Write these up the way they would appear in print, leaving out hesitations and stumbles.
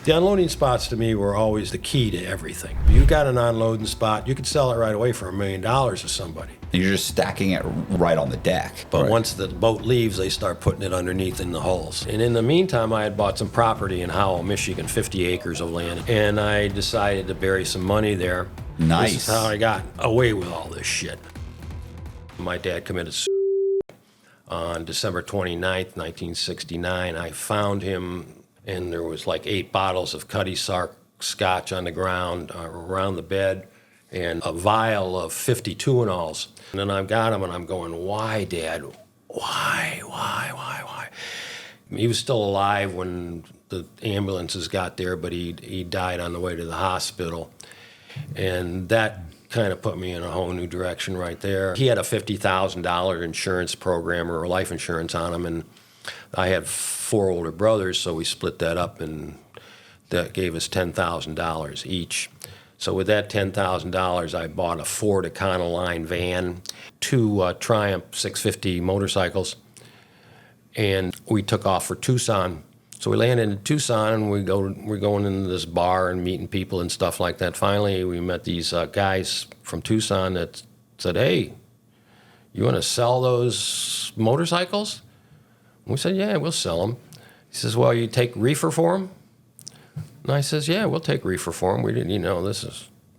The unloading spots to me were always the key to everything. You got an unloading spot, you could sell it right away for $1 million to somebody. You're just stacking it right on the deck. But once the boat leaves, they start putting it underneath in the hulls. And in the meantime, I had bought some property in Howell, Michigan, 50 acres of land, and I decided to bury some money there. Nice. This is how I got away with all this shit. My dad committed suicide on December 29th, 1969. I found him, and there was like 8 bottles of Cutty Sark scotch on the ground around the bed, and a vial of 50 Tuinals. And then I've got him, and I'm going, why, Dad? Why? He was still alive when the ambulances got there, but he died on the way to the hospital. And that kind of put me in a whole new direction right there. He had a $50,000 insurance program or life insurance on him, and I had 4 older brothers, so we split that up, and that gave us $10,000 each. So with that $10,000, I bought a Ford Econoline van, 2 Triumph 650 motorcycles, and we took off for Tucson. So we landed in Tucson, and we're going into this bar and meeting people and stuff like that. Finally, we met these guys from Tucson that said, hey, you want to sell those motorcycles? And we said, yeah, we'll sell them. He says, well, you take reefer for them? And I says, yeah, we'll take reefer for them. We didn't,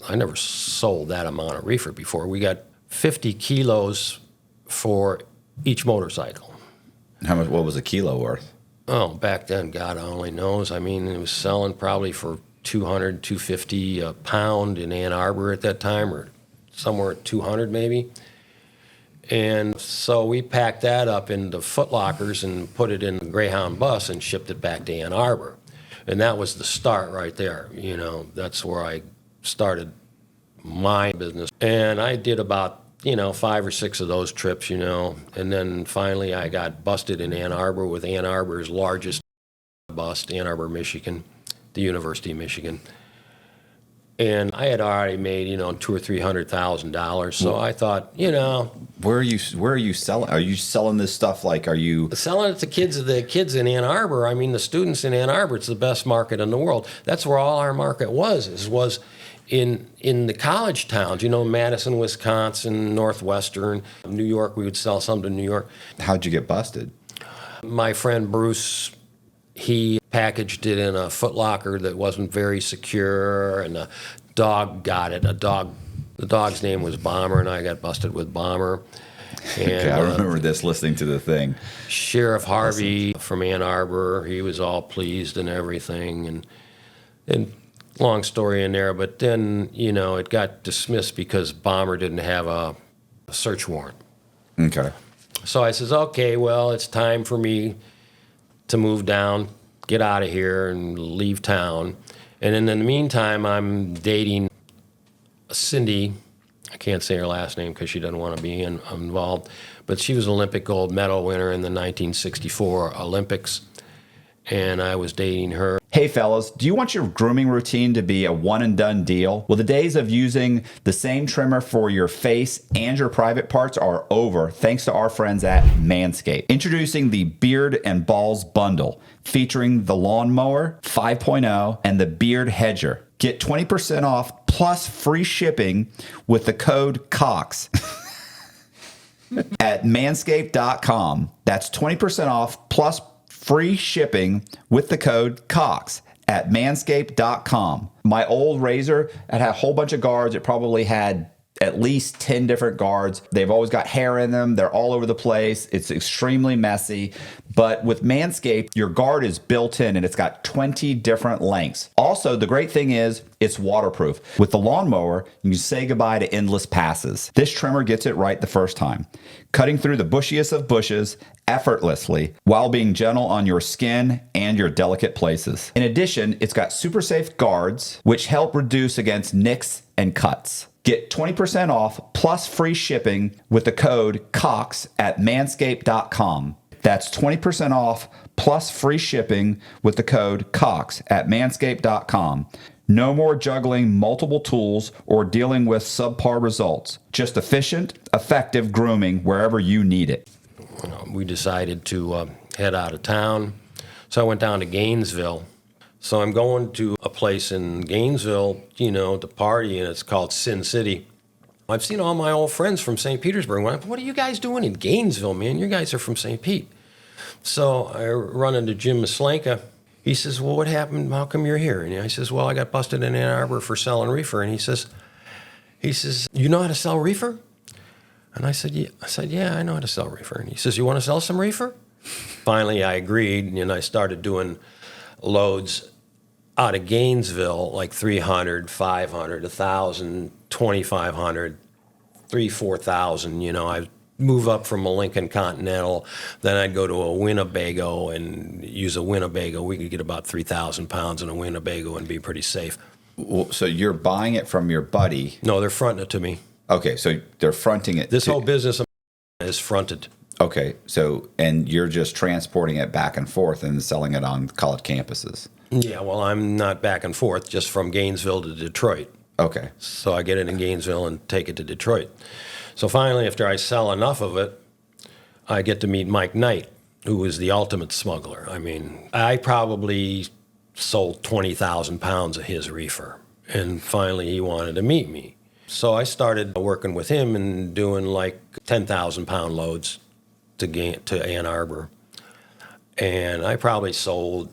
I never sold that amount of reefer before. We got 50 kilos for each motorcycle. How much? What was a kilo worth? Oh, back then, God only knows. I mean, it was selling probably for $200, $250 a pound in Ann Arbor at that time, or somewhere at 200 maybe. And so we packed that up into Foot Lockers and put it in the Greyhound bus and shipped it back to Ann Arbor. And that was the start right there. That's where I started my business. And I did about 5 or 6 of those trips, and then finally I got busted in Ann Arbor with Ann Arbor's largest bust, Ann Arbor, Michigan, the University of Michigan. And I had already made, $200,000 or $300,000. So I thought, where are you selling? Are you selling this stuff? Are you selling it to the kids in Ann Arbor? I mean, the students in Ann Arbor. It's the best market in the world. That's where all our market was in the college towns, Madison, Wisconsin, Northwestern, New York. We would sell some to New York. How'd you get busted? My friend Bruce, he packaged it in a Foot Locker that wasn't very secure, and the dog got it. The dog's name was Bomber, and I got busted with Bomber. And, okay, I remember this listening to the thing. Sheriff Harvey from Ann Arbor, he was all pleased and everything, and long story in there, but then, it got dismissed because Bomber didn't have a search warrant. Okay. So I says, okay, well, it's time for me to move down, get out of here, and leave town. And then in the meantime, I'm dating Cindy. I can't say her last name because she doesn't want to be involved, but she was an Olympic gold medal winner in the 1964 Olympics, and I was dating her. Hey fellas, do you want your grooming routine to be a one-and-done deal? Well, the days of using the same trimmer for your face and your private parts are over, thanks to our friends at Manscaped. Introducing the Beard and Balls Bundle, featuring the Lawnmower 5.0 and the Beard Hedger. Get 20% off plus free shipping with the code COX at manscaped.com. That's 20% off plus free shipping with the code COX at manscaped.com. My old razor, it had a whole bunch of guards. It probably had at least 10 different guards. They've always got hair in them. They're all over the place. It's extremely messy. But with Manscaped, your guard is built in and it's got 20 different lengths. Also, the great thing is it's waterproof. With the Lawnmower, you can say goodbye to endless passes. This trimmer gets it right the first time, cutting through the bushiest of bushes effortlessly while being gentle on your skin and your delicate places. In addition, it's got super safe guards, which help reduce against nicks and cuts. Get 20% off plus free shipping with the code COX at manscaped.com. That's 20% off plus free shipping with the code COX at manscaped.com. No more juggling multiple tools or dealing with subpar results. Just efficient, effective grooming wherever you need it. We decided to head out of town. So I went down to Gainesville, So I'm going to a place in Gainesville, to party, and it's called Sin City. I've seen all my old friends from St. Petersburg. What are you guys doing in Gainesville, man? You guys are from St. Pete. So I run into Jim Maslenka. He says, well, what happened? How come you're here? And I says, well, I got busted in Ann Arbor for selling reefer. And he says, you know how to sell reefer? And I said, yeah, I know how to sell reefer. And he says, you want to sell some reefer? Finally, I agreed, and I started doing loads out of Gainesville, like 300, 500, 1,000, 2,500, 3,000, 4,000. I'd move up from a Lincoln Continental, then I'd go to a Winnebago and use a Winnebago. We could get about 3,000 pounds in a Winnebago and be pretty safe. So you're buying it from your buddy? No, they're fronting it to me. Okay, so they're fronting it. This whole business is fronted. Okay, and you're just transporting it back and forth and selling it on college campuses? Yeah, well, I'm not back and forth, just from Gainesville to Detroit. Okay. So I get it in Gainesville and take it to Detroit. So finally, after I sell enough of it, I get to meet Mike Knight, who is the ultimate smuggler. I mean, I probably sold 20,000 pounds of his reefer, and finally he wanted to meet me. So I started working with him and doing like 10,000 pound loads to Ann Arbor. And I probably sold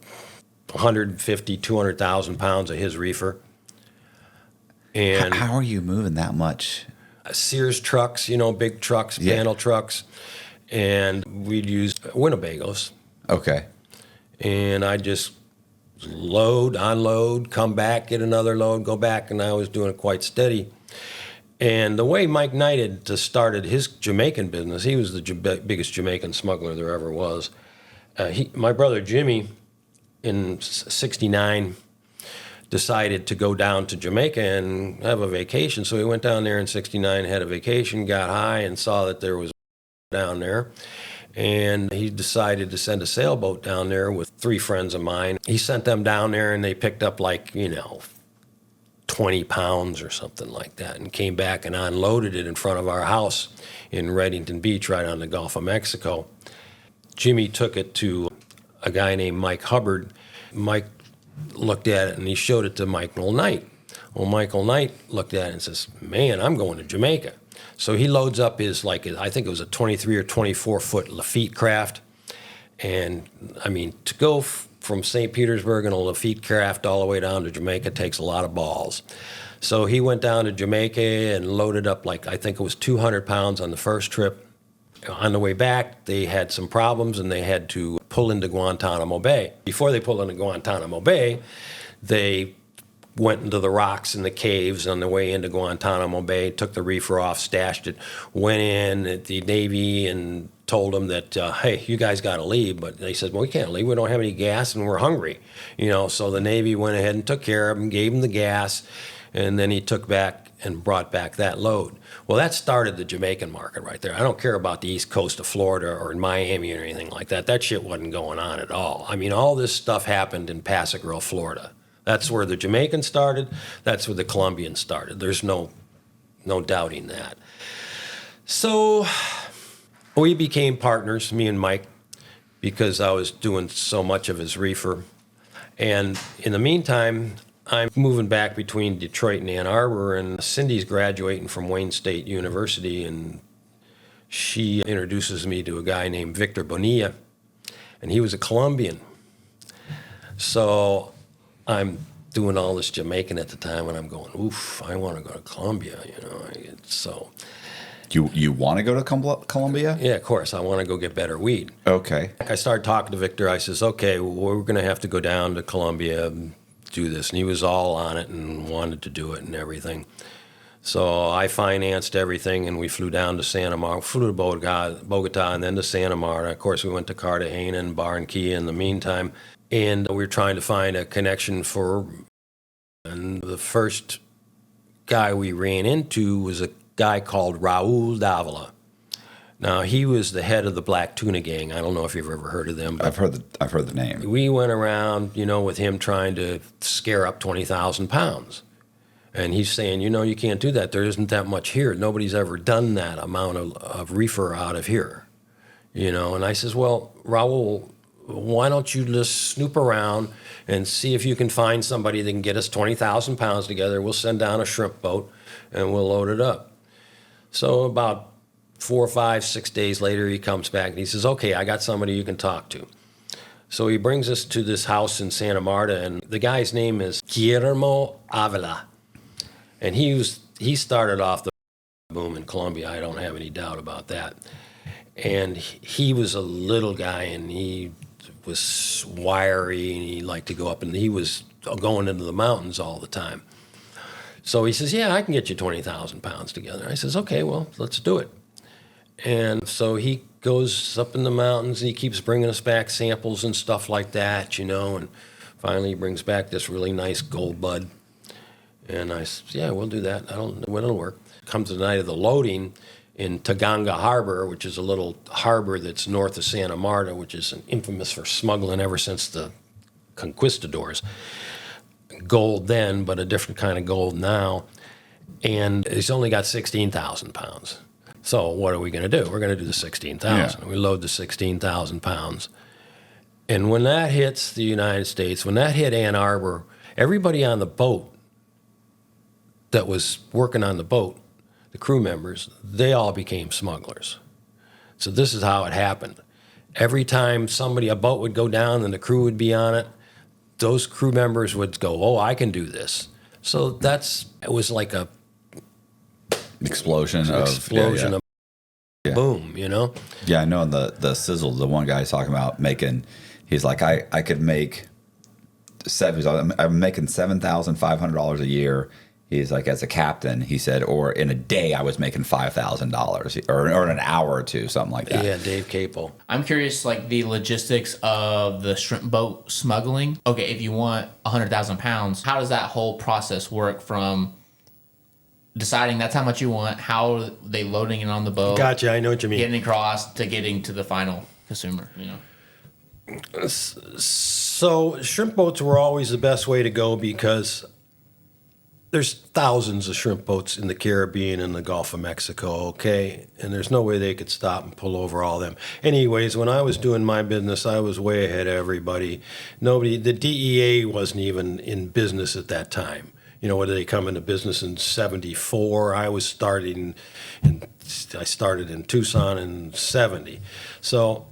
150, 200,000 pounds of his reefer. And how are you moving that much? Sears trucks, big trucks, panel trucks. And we'd use Winnebagos. Okay. And I just load, unload, come back, get another load, go back. And I was doing it quite steady. And the way Mike Knight had started his Jamaican business, he was the biggest Jamaican smuggler there ever was. My brother Jimmy, in '69, decided to go down to Jamaica and have a vacation. So he went down there in '69, had a vacation, got high, and saw that there was down there. And he decided to send a sailboat down there with 3 friends of mine. He sent them down there, and they picked up 20 pounds or something like that, and came back and unloaded it in front of our house in Reddington Beach, right on the Gulf of Mexico. Jimmy took it to a guy named Mike Hubbard. Mike looked at it and he showed it to Michael Knight. Well, Michael Knight looked at it and says, man, I'm going to Jamaica. So he loads up his, I think it was a 23 or 24 foot Lafitte craft. And I mean, to go from St. Petersburg in a Lafitte craft all the way down to Jamaica takes a lot of balls. So he went down to Jamaica and loaded up I think it was 200 pounds on the first trip. On the way back, they had some problems and they had to pull into Guantanamo Bay. Before they pulled into Guantanamo Bay, they went into the rocks and the caves on the way into Guantanamo Bay, took the reefer off, stashed it, went in at the Navy and told them that, hey, you guys got to leave. But they said, well, we can't leave. We don't have any gas and we're hungry. So the Navy went ahead and took care of them, gave them the gas, and then he took back and brought back that load. Well, that started the Jamaican market right there. I don't care about the east coast of Florida or in Miami or anything like that. That shit wasn't going on at all. I mean, all this stuff happened in Paso Grill, Florida. That's where the Jamaicans started. That's where the Colombians started. There's no doubting that. So we became partners, me and Mike, because I was doing so much of his reefer. And in the meantime, I'm moving back between Detroit and Ann Arbor, and Cindy's graduating from Wayne State University, and she introduces me to a guy named Victor Bonilla, and he was a Colombian. So I'm doing all this Jamaican at the time, and I'm going, oof, I want to go to Colombia, So You want to go to Colombia? yeah, of course, I want to go get better weed. Okay. I started talking to Victor. I says, okay, well, we're going to have to go down to Colombia and do this. And he was all on it and wanted to do it and everything. So I financed everything, and we flew down to flew to Bogota, and then to Santa Marta. Of course, we went to Cartagena and Barranquilla in the meantime. And we were trying to find a connection and the first guy we ran into was a guy called Raul Davila. Now, he was the head of the Black Tuna Gang. I don't know if you've ever heard of them. I've heard the name. We went around, with him trying to scare up 20,000 pounds. And he's saying, you can't do that. There isn't that much here. Nobody's ever done that amount of reefer out of here. And I says, well, Raul, why don't you just snoop around and see if you can find somebody that can get us 20,000 pounds together. We'll send down a shrimp boat and we'll load it up. So about 4, 5, 6 days later, he comes back and he says, okay, I got somebody you can talk to. So he brings us to this house in Santa Marta, and the guy's name is Guillermo Avila. And he started off the boom in Colombia. I don't have any doubt about that. And he was a little guy, and he was wiry, and he liked to go up, and he was going into the mountains all the time. So he says, yeah, I can get you 20,000 pounds together. I says, okay, well, let's do it. And so he goes up in the mountains, and he keeps bringing us back samples and stuff like that, and finally he brings back this really nice gold bud. And I said, yeah, we'll do that. I don't know when it'll work. Comes the night of the loading in Taganga Harbor, which is a little harbor that's north of Santa Marta, which is infamous for smuggling ever since the conquistadors. Gold then, but a different kind of gold now. And he's only got 16,000 pounds. So what are we going to do? We're going to do the 16,000. Yeah. We load the 16,000 pounds. And when that hits the United States, when that hit Ann Arbor, everybody on the boat that was working on the boat, the crew members, they all became smugglers. So this is how it happened. Every time a boat would go down and the crew would be on it, those crew members would go, oh, I can do this. So it was like a explosion of boom, Yeah, I know the sizzle, the one guy's talking about he's like, I could make I'm making $7,500 a year. He's like, as a captain, he said, or in a day I was making $5,000 or in an hour or two, something like that. Yeah, Dave Capel. I'm curious, like the logistics of the shrimp boat smuggling. Okay, if you want 100,000 pounds, how does that whole process work from deciding that's how much you want, how are they loading it on the boat? Gotcha, I know what you mean. Getting across to getting to the final consumer, So shrimp boats were always the best way to go because there's thousands of shrimp boats in the Caribbean and the Gulf of Mexico, okay? And there's no way they could stop and pull over all them. Anyways, when I was doing my business, I was way ahead of everybody. The DEA wasn't even in business at that time. Whether they come into business in 74, I started in Tucson in 70. So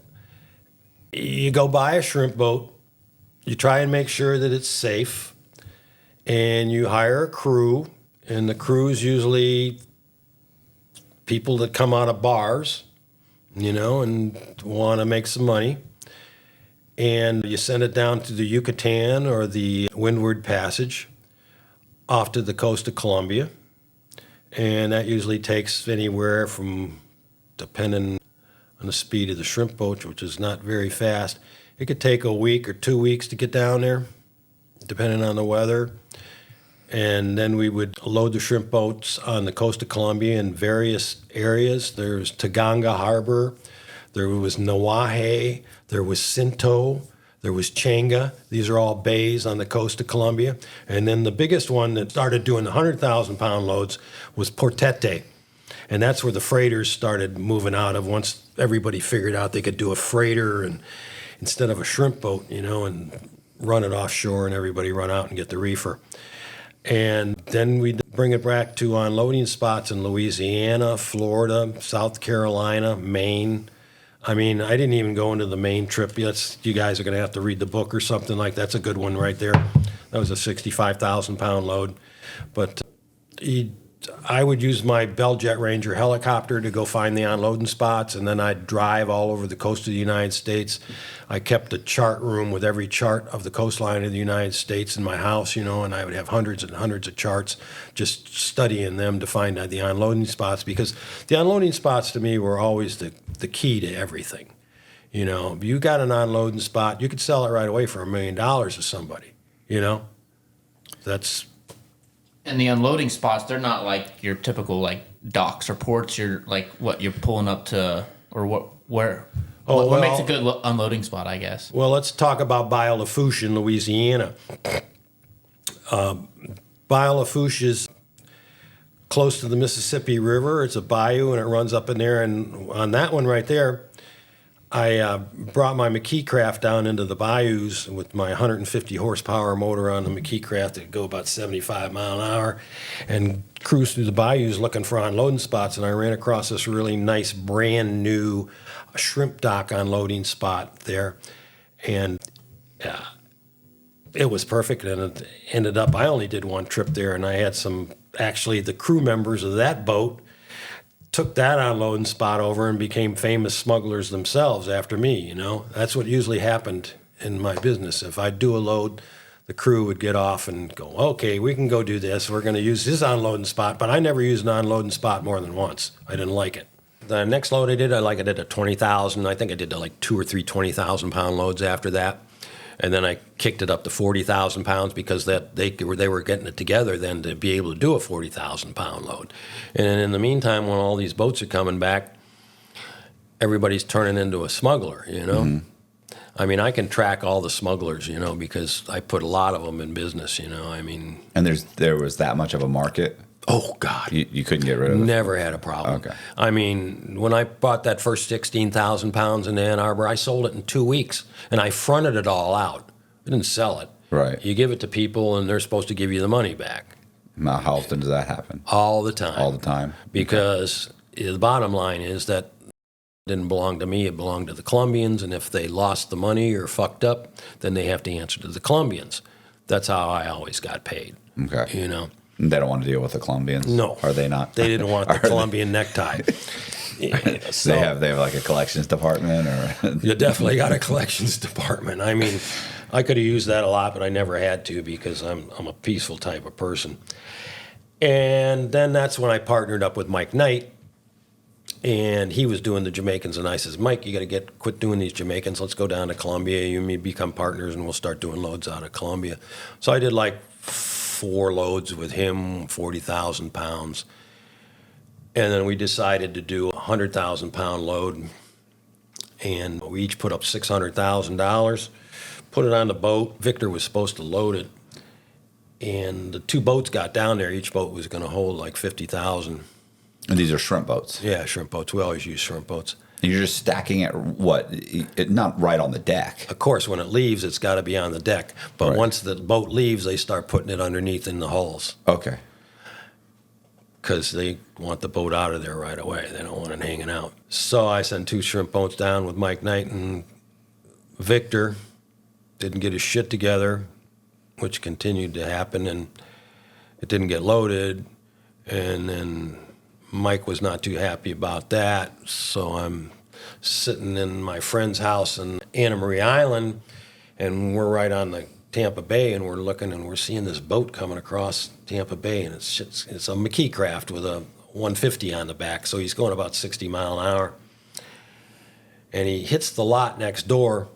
you go buy a shrimp boat, you try and make sure that it's safe, and you hire a crew, and the crew is usually people that come out of bars, and want to make some money. And you send it down to the Yucatan or the Windward Passage off to the coast of Colombia. And that usually takes anywhere from, depending on the speed of the shrimp boat, which is not very fast, it could take a week or 2 weeks to get down there, depending on the weather. And then we would load the shrimp boats on the coast of Colombia in various areas. There's Taganga Harbor, there was Nawaje, there was Sinto, there was Changa. These are all bays on the coast of Colombia. And then the biggest one that started doing the 100,000 pound loads was Portete. And that's where the freighters started moving out of once everybody figured out they could do a freighter and instead of a shrimp boat, and run it offshore and everybody run out and get the reefer. And then we'd bring it back to unloading spots in Louisiana, Florida, South Carolina, Maine. I didn't even go into the Maine trip. You guys are going to have to read the book or something like that. That's a good one right there. That was a 65,000 pound load. But I would use my Bell Jet Ranger helicopter to go find the unloading spots, and then I'd drive all over the coast of the United States. I kept a chart room with every chart of the coastline of the United States in my house, and I would have hundreds and hundreds of charts, just studying them to find the unloading spots, because the unloading spots to me were always the key to everything. If you got an unloading spot, you could sell it right away for $1 million to somebody, That's... And the unloading spots, they're not like your typical like docks or ports. You're like what you're pulling up to, or what makes a good unloading spot, I guess. Well, let's talk about Bayou Lafourche in Louisiana. Bayou Lafourche is close to the Mississippi River. It's a bayou and it runs up in there. And on that one right there, I brought my McKee craft down into the bayous with my 150 horsepower motor on the McKee craft that go about 75 mile an hour, and cruised through the bayous looking for unloading spots. And I ran across this really nice, brand new shrimp dock unloading spot there, and it was perfect. And it ended up, I only did one trip there, and I had actually the crew members of that boat took that unloading spot over and became famous smugglers themselves after me, you know. That's what usually happened in my business. If I'd do a load, the crew would get off and go, okay, we can go do this. We're going to use this unloading spot. But I never used an unloading spot more than once. I didn't like it. The next load I did a 20,000. I think I did like 2 or 3 20,000-pound loads after that. And then I kicked it up to 40,000 pounds because they were getting it together then to be able to do a 40,000-pound load. And in the meantime, when all these boats are coming back, everybody's turning into a smuggler, you know? Mm-hmm. I mean, I can track all the smugglers, you know, because I put a lot of them in business, you know? I mean... And there was that much of a market? Oh, God. You couldn't get rid of it? Never had a problem. Okay. I mean, when I bought that first 16,000 pounds in Ann Arbor, I sold it in 2 weeks, and I fronted it all out. I didn't sell it. Right. You give it to people, and they're supposed to give you the money back. Now, how often does that happen? All the time. All the time? Because the bottom line is that it didn't belong to me, it belonged to the Colombians, and if they lost the money or fucked up, then they have to answer to the Colombians. That's how I always got paid. Okay. You know? They don't want to deal with the Colombians? No. Are they not? They didn't want the Colombian necktie. So, they have like a collections department, or you definitely got a collections department. I mean, I could have used that a lot, but I never had to because I'm a peaceful type of person. And then that's when I partnered up with Mike Knight, and he was doing the Jamaicans, and I says, Mike, you got to quit doing these Jamaicans. Let's go down to Colombia. You and me become partners, and we'll start doing loads out of Colombia. So I did like 4 loads with him, 40,000 pounds. And then we decided to do a 100,000-pound load. And we each put up $600,000, put it on the boat. Victor was supposed to load it. And the 2 boats got down there. Each boat was going to hold like 50,000. And these are shrimp boats? Yeah, shrimp boats. We always use shrimp boats. And you're just stacking it, not right on the deck? Of course, when it leaves, it's got to be on the deck. But Right. once the boat leaves, they start putting it underneath in the hulls. Okay. Because they want the boat out of there right away. They don't want it hanging out. So I sent 2 shrimp boats down with Mike Knight, and Victor didn't get his shit together, which continued to happen, and it didn't get loaded. And then Mike was not too happy about that, so I'm sitting in my friend's house in Anna Marie Island, and we're right on the Tampa Bay, and we're looking, and we're seeing this boat coming across Tampa Bay, and it's a McKee craft with a 150 on the back, so he's going about 60 mile an hour. And he hits the lot next door,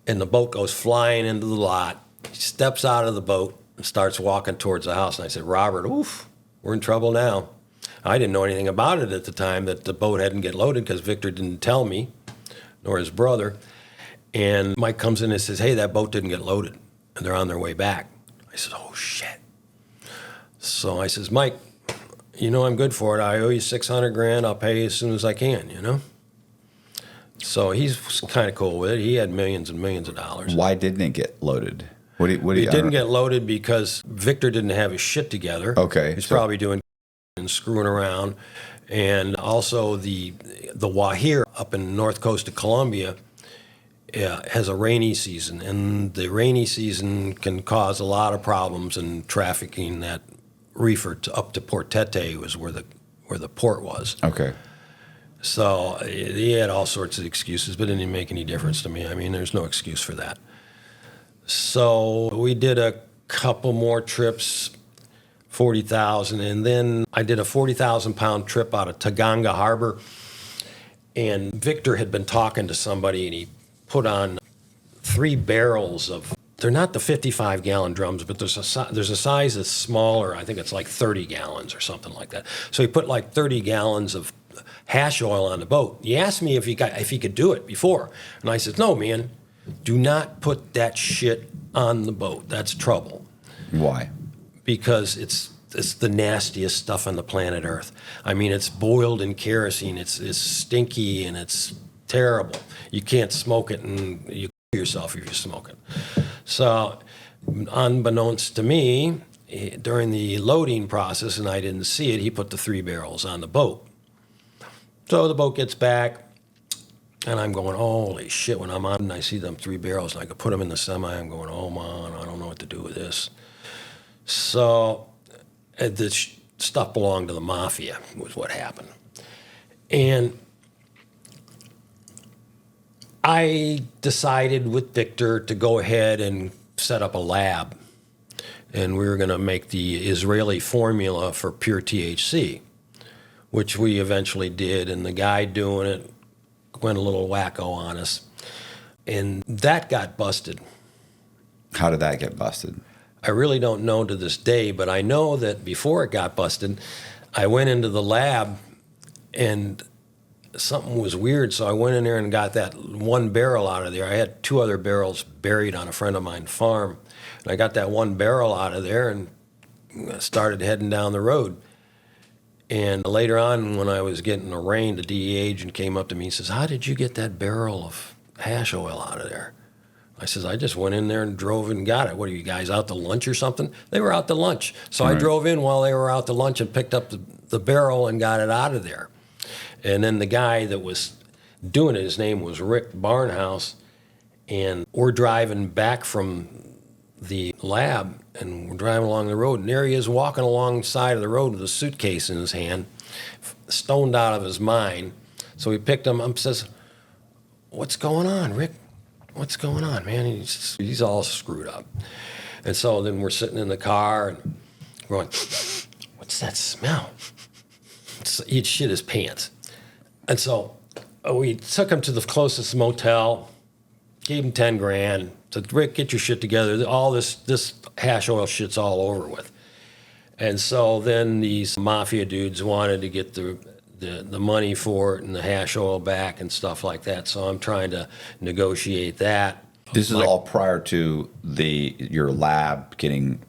and the boat goes flying into the lot. He steps out of the boat and starts walking towards the house, and I said, Robert, oof, we're in trouble now. I didn't know anything about it at the time, that the boat hadn't get loaded, because Victor didn't tell me, nor his brother. And Mike comes in and says, hey, that boat didn't get loaded, and they're on their way back. I said, oh, shit. So I says, Mike, you know I'm good for it. I owe you $600,000. I'll pay you as soon as I can, you know? So he's kind of cool with it. He had millions and millions of dollars. Why didn't it get loaded? It didn't get loaded because Victor didn't have his shit together. Okay. He's probably doing and screwing around. And also the Wahir up in north coast of Colombia has a rainy season. And the rainy season can cause a lot of problems in trafficking that reefer up to Port Tete was where the port was. Okay. So he had all sorts of excuses, but it didn't make any difference to me. I mean, there's no excuse for that. So we did a couple more trips, 40,000, and then I did a 40,000-pound trip out of Taganga Harbor. And Victor had been talking to somebody, and he put on 3 barrels of. They're not the 55-gallon drums, but there's a size that's smaller. I think it's like 30 gallons or something like that. So he put like 30 gallons of hash oil on the boat. He asked me if he could do it before, and I said, no, man, do not put that shit on the boat. That's trouble. Why? Because it's the nastiest stuff on the planet Earth. I mean, it's boiled in kerosene. It's stinky and it's terrible. You can't smoke it, and you kill yourself if you smoke it. So, unbeknownst to me, during the loading process, and I didn't see it, he put the 3 barrels on the boat. So the boat gets back, and I'm going, holy shit, when I'm on and I see them 3 barrels, and I could put them in the semi, I'm going, oh man, I don't know what to do with this. So this stuff belonged to the mafia, was what happened. And I decided with Victor to go ahead and set up a lab. And we were going to make the Israeli formula for pure THC, which we eventually did. And the guy doing it went a little wacko on us. And that got busted. How did that get busted? I really don't know to this day, but I know that before it got busted, I went into the lab and something was weird. So I went in there and got that 1 barrel out of there. I had 2 other barrels buried on a friend of mine's farm. And I got that 1 barrel out of there and started heading down the road. And later on, when I was getting arraigned, the DEA agent came up to me and says, how did you get that barrel of hash oil out of there? I says, I just went in there and drove and got it. What are you guys, out to lunch or something? They were out to lunch. So I drove in while they were out to lunch and picked up the barrel and got it out of there. And then the guy that was doing it, his name was Rick Barnhouse, and we're driving back from the lab, and we're driving along the road, and there he is walking alongside of the road with a suitcase in his hand, stoned out of his mind. So we picked him up and says, what's going on, Rick? What's going on, man? He's all screwed up. And so then we're sitting in the car and going, what's that smell? He'd shit his pants. And so we took him to the closest motel, gave him 10 grand, said, Rick, get your shit together. All this hash oil shit's all over with. And so then these mafia dudes wanted to get the money for it and the hash oil back and stuff like that. So I'm trying to negotiate that. This is all prior to your lab getting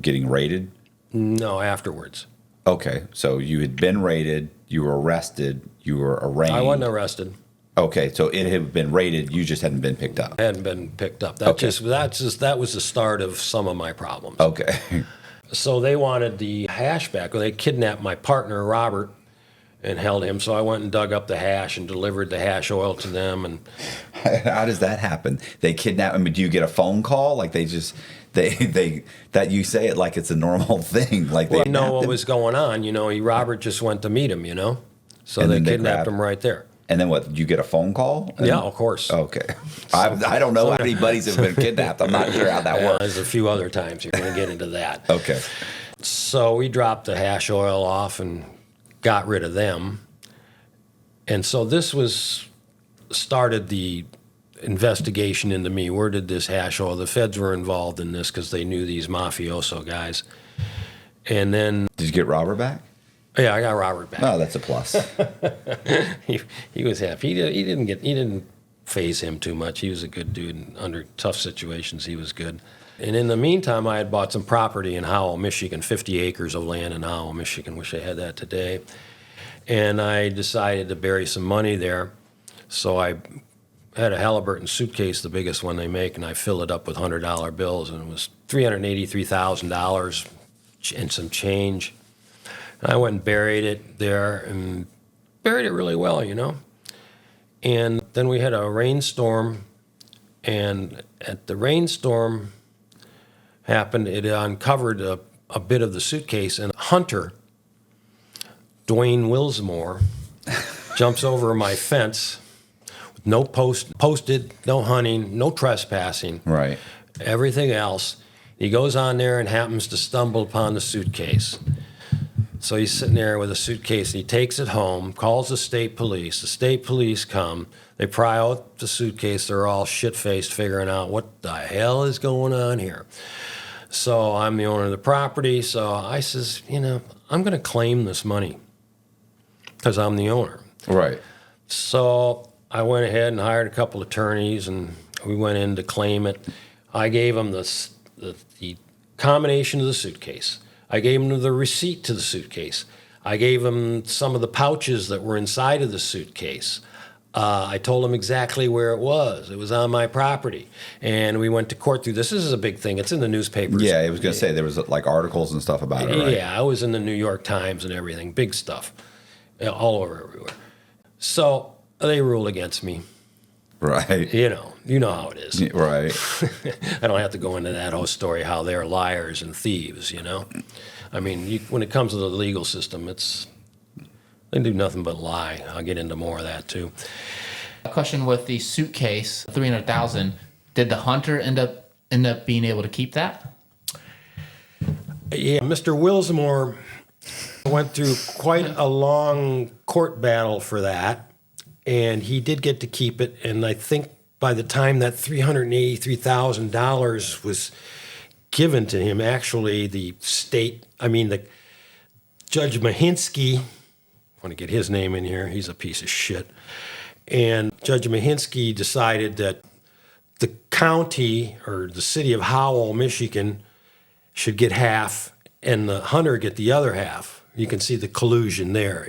raided? No, afterwards. Okay, so you had been raided, you were arrested, you were arraigned. I wasn't arrested. Okay, so it had been raided, you just hadn't been picked up. I hadn't been picked up. Okay. That was the start of some of my problems. Okay. So they wanted the hash back. Well, they kidnapped my partner, Robert, and held him. So I went and dug up the hash and delivered the hash oil to them. And how does that happen? They kidnap him. Do you get a phone call? Like they that you say it like it's a normal thing. Like they they know what him? Was going on. Robert just went to meet him. So And they then they kidnapped grabbed- him right there. And then what? You get a phone call? Yeah, of course. Okay. I don't know how many buddies have been kidnapped. I'm not sure how that works. There's a few other times you're going to get into that. Okay. So we dropped the hash oil off and got rid of them. And so this started the investigation into me. Where did this hash oil? The feds were involved in this because they knew these mafioso guys. And then, Did you get Robert back? yeah, I got Robert back. Oh, that's a plus. He was happy. He didn't faze him too much. He was a good dude. And under tough situations, he was good. And in the meantime, I had bought some property in Howell, Michigan, 50 acres of land in Howell, Michigan. Wish I had that today. And I decided to bury some money there. So I had a Halliburton suitcase, the biggest one they make, and I filled it up with $100 bills, and it was $383,000 and some change. And I went and buried it there and buried it really well, And then we had a rainstorm, and at the rainstorm happened, it uncovered a bit of the suitcase, and Hunter, Dwayne Wilsmore, jumps over my fence with no posted, no hunting, no trespassing. Right. Everything else. He goes on there and happens to stumble upon the suitcase. So he's sitting there with a suitcase, and he takes it home, calls the state police. The state police come. They pry out the suitcase. They're all shit-faced, figuring out what the hell is going on here. So I'm the owner of the property. So I says, I'm going to claim this money because I'm the owner. Right. So I went ahead and hired a couple attorneys, and we went in to claim it. I gave them the combination of the suitcase. I gave them the receipt to the suitcase. I gave them some of the pouches that were inside of the suitcase. I told him exactly where it was. It was on my property. And we went to court through this. This is a big thing. It's in the newspapers. Yeah, I was going to say there was like articles and stuff about it, right? Yeah, I was in the New York Times and everything. Big stuff. All over everywhere. So they ruled against me. Right. You know how it is. Right. I don't have to go into that whole story how they're liars and thieves, I mean, when it comes to the legal system, they do nothing but lie. I'll get into more of that too. A question with the suitcase, 300,000. Did the hunter end up being able to keep that? Yeah, Mr. Wilsmore went through quite a long court battle for that, and he did get to keep it. And I think by the time that $383,000 was given to him, actually the Judge Mahinsky, I want to get his name in here, he's a piece of shit, and Judge Mahinsky decided that the county or the city of Howell, Michigan, should get half and the hunter get the other half. You can see the collusion there,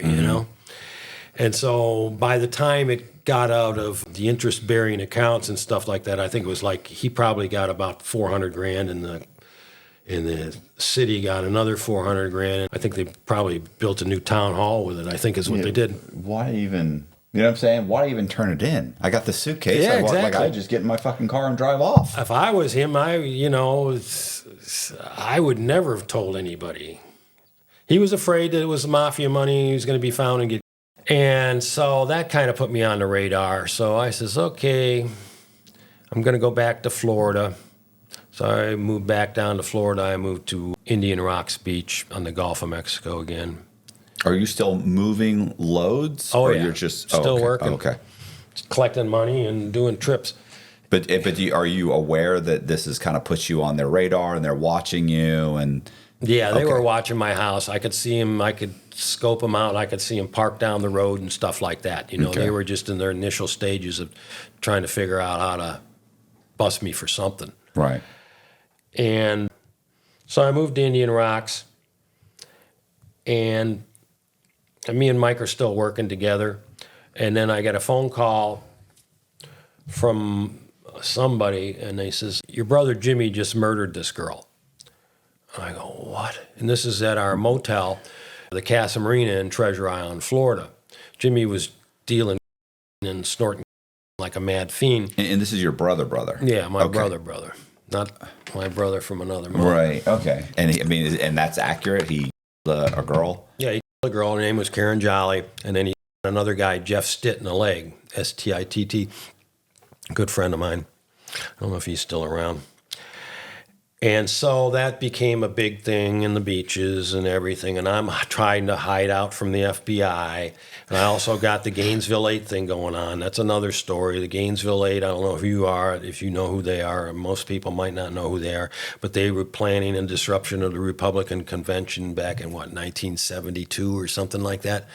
And so by the time it got out of the interest-bearing accounts and stuff like that, I think it was like he probably got about $400,000, and the city got another $400,000. I think they probably built a new town hall with it. I think is what they did. Why even? You know what I'm saying? Why even turn it in? I got the suitcase. Yeah, exactly. I just get in my fucking car and drive off. If I was him, I would never have told anybody. He was afraid that it was mafia money. He was going to be found and get. And so that kind of put me on the radar. So I says, okay, I'm going to go back to Florida. So I moved back down to Florida. I moved to Indian Rocks Beach on the Gulf of Mexico again. Are you still moving loads? Oh, or yeah. You're just still okay. working. Okay. Just collecting money and doing trips. But are you aware that this has kind of put you on their radar and they're watching you? And yeah, they were watching my house. I could see them. I could scope them out. I could see them park down the road and stuff like that. They were just in their initial stages of trying to figure out how to bust me for something. Right. And so I moved to Indian Rocks, and me and Mike are still working together. And then I got a phone call from somebody, and they says, your brother Jimmy just murdered this girl. And I go, what? And this is at our motel, the Casa Marina in Treasure Island, Florida. Jimmy was dealing and snorting like a mad fiend. And this is your brother? Yeah, my brother. Not my brother from another mother. Right, okay. And and that's accurate? He a girl? Yeah, he killed a girl. Her name was Karen Jolly. And then he had another guy, Jeff Stitt, in the leg, Stitt. Good friend of mine. I don't know if he's still around. And so that became a big thing in the beaches and everything. And I'm trying to hide out from the FBI. And I also got the Gainesville 8 thing going on. That's another story. The Gainesville 8, I don't know if you know who they are. Most people might not know who they are. But they were planning a disruption of the Republican convention back in, 1972 or something like that.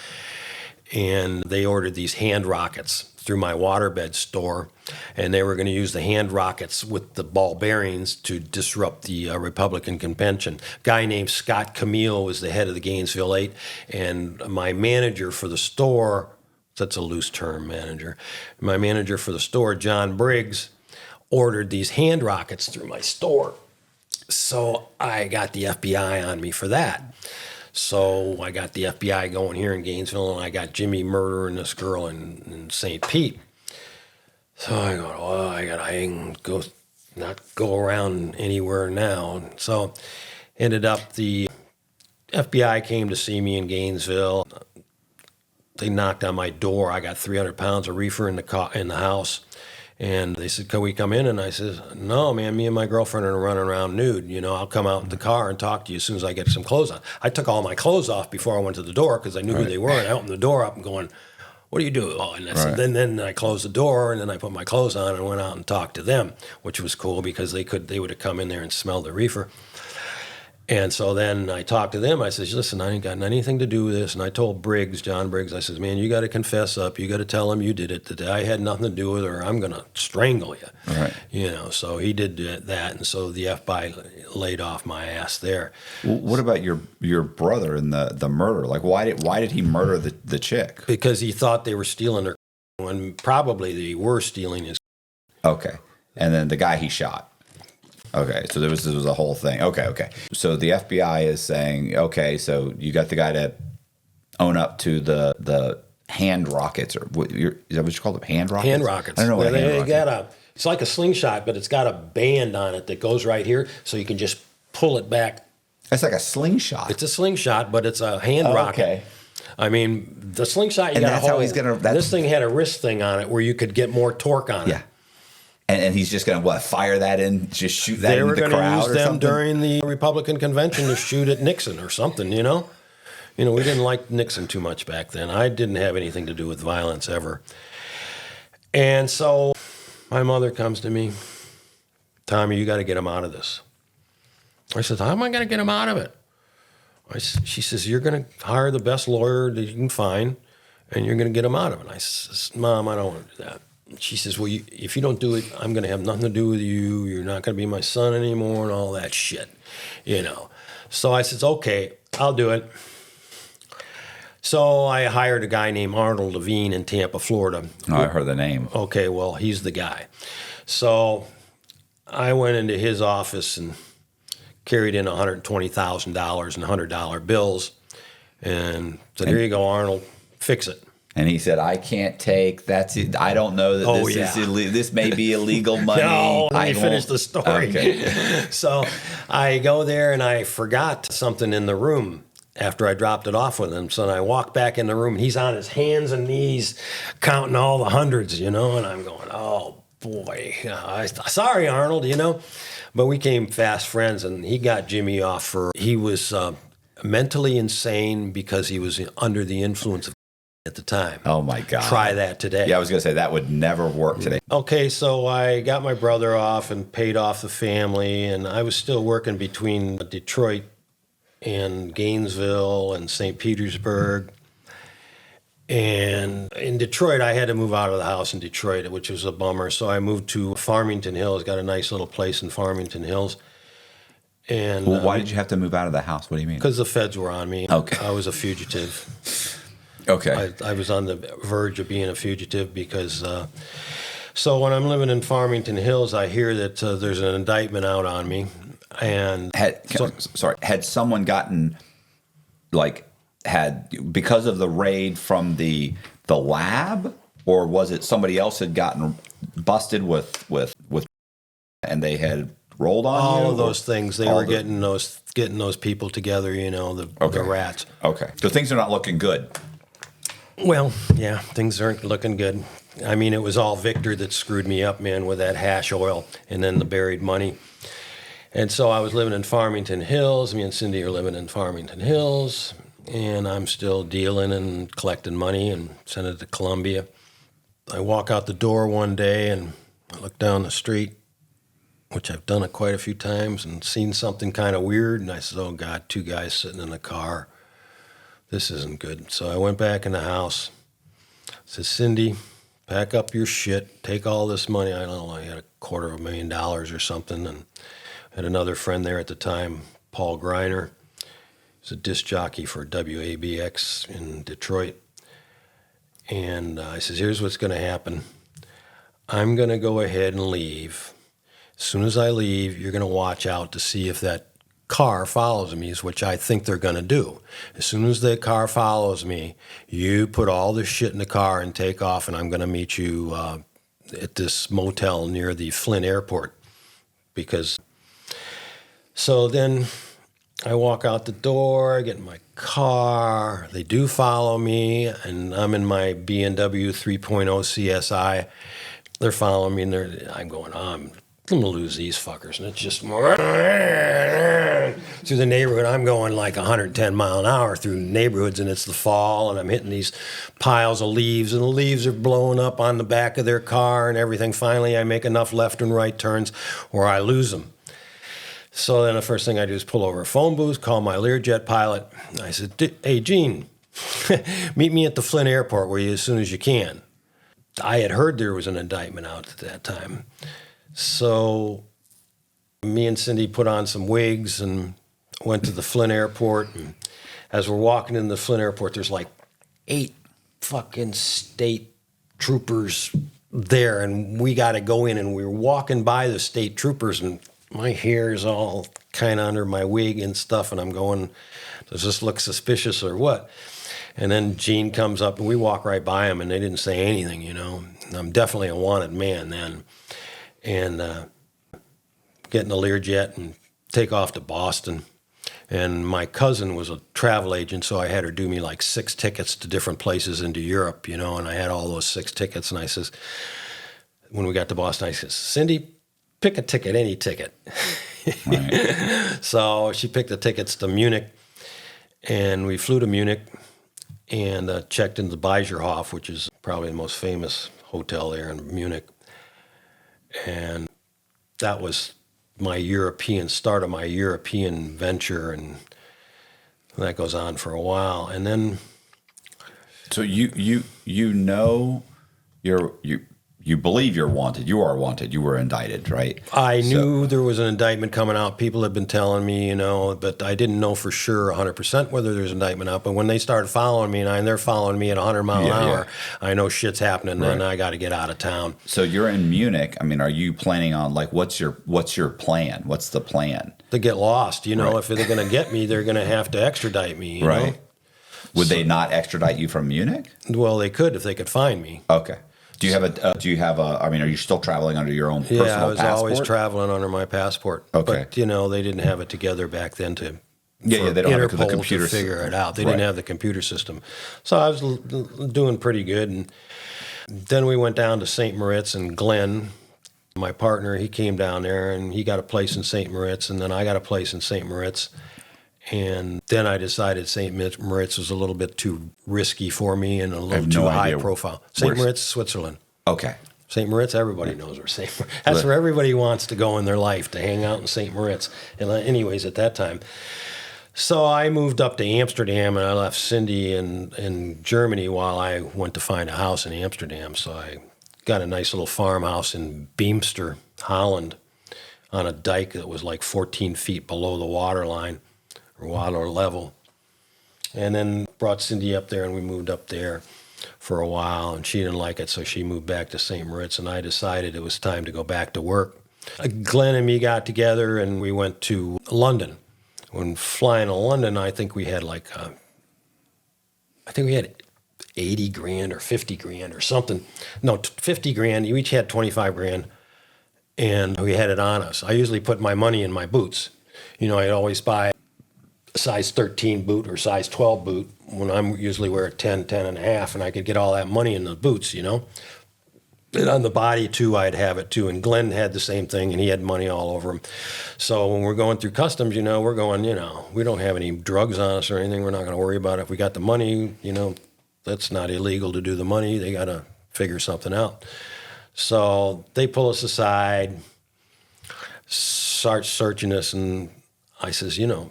And they ordered these hand rockets through my waterbed store, and they were going to use the hand rockets with the ball bearings to disrupt the Republican convention. A guy named Scott Camille was the head of the Gainesville 8, and my manager for the store, that's a loose term, manager, my manager for the store, John Briggs, ordered these hand rockets through my store. So I got the FBI on me for that. So I got the FBI going here in Gainesville, and I got Jimmy murdering this girl in St. Pete. So I go, well, I gotta not go around anywhere now. So ended up the FBI came to see me in Gainesville. They knocked on my door. I got 300 pounds of reefer in the house. And they said, can we come in? And I said, no, man, me and my girlfriend are running around nude. I'll come out in the car and talk to you as soon as I get some clothes on. I took all my clothes off before I went to the door because I knew who they were. And I opened the door up and going, what do you do? Oh, and I said, then I closed the door, and then I put my clothes on and went out and talked to them, which was cool because they would have come in there and smelled the reefer. And so then I talked to them. I said, listen, I ain't got anything to do with this. And I told John Briggs, I said, man, you got to confess up. You got to tell him you did it today. I had nothing to do with it, or I'm going to strangle you. Right. So he did that. And so the FBI laid off my ass there. Well, what about your brother and the murder? Like, why did he murder the chick? Because he thought they were stealing her And probably the worst dealing is Okay. And then the guy he shot. Okay. So this was a whole thing. Okay. So the FBI is saying, okay, so you got the guy to own up to the hand rockets, or is that what you call them? Hand rockets? hand rockets. I don't know what They a hand rocket is. it's like a slingshot, but it's got a band on it that goes right here, so you can just pull it back. It's like a slingshot. It's a slingshot, but it's a hand rocket. Okay. I mean, the slingshot, you And got that's a how whole, he's gonna- that's- this thing had a wrist thing on it where you could get more torque on it. Yeah. And he's just going to, fire that in, just shoot that They into were the going to crowd use or them something? during the Republican convention to shoot at Nixon or something, you know? We didn't like Nixon too much back then. I didn't have anything to do with violence ever. And so my mother comes to me, Tommy, you got to get him out of this. I said, how am I going to get him out of it? She says, you're going to hire the best lawyer that you can find, and you're going to get him out of it. I says, Mom, I don't want to do that. She says, well, if you don't do it, I'm going to have nothing to do with you. You're not going to be my son anymore and all that shit, So I says, okay, I'll do it. So I hired a guy named Arnold Levine in Tampa, Florida. Oh, I heard the name. Okay, well, he's the guy. So I went into his office and carried in $120,000 in $100 bills and said, here you go, Arnold, fix it. And he said, I can't take, that's it. I don't know that this may be illegal money. No, let I me finish won't- the story. Okay. So I go there and I forgot something in the room after I dropped it off with him. So I walk back in the room and he's on his hands and knees counting all the hundreds, and I'm going, oh boy, sorry, Arnold, But we became fast friends, and he got Jimmy off he was mentally insane because he was under the influence of at the time. Oh my God. Try that today. Yeah, I was going to say that would never work today. Okay, so I got my brother off and paid off the family, and I was still working between Detroit and Gainesville and St. Petersburg. And in Detroit, I had to move out of the house in Detroit, which was a bummer. So I moved to Farmington Hills, got a nice little place in Farmington Hills. And Well, why did you have to move out of the house? What do you mean? Because the feds were on me. Okay. I was a fugitive. Okay. I was on the verge of being a fugitive because, so when I'm living in Farmington Hills, I hear that there's an indictment out on me. And Had someone gotten, because of the raid from the lab, or was it somebody else had gotten busted with and they had rolled on all you? of those things, they were getting those people together, the rats. Okay. So things are not looking good. Well, yeah, things aren't looking good. I mean, it was all Victor that screwed me up, man, with that hash oil and then the buried money. And so I was living in Farmington Hills. Me and Cindy are living in Farmington Hills, and I'm still dealing and collecting money and sending it to Colombia. I walk out the door one day and I look down the street, which I've done it quite a few times, and seen something kind of weird. And I said, oh, God, two guys sitting in a car. This isn't good. So I went back in the house. I said, Cindy, pack up your shit. Take all this money. I don't know, I had $250,000 or something. And I had another friend there at the time, Paul Greiner. He's a disc jockey for WABX in Detroit. And I says, here's what's going to happen. I'm going to go ahead and leave. As soon as I leave, you're going to watch out to see if that car follows me, which I think they're going to do. As soon as the car follows me, you put all this shit in the car and take off, and I'm going to meet you at this motel near the Flint airport. So then I walk out the door, I get in my car, they do follow me, and I'm in my BMW 3.0 CSI. They're following me, and I'm going, I'm going to lose these fuckers. And it's just more through the neighborhood. I'm going like 110 mile an hour through neighborhoods, and it's the fall, and I'm hitting these piles of leaves, and the leaves are blowing up on the back of their car and everything. Finally, I make enough left and right turns where I lose them. So then the first thing I do is pull over a phone booth, call my Learjet pilot. I said, hey, Gene, meet me at the Flint airport as soon as you can. I had heard there was an indictment out at that time. So me and Cindy put on some wigs and went to the Flint airport. And as we're walking in the Flint airport, there's like 8 fucking state troopers there, and we got to go in, and we were walking by the state troopers, and my hair is all kind of under my wig and stuff, and I'm going, does this look suspicious or what? And then Gene comes up, and we walk right by him, and they didn't say anything, you know. I'm definitely a wanted man then. And get in the Learjet and take off to Boston. And my cousin was a travel agent, so I had her do me like 6 tickets to different places into Europe, you know, and I had all those 6 tickets. And I says, when we got to Boston, I says, Cindy, pick a ticket, any ticket. Right. So she picked the tickets to Munich, and we flew to Munich and checked into the Beischerhof, which is probably the most famous hotel there in Munich. And that was my start of my European venture, and that goes on for a while. And then, so you know you believe you're wanted. You are wanted. You were indicted, right? I knew there was an indictment coming out. People had been telling me, you know, but I didn't know for sure 100% whether there's an indictment out. But when they started following me, and they're following me at 100 mile an hour, I know shit's happening, and I got to get out of town. So you're in Munich. I mean, are you planning on, like, what's your plan? What's the plan? To get lost, you know. If they're going to get me, they're going to have to extradite me, you know? Would they not extradite you from Munich? Well, they could if they could find me. Okay. Do you have a? I mean, are you still traveling under your own personal passport? Yeah, I was always traveling under my passport. Okay. But, you know, they didn't have it together back then they don't have the Interpol computer to figure it out. They didn't have the computer system. So I was doing pretty good. And then we went down to St. Moritz, and Glenn, my partner, he came down there, and he got a place in St. Moritz, and then I got a place in St. Moritz. And then I decided St. Moritz was a little bit too risky for me and a little too high profile. St. Moritz, Switzerland. Okay. St. Moritz, everybody knows where St. Moritz. That's where everybody wants to go in their life, to hang out in St. Moritz. And anyways, at that time. So I moved up to Amsterdam, and I left Cindy in Germany while I went to find a house in Amsterdam. So I got a nice little farmhouse in Beemster, Holland, on a dike that was like 14 feet below the water line. Or water level. And then brought Cindy up there, and we moved up there for a while, and she didn't like it, so she moved back to St. Moritz, and I decided it was time to go back to work. Glenn and me got together, and we went to London. When flying to London, I think we had I think we had 80 grand or 50 grand or something. No, 50 grand. You each had 25 grand, and we had it on us. I usually put my money in my boots. You know, I'd always buy size 13 boot or size 12 boot when I'm usually wear 10 and a half, and I could get all that money in the boots, you know. And on the body too, I'd have it too. And Glenn had the same thing, and he had money all over him. So when we're going through customs, you know, we're going, you know, we don't have any drugs on us or anything. We're not going to worry about it. If we got the money, you know, that's not illegal to do the money. They got to figure something out. So they pull us aside, start searching us, and I says, you know,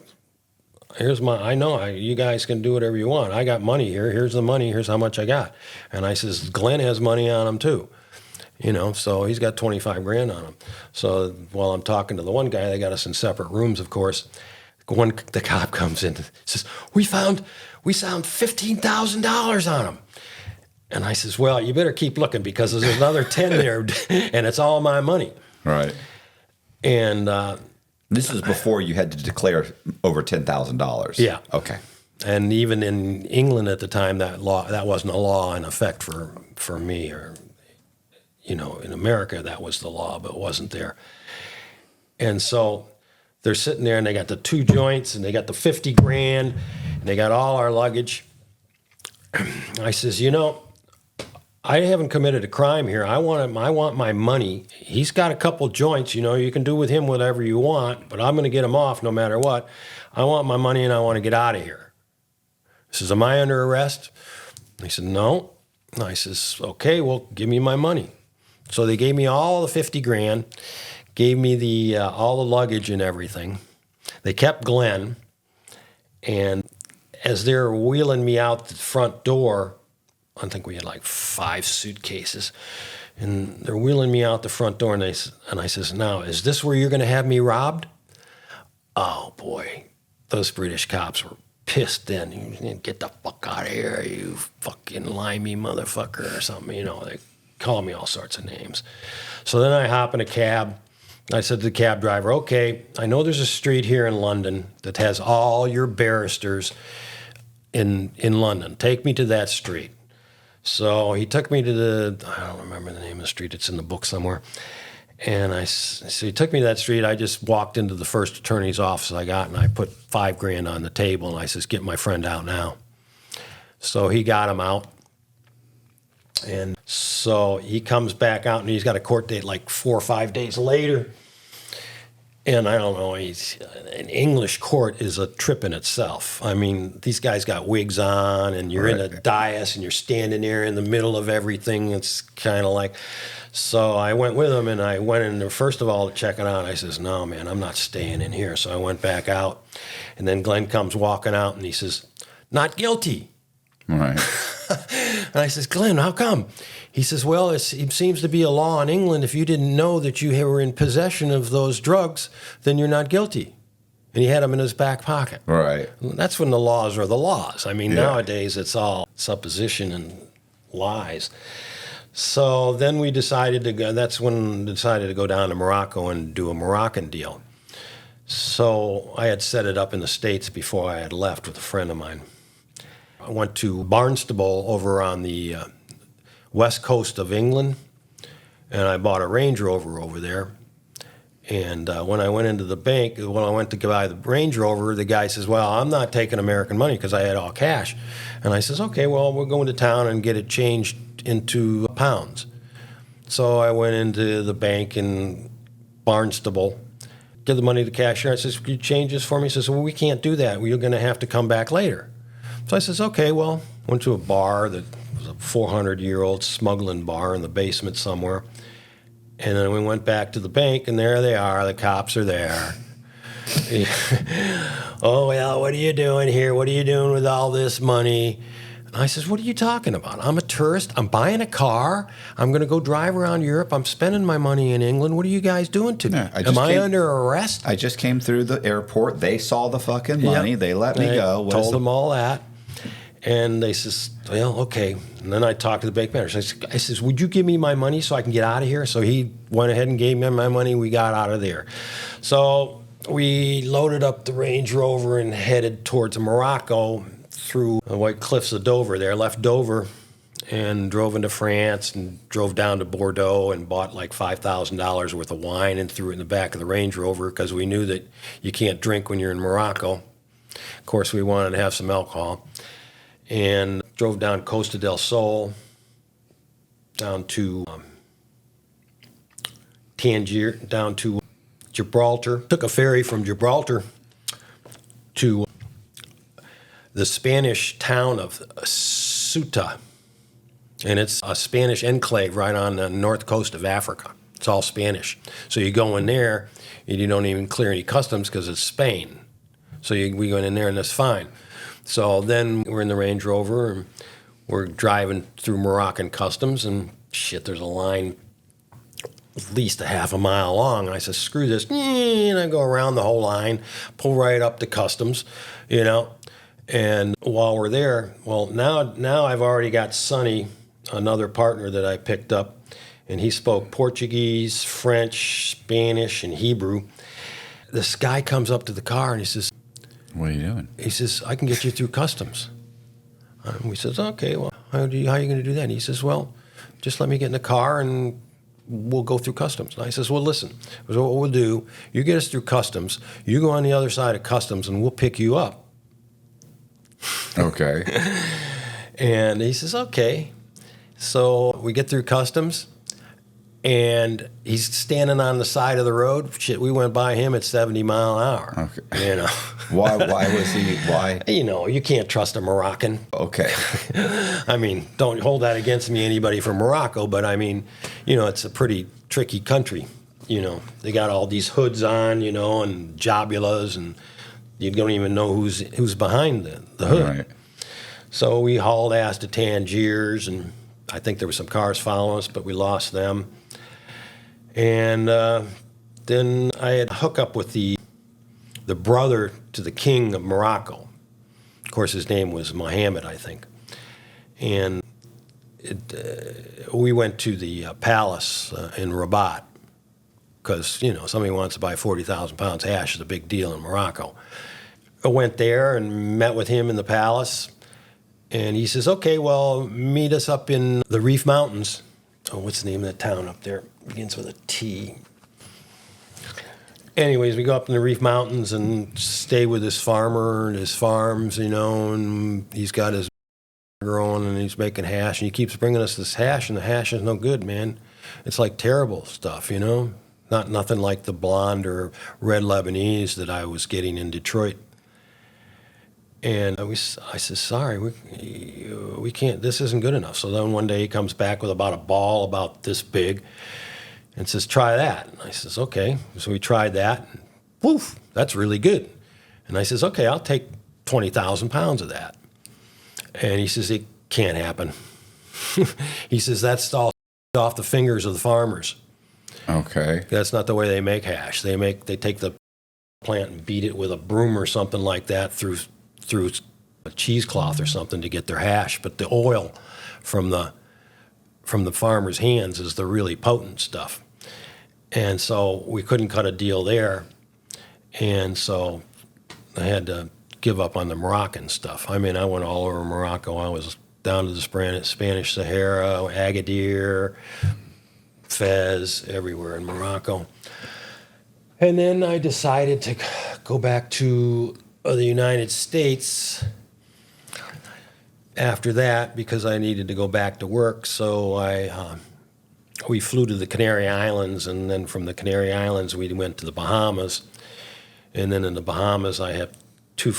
you guys can do whatever you want. I got money here. Here's the money. Here's how much I got. And I says, Glenn has money on him too. You know, so he's got 25 grand on him. So while I'm talking to the one guy, they got us in separate rooms, of course. The cop comes in and says, we found $15,000 on him. And I says, well, you better keep looking, because there's another 10 there, and it's all my money. Right. And this is before you had to declare over $10,000. Yeah. Okay. And even in England at the time, that wasn't a law in effect for me, or, you know, in America that was the law, but it wasn't there. And so they're sitting there, and they got the 2 joints, and they got the 50 grand, and they got all our luggage. I says, you know, I haven't committed a crime here. I want my money. He's got a couple joints, you know, you can do with him whatever you want, but I'm going to get him off no matter what. I want my money, and I want to get out of here. He says, am I under arrest? He said, no. And I says, okay, well, give me my money. So they gave me all the 50 grand, gave me all the luggage and everything. They kept Glenn, and as they're wheeling me out the front door, I think we had like 5 suitcases, and they're wheeling me out the front door, and I says, now, is this where you're going to have me robbed? Oh, boy. Those British cops were pissed then. He get the fuck out of here, you fucking limey motherfucker or something. They call me all sorts of names. So then I hop in a cab. I said to the cab driver, okay, I know there's a street here in London that has all your barristers in London. Take me to that street. So he took me to I don't remember the name of the street. It's in the book somewhere. And so he took me to that street. I just walked into the first attorney's office I got, and I put $5,000 on the table, and I says, get my friend out now. So he got him out. And so he comes back out, and he's got a court date like 4 or 5 days later. And I don't know, an English court is a trip in itself. I mean, these guys got wigs on, and you're in a dais, and you're standing there in the middle of everything. It's kind of like, so I went with him, and I went in, first of all, to check it out. I says, no, man, I'm not staying in here. So I went back out, and then Glenn comes walking out, and he says, not guilty. Right. And I says, Glenn, how come? He says, well, it seems to be a law in England. If you didn't know that you were in possession of those drugs, then you're not guilty. And he had them in his back pocket. Right. That's when the laws are the laws. I mean, nowadays it's all supposition and lies. So then we decided to go, that's when we decided to go down to Morocco and do a Moroccan deal. So I had set it up in the States before I had left with a friend of mine. I went to Barnstable over on the west coast of England, and I bought a Range Rover over there. And when I went into the bank, when I went to buy the Range Rover, the guy says, well, I'm not taking American money because I had all cash. And I says, okay, well, we're going to town and get it changed into pounds. So I went into the bank in Barnstable, give the money to the cashier. I says, can you change this for me? He says, well, we can't do that. You're going to have to come back later. So I says, okay, well, went to a bar that was a 400-year-old smuggling bar in the basement somewhere. And then we went back to the bank, and there they are. The cops are there. Oh, well, what are you doing here? What are you doing with all this money? And I says, what are you talking about? I'm a tourist. I'm buying a car. I'm going to go drive around Europe. I'm spending my money in England. What are you guys doing to me? Am I under arrest? I just came through the airport. They saw the fucking money. Yep. They let me go. Told them all that. And they says, well, okay. And then I talked to the bank manager. I says, would you give me my money so I can get out of here? So he went ahead and gave me my money. We got out of there. So we loaded up the Range Rover and headed towards Morocco through the White Cliffs of Dover there. Left Dover and drove into France and drove down to Bordeaux and bought like $5,000 worth of wine and threw it in the back of the Range Rover because we knew that you can't drink when you're in Morocco. Of course, we wanted to have some alcohol. And drove down Costa del Sol, down to Tangier, down to Gibraltar. Took a ferry from Gibraltar to the Spanish town of Ceuta. And it's a Spanish enclave right on the north coast of Africa. It's all Spanish. So you go in there, and you don't even clear any customs because it's Spain. So we go in there, and that's fine. So then we're in the Range Rover, and we're driving through Moroccan customs, and shit, there's a line at least a half a mile long. And I said, screw this. And I go around the whole line, pull right up to customs, And while we're there, well, now I've already got Sonny, another partner that I picked up, and he spoke Portuguese, French, Spanish, and Hebrew. This guy comes up to the car, and he says, what are you doing? He says, I can get you through customs. And we says, okay, well, how are you going to do that? And he says, well, just let me get in the car and we'll go through customs. And I says, well, listen, what we'll do, you get us through customs, you go on the other side of customs, and we'll pick you up. Okay. And he says, okay. So we get through customs, and he's standing on the side of the road. Shit, we went by him at 70 mile an hour. Okay. Why was he? Why? You can't trust a Moroccan. Okay. I mean, don't hold that against me, anybody from Morocco, but I mean, it's a pretty tricky country. They got all these hoods on, and jobulas, and you don't even know who's behind the hood. Right. So we hauled ass to Tangiers, and I think there were some cars following us, but we lost them. And then I had a hookup with the brother to the king of Morocco. Of course, his name was Mohammed, I think. And we went to the palace in Rabat because, you know, somebody wants to buy 40,000 pounds of hash is a big deal in Morocco. I went there and met with him in the palace. And he says, okay, well, meet us up in the Reef Mountains. Oh, what's the name of that town up there? Begins with a T. Anyways, we go up in the Reef Mountains and stay with this farmer and his farms, you know, and he's got his growing and he's making hash, and he keeps bringing us this hash, and the hash is no good, man. It's like terrible stuff, you know, nothing like the blonde or red Lebanese that I was getting in Detroit. And I said, sorry, we can't, this isn't good enough. So then one day he comes back with about a ball about this big and says, try that. And I says, okay. So we tried that. And woof, that's really good. And I says, okay, I'll take 20,000 pounds of that. And he says, it can't happen. He says, that's all off the fingers of the farmers. Okay. That's not the way they make hash. They take the plant and beat it with a broom or something like that through a cheesecloth or something to get their hash. But the oil from the farmer's hands is the really potent stuff. And so we couldn't cut a deal there. And so I had to give up on the Moroccan stuff. I mean, I went all over Morocco. I was down to the Spanish Sahara, Agadir, Fez, everywhere in Morocco. And then I decided to go back to the United States after that because I needed to go back to work. So we flew to the Canary Islands, and then from the Canary Islands we went to the Bahamas. And then in the Bahamas I had two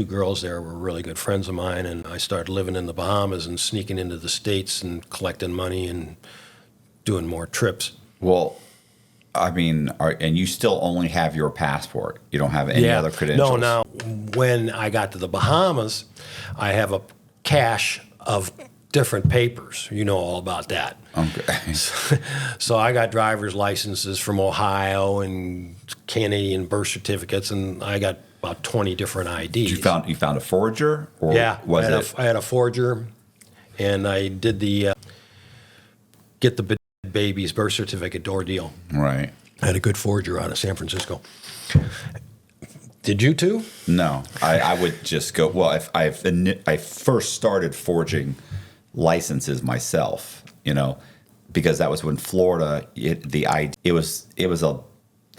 girls there were really good friends of mine, and I started living in the Bahamas and sneaking into the States and collecting money and doing more trips. Well, I mean, and you still only have your passport. You don't have any other credentials? No, now, when I got to the Bahamas, I have a cache of different papers. You know all about that. Okay. So I got driver's licenses from Ohio and Canadian birth certificates, and I got about 20 different IDs. You found a forger? Or yeah, was I had a forger, and I did the get the baby's birth certificate door deal. Right. I had a good forger out of San Francisco. Did you too? No, I would just go. Well, I first started forging licenses myself, you know, because that was when Florida. It was a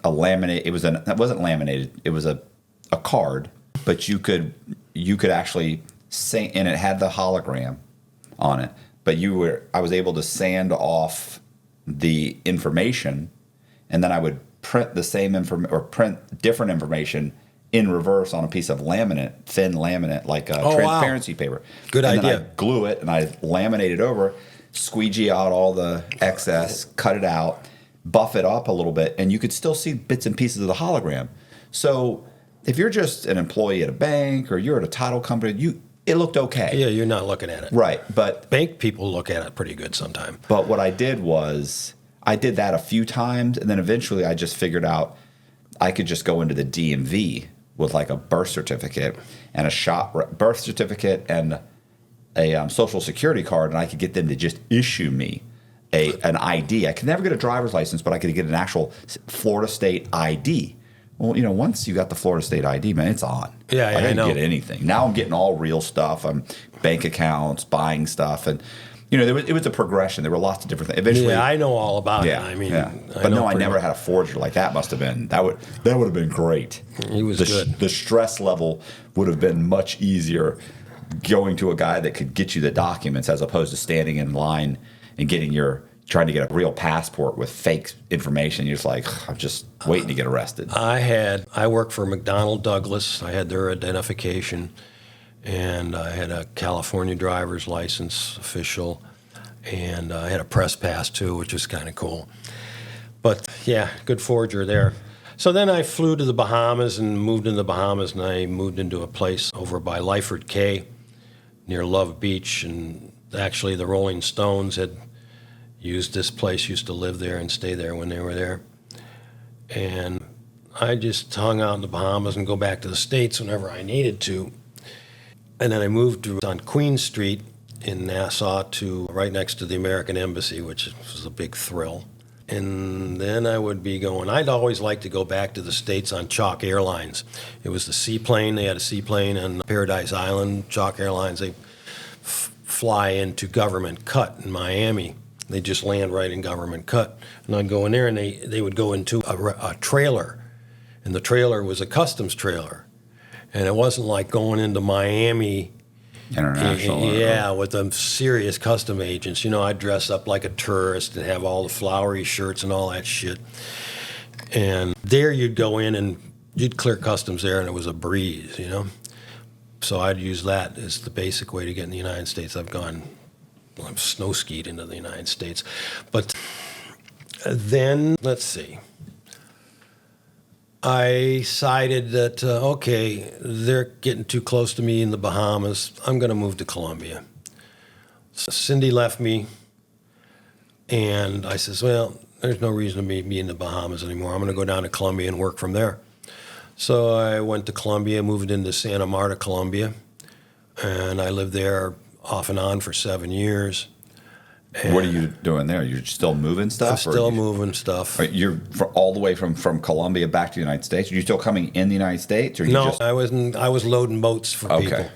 laminate. It wasn't laminated. It was a card, but you could actually say, and it had the hologram on it. But I was able to sand off the information, and then I would print the same print different information in reverse on a piece of laminate, thin laminate, like transparency paper. Good idea. idea. Then I glue it and I laminate it over, squeegee out all the excess, cut it out, buff it up a little bit, and you could still see bits and pieces of the hologram. So if you're just an employee at a bank or you're at a title company, it looked okay. Yeah, you're not looking at it. Right, but bank people look at it pretty good sometimes. But what I did was I did that a few times, and then eventually I just figured out I could just go into the DMV with like a birth certificate and birth certificate and a social security card, and I could get them to just issue me an ID. I could never get a driver's license, but I could get an actual Florida State ID. Well, you know, once you got the Florida State ID, man, it's on. Yeah, I didn't know. get anything. Now I'm getting all real stuff. I'm bank accounts, buying stuff, and you know, it was a progression. There were lots of different things. Eventually, I know all about it. I mean, but no, I never had a forger like that. Must have been that would have been great. He was good. The stress level would have been much easier going to a guy that could get you the documents as opposed to standing in line and trying to get a real passport with fake information. You're just like, I'm just waiting to get arrested. I worked for McDonnell Douglas. I had their identification, and I had a California driver's license official, and I had a press pass too, which was kind of cool. But yeah, good forger there. So then I flew to the Bahamas and moved into the Bahamas, and I moved into a place over by Lyford Cay near Love Beach, and actually the Rolling Stones had used this place, used to live there and stay there when they were there. And I just hung out in the Bahamas and go back to the States whenever I needed to. And then I moved on Queen Street in Nassau to right next to the American Embassy, which was a big thrill. And then I would be going, I'd always like to go back to the States on Chalk Airlines. It was the seaplane. They had a seaplane on Paradise Island. Chalk Airlines, they fly into Government Cut in Miami. They just land right in Government Cut. And I'd go in there, and they would go into a trailer. And the trailer was a customs trailer. And it wasn't like going into Miami. International. Yeah, with them serious custom agents. I'd dress up like a tourist and have all the flowery shirts and all that shit. And there you'd go in and you'd clear customs there, and it was a breeze, So I'd use that as the basic way to get in the United States. I've snow skied into the United States. But then, let's see. I decided that, okay, they're getting too close to me in the Bahamas. I'm going to move to Colombia. So Cindy left me, and I says, well, there's no reason to be in the Bahamas anymore. I'm going to go down to Colombia and work from there. So I went to Colombia, moved into Santa Marta, Colombia, and I lived there off and on for 7 years. And what are you doing there? You're still moving stuff? I'm still moving stuff. You're all the way from Colombia back to the United States? Are you still coming in the United States? Or No, I was loading boats for people.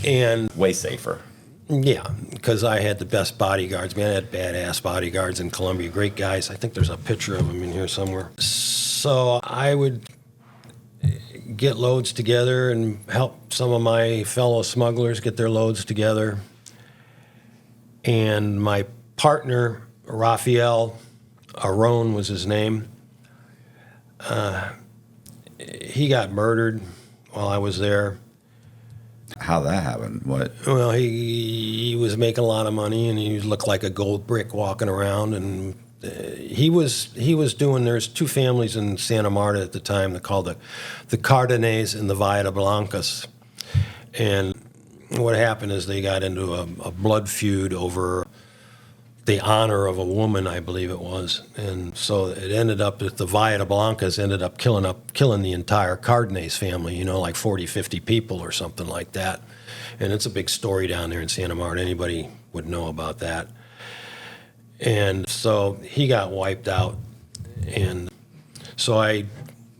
And way safer. Yeah, because I had the best bodyguards. Man, I had badass bodyguards in Colombia. Great guys. I think there's a picture of them in here somewhere. So I would get loads together and help some of my fellow smugglers get their loads together. And my partner, Raphael Aron was his name, he got murdered while I was there. How that happened? What? Well, he was making a lot of money, and he looked like a gold brick walking around. And he was doing. There's two families in Santa Marta at the time. They're called the Cardenas and the Villa Blancas. And what happened is they got into a blood feud over the honor of a woman, I believe it was. And so it ended up that the Villa Blancas ended up killing the entire Cardenas family, like 40, 50 people or something like that. And it's a big story down there in Santa Marta. Anybody would know about that. And so he got wiped out. And so I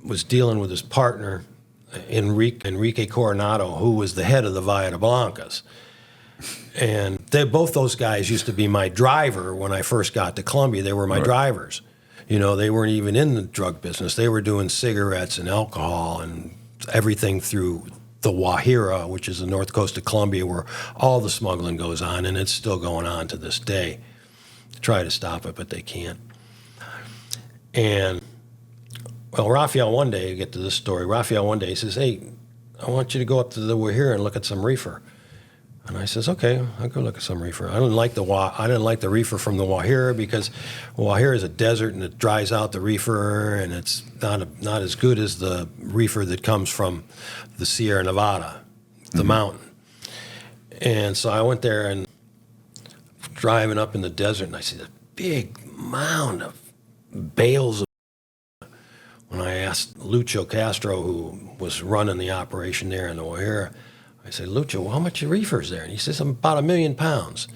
was dealing with his partner, Enrique Coronado, who was the head of the Villa Blancas. And both those guys used to be my driver when I first got to Colombia. They were my drivers. They weren't even in the drug business. They were doing cigarettes and alcohol and everything through the Guajira, which is the north coast of Colombia, where all the smuggling goes on, and it's still going on to this day. They try to stop it, but they can't. And, well, Raphael one day, get to this story, Raphael one day says, hey, I want you to go up to the Guajira and look at some reefer. And I says, okay, I'll go look at some reefer. I didn't like the reefer from the Guajira because Guajira is a desert and it dries out the reefer, and it's not as good as the reefer that comes from the Sierra Nevada, the mountain. And so I went there and driving up in the desert, and I see a big mound of bales of. When I asked Lucho Castro, who was running the operation there in the Guajira, I said, Lucho, well, how much reefer is there? And he says, about 1 million pounds.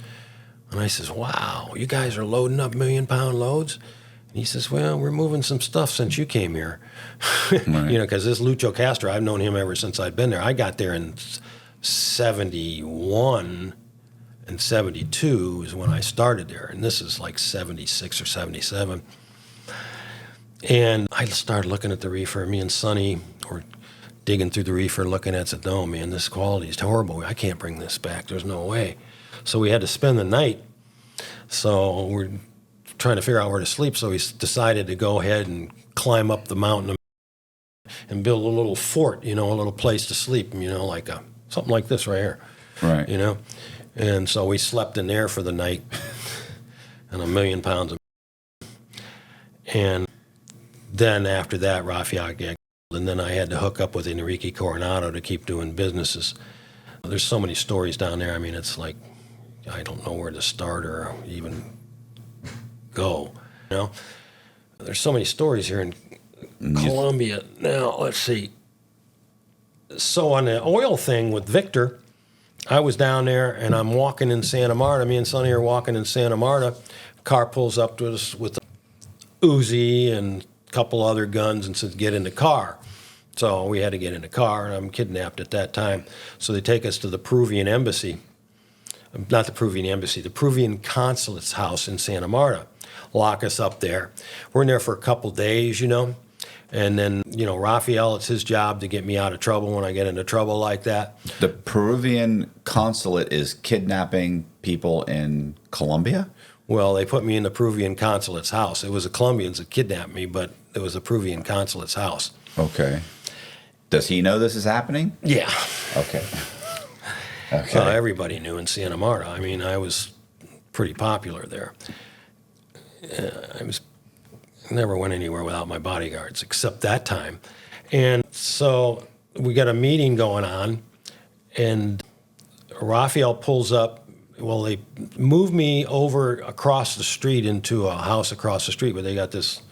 And I says, wow, you guys are loading up 1 million pound loads? And he says, well, we're moving some stuff since you came here. Right. Because this Lucho Castro, I've known him ever since I've been there. I got there in 71 and 72 is when I started there. And this is like 76 or 77. And I started looking at the reefer. Me and Sonny were digging through the reefer, looking at it, said, no, man, this quality is horrible. I can't bring this back. There's no way. So we had to spend the night. So we're trying to figure out where to sleep. So we decided to go ahead and climb up the mountain and build a little fort, a little place to sleep, like something like this right here. Right. And so we slept in there for the night and 1 million pounds of. And then after that, Raphael got. And then I had to hook up with Enrique Coronado to keep doing businesses. There's so many stories down there. I mean, it's like, I don't know where to start or even go. There's so many stories here in Colombia. Now, let's see. So on the oil thing with Victor, I was down there and I'm walking in Santa Marta. Me and Sonny are walking in Santa Marta. Car pulls up to us with a Uzi and a couple other guns and says, get in the car. So we had to get in the car, and I'm kidnapped at that time. So they take us to the Peruvian embassy. Not the Peruvian embassy, the Peruvian consulate's house in Santa Marta. Lock us up there. We're in there for a couple days, And then, Raphael, it's his job to get me out of trouble when I get into trouble like that. The Peruvian consulate is kidnapping people in Colombia? Well, they put me in the Peruvian consulate's house. It was the Colombians that kidnapped me, but it was the Peruvian consulate's house. Okay. Does he know this is happening? Yeah. Okay. Okay. Everybody knew in Santa Marta. I mean, I was pretty popular there. I never went anywhere without my bodyguards, except that time. And so we got a meeting going on, and Raphael pulls up. Well, they moved me over across the street into a house across the street where they got this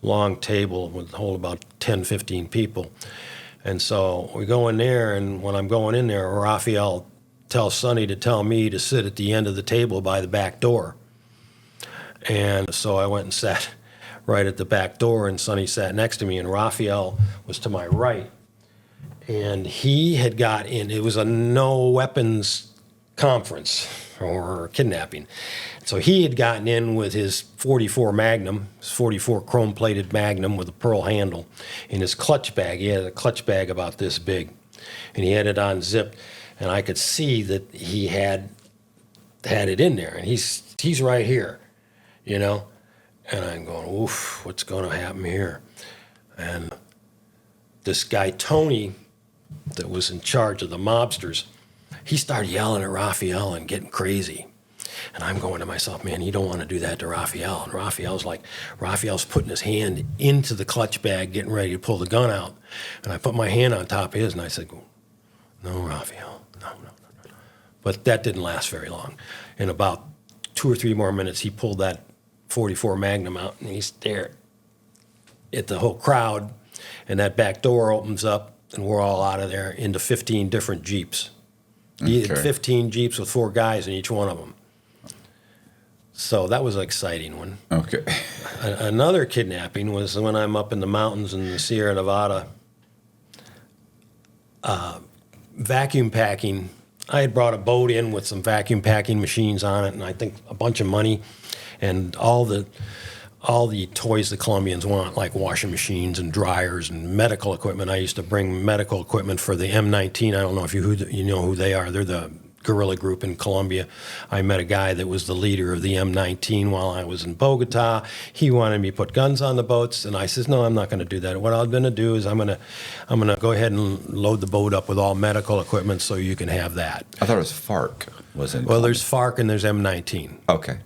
long table with hold about 10, 15 people. And so we go in there, and when I'm going in there, Raphael tells Sonny to tell me to sit at the end of the table by the back door. And so I went and sat right at the back door, and Sonny sat next to me, and Raphael was to my right. And he had got in. It was a no weapons conference or kidnapping. So he had gotten in with his 44 Magnum, his 44 chrome-plated Magnum with a pearl handle in his clutch bag. He had a clutch bag about this big, and he had it unzipped, and I could see that he had it in there, and he's right here, And I'm going, oof, what's going to happen here? And this guy, Tony, that was in charge of the mobsters, he started yelling at Raphael and getting crazy. And I'm going to myself, man, you don't want to do that to Raphael. And Raphael's putting his hand into the clutch bag, getting ready to pull the gun out. And I put my hand on top of his, and I said, no, Raphael, no. But that didn't last very long. In about 2 or 3 more minutes, he pulled that 44 Magnum out, and he stared at the whole crowd, and that back door opens up, and we're all out of there into 15 different Jeeps. He had 15 Jeeps with 4 guys in each one of them. So that was an exciting one. Okay. Another kidnapping was when I'm up in the mountains in the Sierra Nevada, vacuum packing. I had brought a boat in with some vacuum packing machines on it, and I think a bunch of money, and all the toys the Colombians want, like washing machines and dryers and medical equipment. I used to bring medical equipment for the M19. I don't know if you know who they are. They're the guerrilla group in Colombia. I met a guy that was the leader of the M19 while I was in Bogota. He wanted me to put guns on the boats, and I says, no, I'm not going to do that. What I'm going to do is I'm going to go ahead and load the boat up with all medical equipment so you can have that. I thought it was FARC. Well, there's FARC and there's M19. Okay.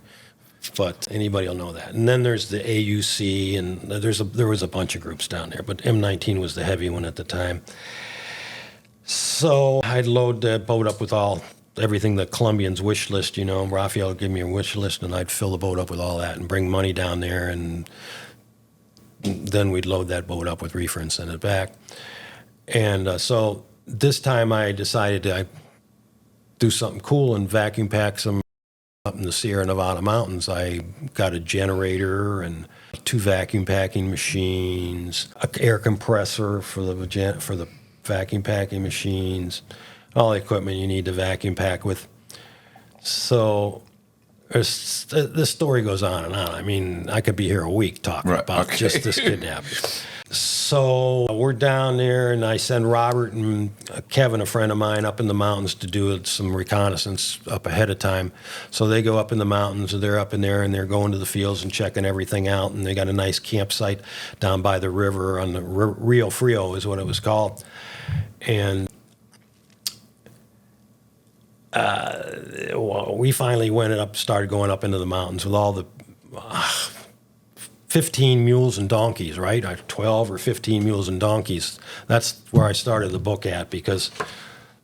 But anybody will know that. And then there's the AUC, and there was a bunch of groups down there, but M19 was the heavy one at the time. So I'd load the boat up with everything the Colombians wish list, Raphael would give me a wish list, and I'd fill the boat up with all that and bring money down there, and then we'd load that boat up with reefer and send it back. And so this time I decided to do something cool and vacuum pack some up in the Sierra Nevada mountains. I got a generator and 2 vacuum packing machines, an air compressor for the vacuum packing machines, all the equipment you need to vacuum pack with. So this story goes on and on. I mean, I could be here a week talking about just this kidnapping. So we're down there, and I send Robert and Kevin, a friend of mine, up in the mountains to do some reconnaissance up ahead of time. So they go up in the mountains, and they're up in there, and they're going to the fields and checking everything out. And they got a nice campsite down by the river on the Rio Frio is what it was called. And we finally started going up into the mountains with all the 15 mules and donkeys, right? 12 or 15 mules and donkeys. That's where I started the book at, because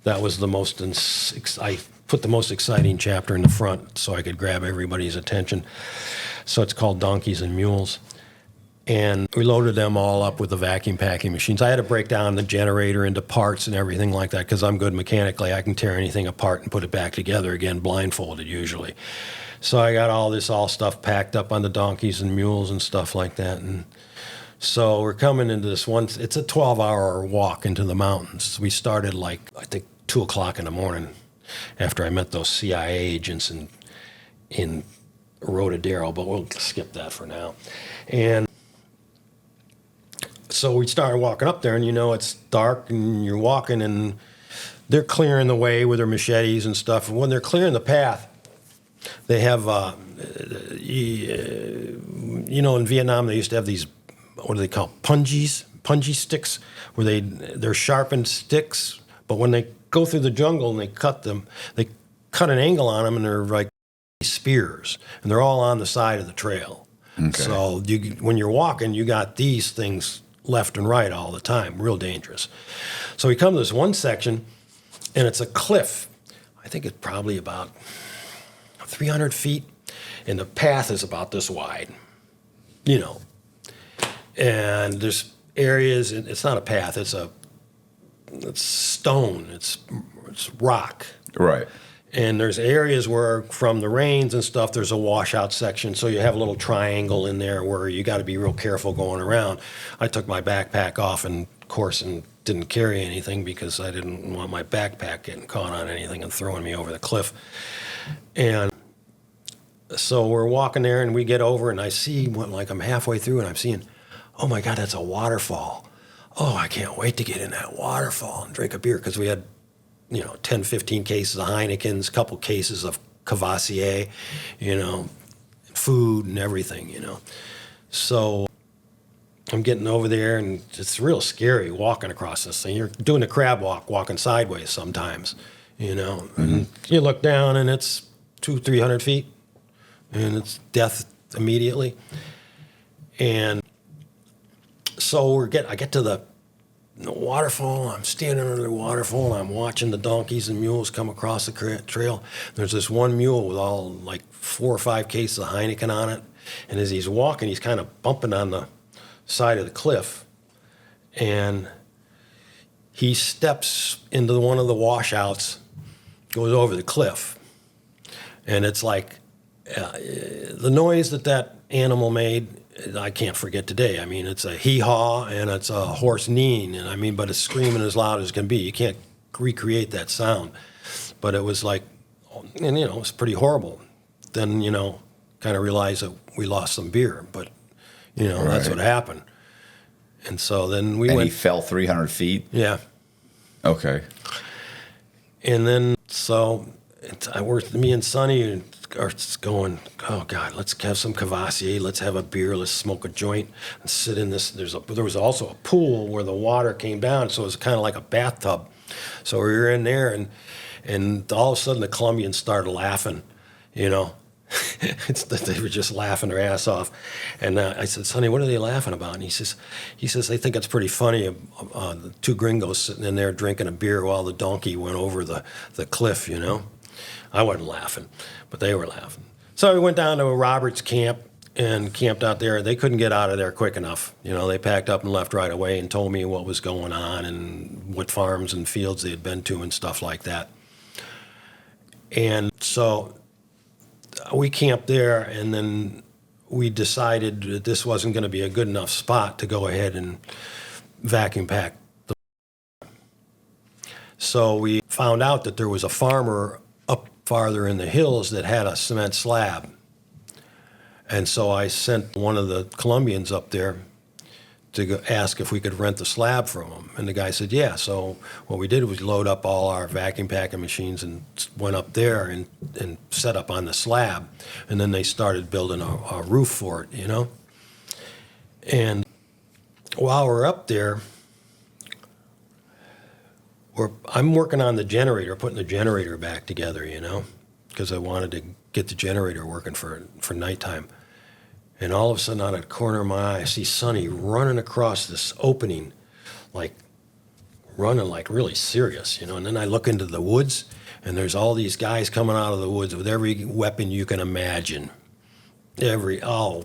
that was I put the most exciting chapter in the front so I could grab everybody's attention. So it's called Donkeys and Mules. And we loaded them all up with the vacuum packing machines. I had to break down the generator into parts and everything like that because I'm good mechanically. I can tear anything apart and put it back together again, blindfolded usually. So I got all stuff packed up on the donkeys and mules and stuff like that. And so we're coming into this one, it's a 12-hour walk into the mountains. We started I think 2 o'clock in the morning after I met those CIA agents in Rodadero, but we'll skip that for now. And so we started walking up there, and it's dark, and you're walking, and they're clearing the way with their machetes and stuff. And when they're clearing the path, they have, in Vietnam they used to have these, what do they call, punji sticks, where they're sharpened sticks, but when they go through the jungle and they cut an angle on them, and they're like spears, and they're all on the side of the trail. Okay. So when you're walking, you got these things left and right all the time, real dangerous. So we come to this one section, and it's a cliff. I think it's probably about 300 feet, and the path is about this wide, And there's areas, it's not a path, it's stone, it's rock. Right. And there's areas where, from the rains and stuff, there's a washout section. So you have a little triangle in there where you got to be real careful going around. I took my backpack off, and of course, and didn't carry anything because I didn't want my backpack getting caught on anything and throwing me over the cliff. And so we're walking there, and we get over, and I see, I'm halfway through, and I'm seeing, oh my God, that's a waterfall. Oh, I can't wait to get in that waterfall and drink a beer, because we had 10, 15 cases of Heineken's, a couple cases of Cavassier, food and everything, So I'm getting over there, and it's real scary walking across this thing. You're doing a crab walk, walking sideways sometimes, Mm-hmm. And you look down, and it's 200-300 feet, and it's death immediately. And so I get to the waterfall. I'm standing under the waterfall, and I'm watching the donkeys and mules come across the trail. There's this one mule with all 4 or 5 cases of Heineken on it, and as he's walking, he's kind of bumping on the side of the cliff, and he steps into one of the washouts, goes over the cliff, and it's the noise that animal made, I can't forget today. I mean, it's a hee-haw, and it's a horse kneeing, and but it's screaming as loud as can be. You can't recreate that sound. But it was it was pretty horrible. Then, kind of realized that we lost some beer, but, that's what happened. And so then we went. And he fell 300 feet? Yeah. Okay. And then, so me and Sonny are going, oh God, let's have some Cavassier, let's have a beer, let's smoke a joint and sit in this. There was also a pool where the water came down, so it was kind of like a bathtub. So we were in there, and all of a sudden the Colombians started laughing, They were just laughing their ass off. And I said, Sonny, what are they laughing about? And he says they think it's pretty funny, the 2 gringos sitting in there drinking a beer while the donkey went over the cliff, I wasn't laughing, but they were laughing. So we went down to a Roberts camp and camped out there. They couldn't get out of there quick enough. They packed up and left right away and told me what was going on and what farms and fields they had been to and stuff like that. And so we camped there, and then we decided that this wasn't going to be a good enough spot to go ahead and vacuum pack. So we found out that there was a farmer up farther in the hills that had a cement slab. And so I sent one of the Colombians up there to go ask if we could rent the slab from him. And the guy said, yeah. So what we did was load up all our vacuum packing machines and went up there and set up on the slab. And then they started building a roof for it, And while we're up there, I'm working on the generator, putting the generator back together, because I wanted to get the generator working for nighttime. And all of a sudden, out of the corner of my eye, I see Sonny running across this opening, running really serious, And then I look into the woods, and there's all these guys coming out of the woods with every weapon you can imagine.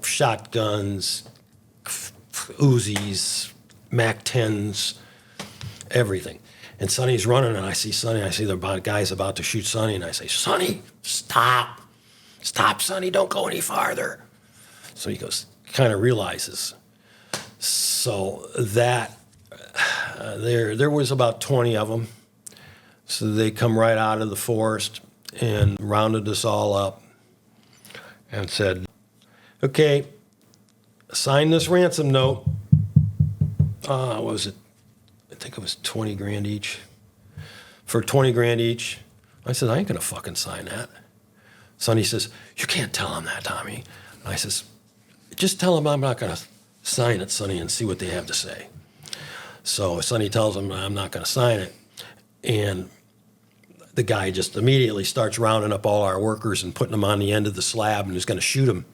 Shotguns, Uzis, Mac 10s, everything. And Sonny's running, and I see Sonny. I see the guy's about to shoot Sonny, and I say, Sonny, stop. Stop, Sonny, don't go any farther. So he goes, kind of realizes. So that, there was about 20 of them. So they come right out of the forest and rounded us all up and said, okay, sign this ransom note. What was it? I think it was 20 grand each. For 20 grand each. I said, I ain't gonna fucking sign that. Sonny says, you can't tell him that, Tommy. I says, just tell him I'm not gonna sign it, Sonny, and see what they have to say. So Sonny tells him I'm not gonna sign it. And the guy just immediately starts rounding up all our workers and putting them on the end of the slab and is gonna shoot them.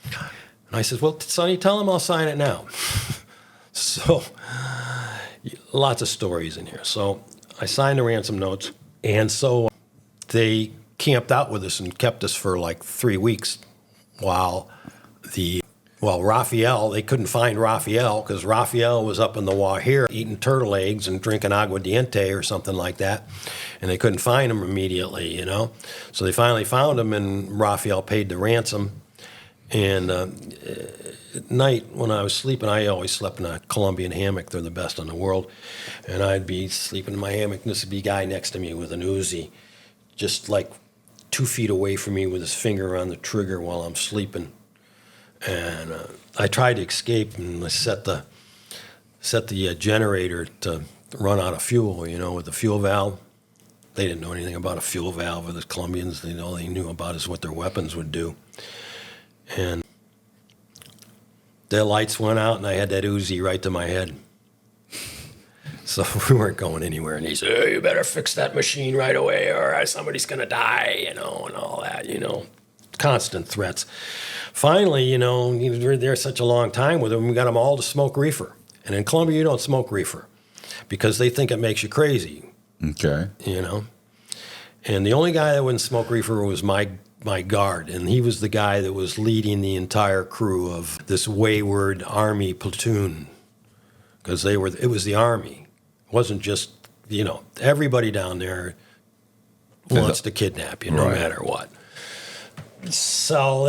And I says, well, Sonny, tell him I'll sign it now. So lots of stories in here. So I signed the ransom notes, and so they camped out with us and kept us for like 3 weeks while Raphael, they couldn't find Raphael because Raphael was up in the Wahir eating turtle eggs and drinking aguardiente or something like that, and they couldn't find him immediately, you know. So they finally found him, and Raphael paid the ransom. And at night when I was sleeping, I always slept in a Colombian hammock. They're the best in the world. And I'd be sleeping in my hammock, and this would be a guy next to me with an Uzi, just like 2 feet away from me with his finger on the trigger while I'm sleeping. And I tried to escape, and I set the generator to run out of fuel, you know, with the fuel valve. They didn't know anything about a fuel valve, or the Colombians. All they knew about is what their weapons would do. And the lights went out, and I had that Uzi right to my head. So we weren't going anywhere. And he said, hey, you better fix that machine right away, or somebody's going to die, you know, and all that, you know. Constant threats. Finally, you know, we were there such a long time with them, we got them all to smoke reefer. And in Colombia, you don't smoke reefer because they think it makes you crazy. Okay. You know? And the only guy that wouldn't smoke reefer was my guard, and he was the guy that was leading the entire crew of this wayward army platoon, because it was the army. It wasn't just, you know, everybody down there wants to kidnap you no Right. matter what. So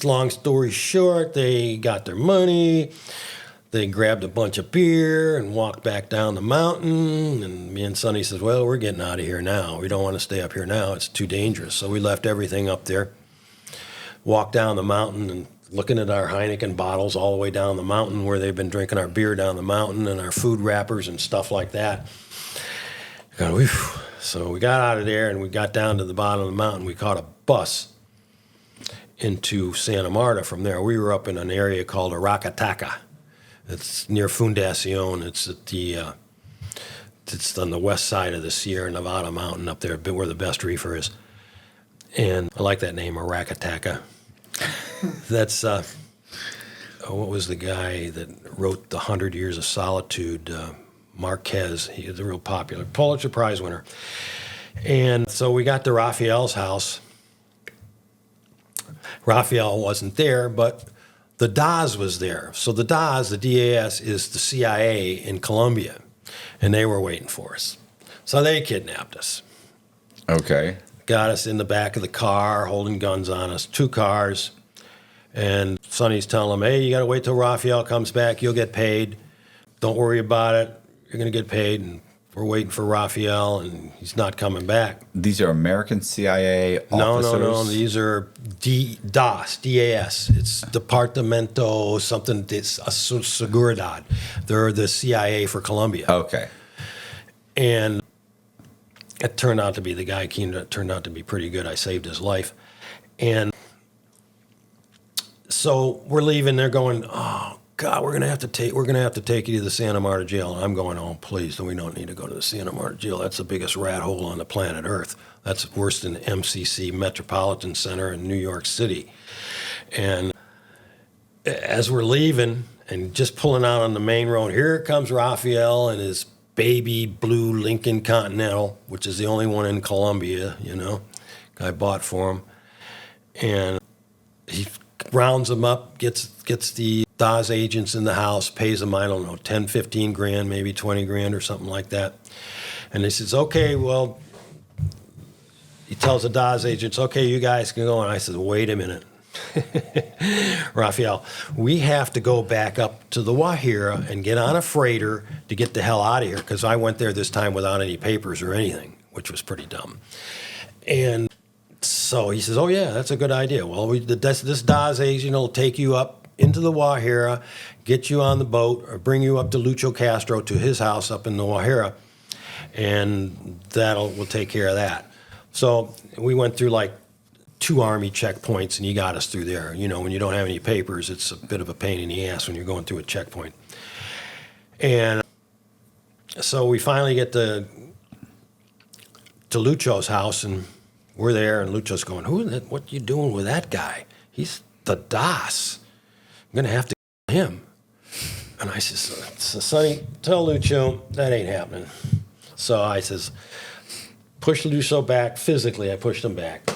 long story short, they got their money. They grabbed a bunch of beer and walked back down the mountain. And me and Sonny says, well, we're getting out of here now. We don't want to stay up here now. It's too dangerous. So we left everything up there, walked down the mountain and looking at our Heineken bottles all the way down the mountain where they've been drinking our beer down the mountain and our food wrappers and stuff like that. So we got out of there and we got down to the bottom of the mountain. We caught a bus into Santa Marta from there. We were up in an area called Aracataca. It's near Fundacion. It's it's on the west side of the Sierra Nevada mountain up there, where the best reefer is. And I like that name, Aracataca. That's what was the guy that wrote The 100 Years of Solitude? Marquez. He was a real popular Pulitzer Prize winner. And so we got to Raphael's house. Raphael wasn't there, but the DAS was there. So the DAS, the DAS, is the CIA in Colombia, and they were waiting for us. So they kidnapped us. Okay. Got us in the back of the car, holding guns on us, 2 cars. And Sonny's telling them, hey, you got to wait till Raphael comes back. You'll get paid. Don't worry about it. You're going to get paid. And we're waiting for Raphael, and he's not coming back. These are American CIA officers? No. These are DAS, D-A-S. It's Departamento something, it's Seguridad. They're the CIA for Colombia. Okay. And it turned out to be the guy. Turned out to be pretty good. I saved his life. And so we're leaving. They're going, oh, God, we're gonna have to take you to the Santa Marta jail. And I'm going, oh, please, we don't need to go to the Santa Marta jail. That's the biggest rat hole on the planet Earth. That's worse than MCC Metropolitan Center in New York City. And as we're leaving and just pulling out on the main road, here comes Raphael and his baby blue Lincoln Continental, which is the only one in Colombia, you know, I bought for him. And he rounds them up, gets the DAS agents in the house, pays them, I don't know, 10, 15 grand, maybe 20 grand or something like that. And he says, okay, well, he tells the DAS agents, okay, you guys can go. And I said, wait a minute. Raphael, we have to go back up to the Wahira and get on a freighter to get the hell out of here, because I went there this time without any papers or anything, which was pretty dumb. And so he says, oh, yeah, that's a good idea. Well, this DAS agent will take you up into the Wahira, get you on the boat, or bring you up to Lucho Castro to his house up in the Wahira, and we'll take care of that. So we went through like 2 Army checkpoints, and he got us through there. You know, when you don't have any papers, it's a bit of a pain in the ass when you're going through a checkpoint. And so we finally get to Lucho's house, and we're there, and Lucho's going, what you doing with that guy? He's the DAS. I'm going to have to get him. And I says, Sonny, tell Lucho that ain't happening. So I says, push Lucho back. Physically, I pushed him back.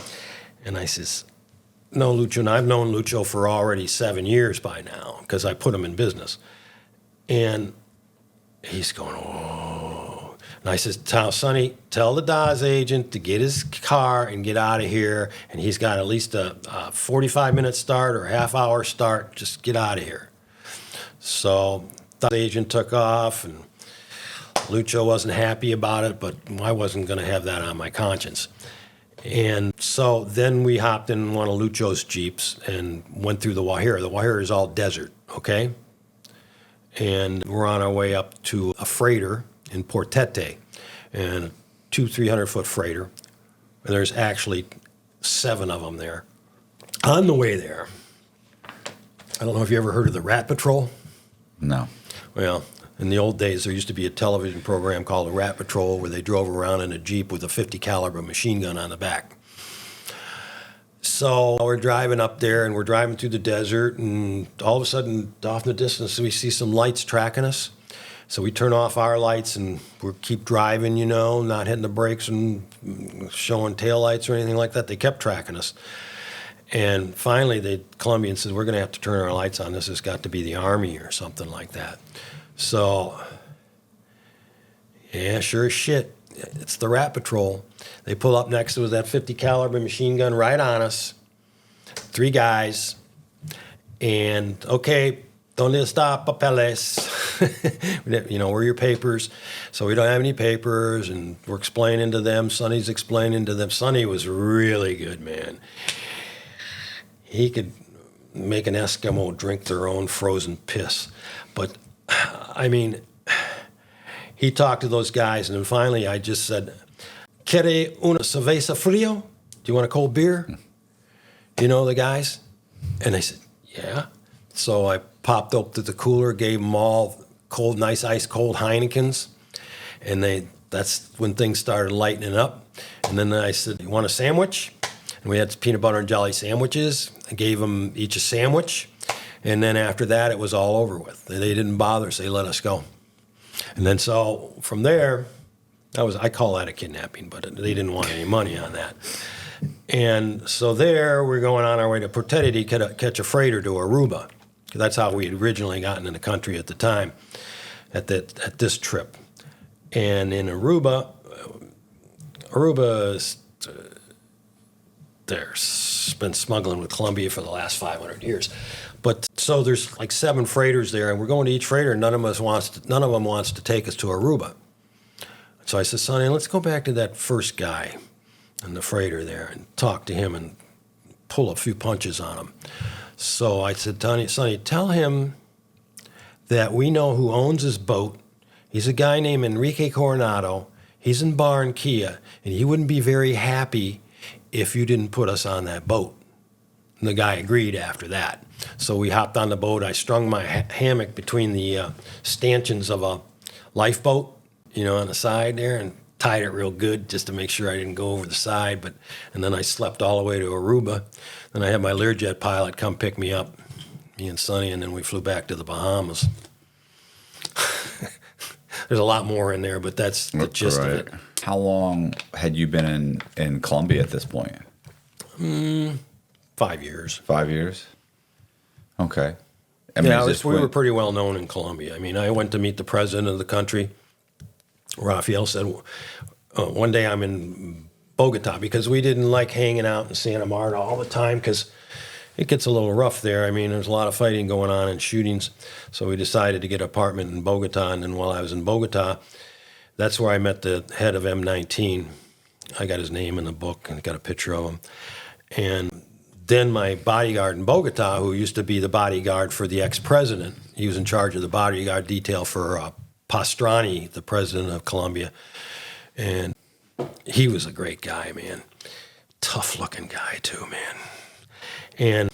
And I says, no, Lucho, and I've known Lucho for already 7 years by now, because I put him in business. And he's going, oh. And I says, Sonny, tell the DAS agent to get his car and get out of here. And he's got at least a 45-minute start or a half-hour start. Just get out of here. So the agent took off, and Lucho wasn't happy about it, but I wasn't going to have that on my conscience. And so then we hopped in one of Lucho's Jeeps and went through the Wahira. The Wahira is all desert, okay? And we're on our way up to a freighter in Portete, and a 300-foot freighter. And there's actually 7 of them there. On the way there, I don't know if you ever heard of the Rat Patrol. No. Well, in the old days, there used to be a television program called the Rat Patrol, where they drove around in a Jeep with a 50 caliber machine gun on the back. So we're driving up there, and we're driving through the desert, and all of a sudden, off in the distance, we see some lights tracking us. So we turn off our lights, and we keep driving, you know, not hitting the brakes and showing taillights or anything like that. They kept tracking us. And finally, the Colombian said, we're going to have to turn our lights on. This has got to be the Army or something like that. So, yeah, sure as shit, it's the Rat Patrol. They pull up next to us, that 50 caliber machine gun right on us. 3 guys. And, okay, donde está papeles? You know, where are your papers? So we don't have any papers, and we're explaining to them. Sonny's explaining to them. Sonny was really good, man. He could make an Eskimo drink their own frozen piss. But I mean, he talked to those guys, and then finally I just said, ¿Quiere una cerveza frío? Do you want a cold beer? You know the guys? And they said, yeah. So I popped up to the cooler, gave them all cold, nice ice cold Heinekens, and that's when things started lightening up. And then I said, you want a sandwich? And we had peanut butter and jelly sandwiches. I gave them each a sandwich. And then after that, it was all over with. They didn't bother us. They let us go. And then so from there, I call that a kidnapping, but they didn't want any money on that. And so there, we're going on our way to Portete to catch a freighter to Aruba. That's how we had originally gotten in the country at the time, at this trip. And in Aruba is, there's been smuggling with Colombia for the last 500 years. But so there's like 7 freighters there, and we're going to each freighter, and none of them wants to take us to Aruba. So I said, Sonny, let's go back to that first guy in the freighter there and talk to him and pull a few punches on him. So I said, Sonny, tell him that we know who owns his boat. He's a guy named Enrique Coronado. He's in Barranquilla, and he wouldn't be very happy if you didn't put us on that boat. And the guy agreed after that. So we hopped on the boat. I strung my hammock between the stanchions of a lifeboat, you know, on the side there, and tied it real good just to make sure I didn't go over the side. And then I slept all the way to Aruba. Then I had my Learjet pilot come pick me up, me and Sonny, and then we flew back to the Bahamas. There's a lot more in there, but that's the gist of it. How long had you been in Colombia at this point? 5 years. 5 years? Okay. I mean, Yeah, is this we were when- pretty well known in Colombia. I mean, I went to meet the president of the country. Rafael said, one day I'm in Bogota because we didn't like hanging out in Santa Marta all the time because it gets a little rough there. I mean, there's a lot of fighting going on and shootings. So we decided to get an apartment in Bogota. And then while I was in Bogota, that's where I met the head of M19. I got his name in the book and got a picture of him. And then my bodyguard in Bogota, who used to be the bodyguard for the ex-president, he was in charge of the bodyguard detail for Pastrani, the president of Colombia. And he was a great guy, man. Tough-looking guy, too, man. And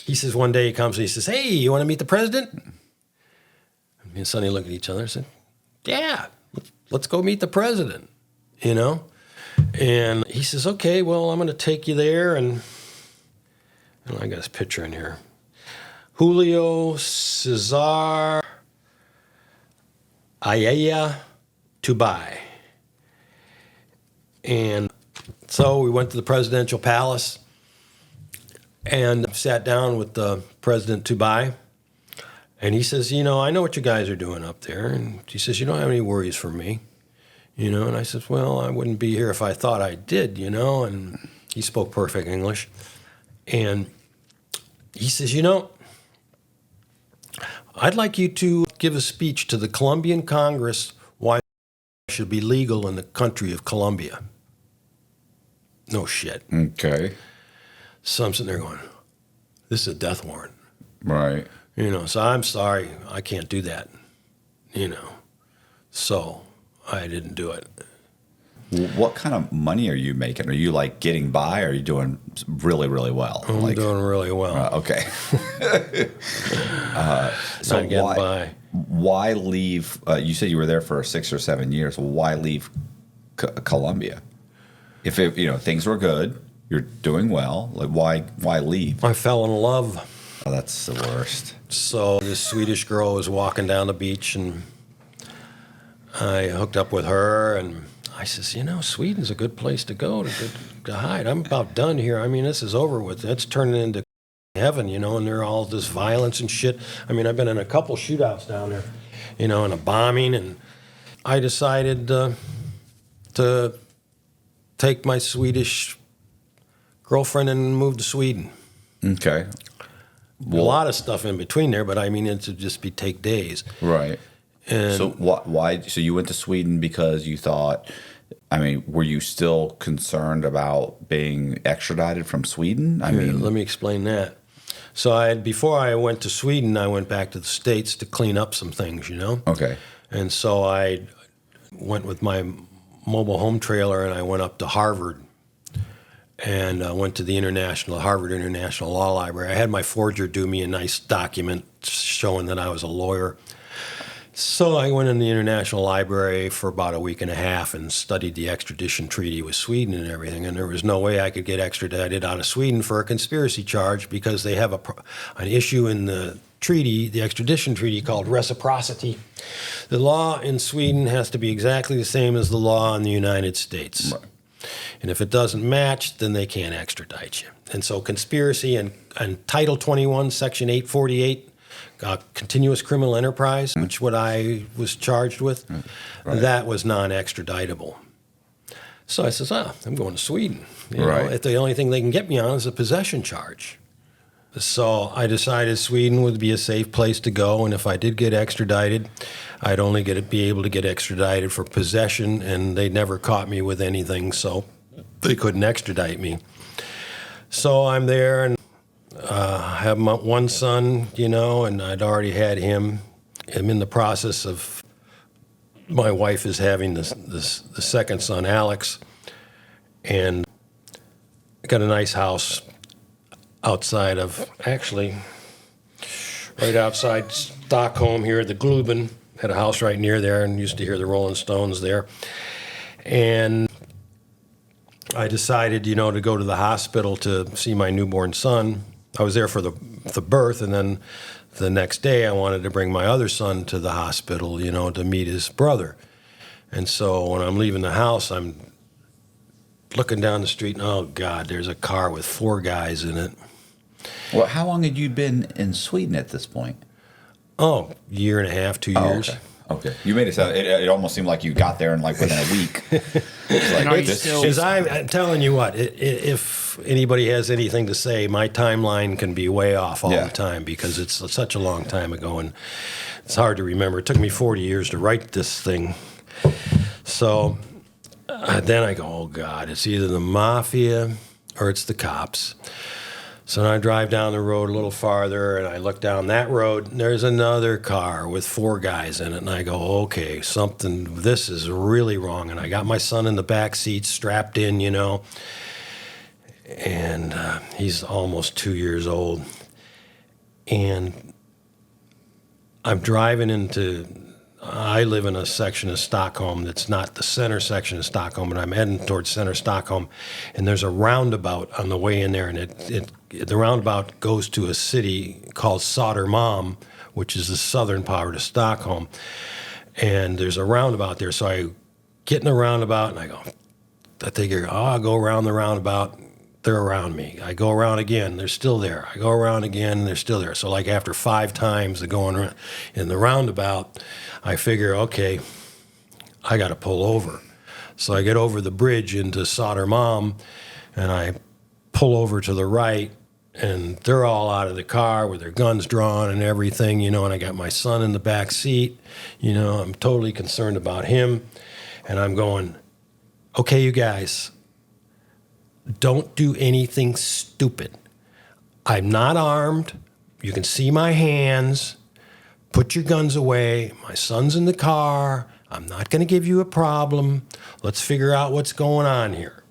he says one day he comes and he says, "Hey, you want to meet the president?" And me and Sonny look at each other and said, "Yeah, let's go meet the president," you know? And he says, "Okay, well, I'm going to take you there." And I got his picture in here. Julio Cesar Ayala Tubay. And so we went to the presidential palace and sat down with the President Tubay. And he says, "You know, I know what you guys are doing up there." And he says, "You don't have any worries for me." You know, and I said, "Well, I wouldn't be here if I thought I did, you know." And he spoke perfect English. And he says, "You know, I'd like you to give a speech to the Colombian Congress why it should be legal in the country of Colombia." No shit. Okay. So I'm sitting there going, this is a death warrant. Right. You know, so I'm sorry, I can't do that. You know, so I didn't do it. What kind of money are you making? Are you like getting by? Or are you doing really, really well? I'm doing really well. Okay. So Not getting by. why leave? You said you were there for 6 or 7 years. Why leave Colombia? If it, things were good, you're doing well. Like why leave? I fell in love. Oh, that's the worst. So this Swedish girl was walking down the beach, and I hooked up with her, and I says, "You know, Sweden's a good place to go to hide. I'm about done here. I mean, this is over with. It's turning into heaven, you know, and there all this violence and shit. I mean, I've been in a couple shootouts down there, you know, and a bombing, and I decided to take my Swedish girlfriend and move to Sweden. Okay. A lot of stuff in between there, but I mean, it'd just be take days. Right. And So why? So you went to Sweden because you thought? I mean, were you still concerned about being extradited from Sweden? I mean, let me explain that. So before I went to Sweden, I went back to the States to clean up some things, you know? okay. And so I went with my mobile home trailer, and I went up to Harvard and went to the Harvard International Law Library. I had my forger do me a nice document showing that I was a lawyer. So I went in the International Library for about a week and a half and studied the extradition treaty with Sweden and everything. And there was no way I could get extradited out of Sweden for a conspiracy charge because they have an issue in the treaty, the extradition treaty, called reciprocity. The law in Sweden has to be exactly the same as the law in the United States. Right. And if it doesn't match, then they can't extradite you. And so conspiracy and Title 21, Section 848, continuous criminal enterprise, which what I was charged with, Right. that was non-extraditable. So I says, I'm going to Sweden. You know, Right. if the only thing they can get me on is a possession charge. So I decided Sweden would be a safe place to go, and if I did get extradited, I'd only be able to get extradited for possession, and they never caught me with anything, so they couldn't extradite me. So I'm there, and I have my one son, you know, and I'd already had him. I'm in the process of, my wife is having the second son, Alex, and I got a nice house outside of, actually, right outside Stockholm here, the Globen. Had a house right near there and used to hear the Rolling Stones there. And I decided, you know, to go to the hospital to see my newborn son. I was there for the birth, and then the next day I wanted to bring my other son to the hospital, you know, to meet his brother. And so when I'm leaving the house, I'm looking down the street, and oh God, there's a car with 4 guys in it. Well, how long had you been in Sweden at this point? Oh, year and a half, 2 years. Okay. You made it sound. It almost seemed like you got there in like within a week. It's like, Are you this- still- Because I'm telling you what, if anybody has anything to say, my timeline can be way off all Yeah. the time because it's such a long time ago and it's hard to remember. It took me 40 years to write this thing. So then I go, oh God, it's either the mafia or it's the cops. So then I drive down the road a little farther and I look down that road and there's another car with 4 guys in it. And I go, okay, this is really wrong. And I got my son in the back seat strapped in, and he's almost 2 years old. And I'm driving I live in a section of Stockholm that's not the center section of Stockholm, and I'm heading towards center Stockholm, and there's a roundabout on the way in there, and the roundabout goes to a city called Södermalm, which is the southern part of Stockholm, and there's a roundabout there, so I get in the roundabout, and I figure, I'll go around the roundabout, they're around me. I go around again, they're still there. I go around again, they're still there. So like after 5 times of going around in the roundabout, I figure, okay, I got to pull over. So I get over the bridge into Södermalm, and I pull over to the right, and they're all out of the car with their guns drawn and everything, and I got my son in the back seat. I'm totally concerned about him, and I'm going, okay, you guys, don't do anything stupid. I'm not armed. You can see my hands. Put your guns away. My son's in the car. I'm not going to give you a problem. Let's figure out what's going on here.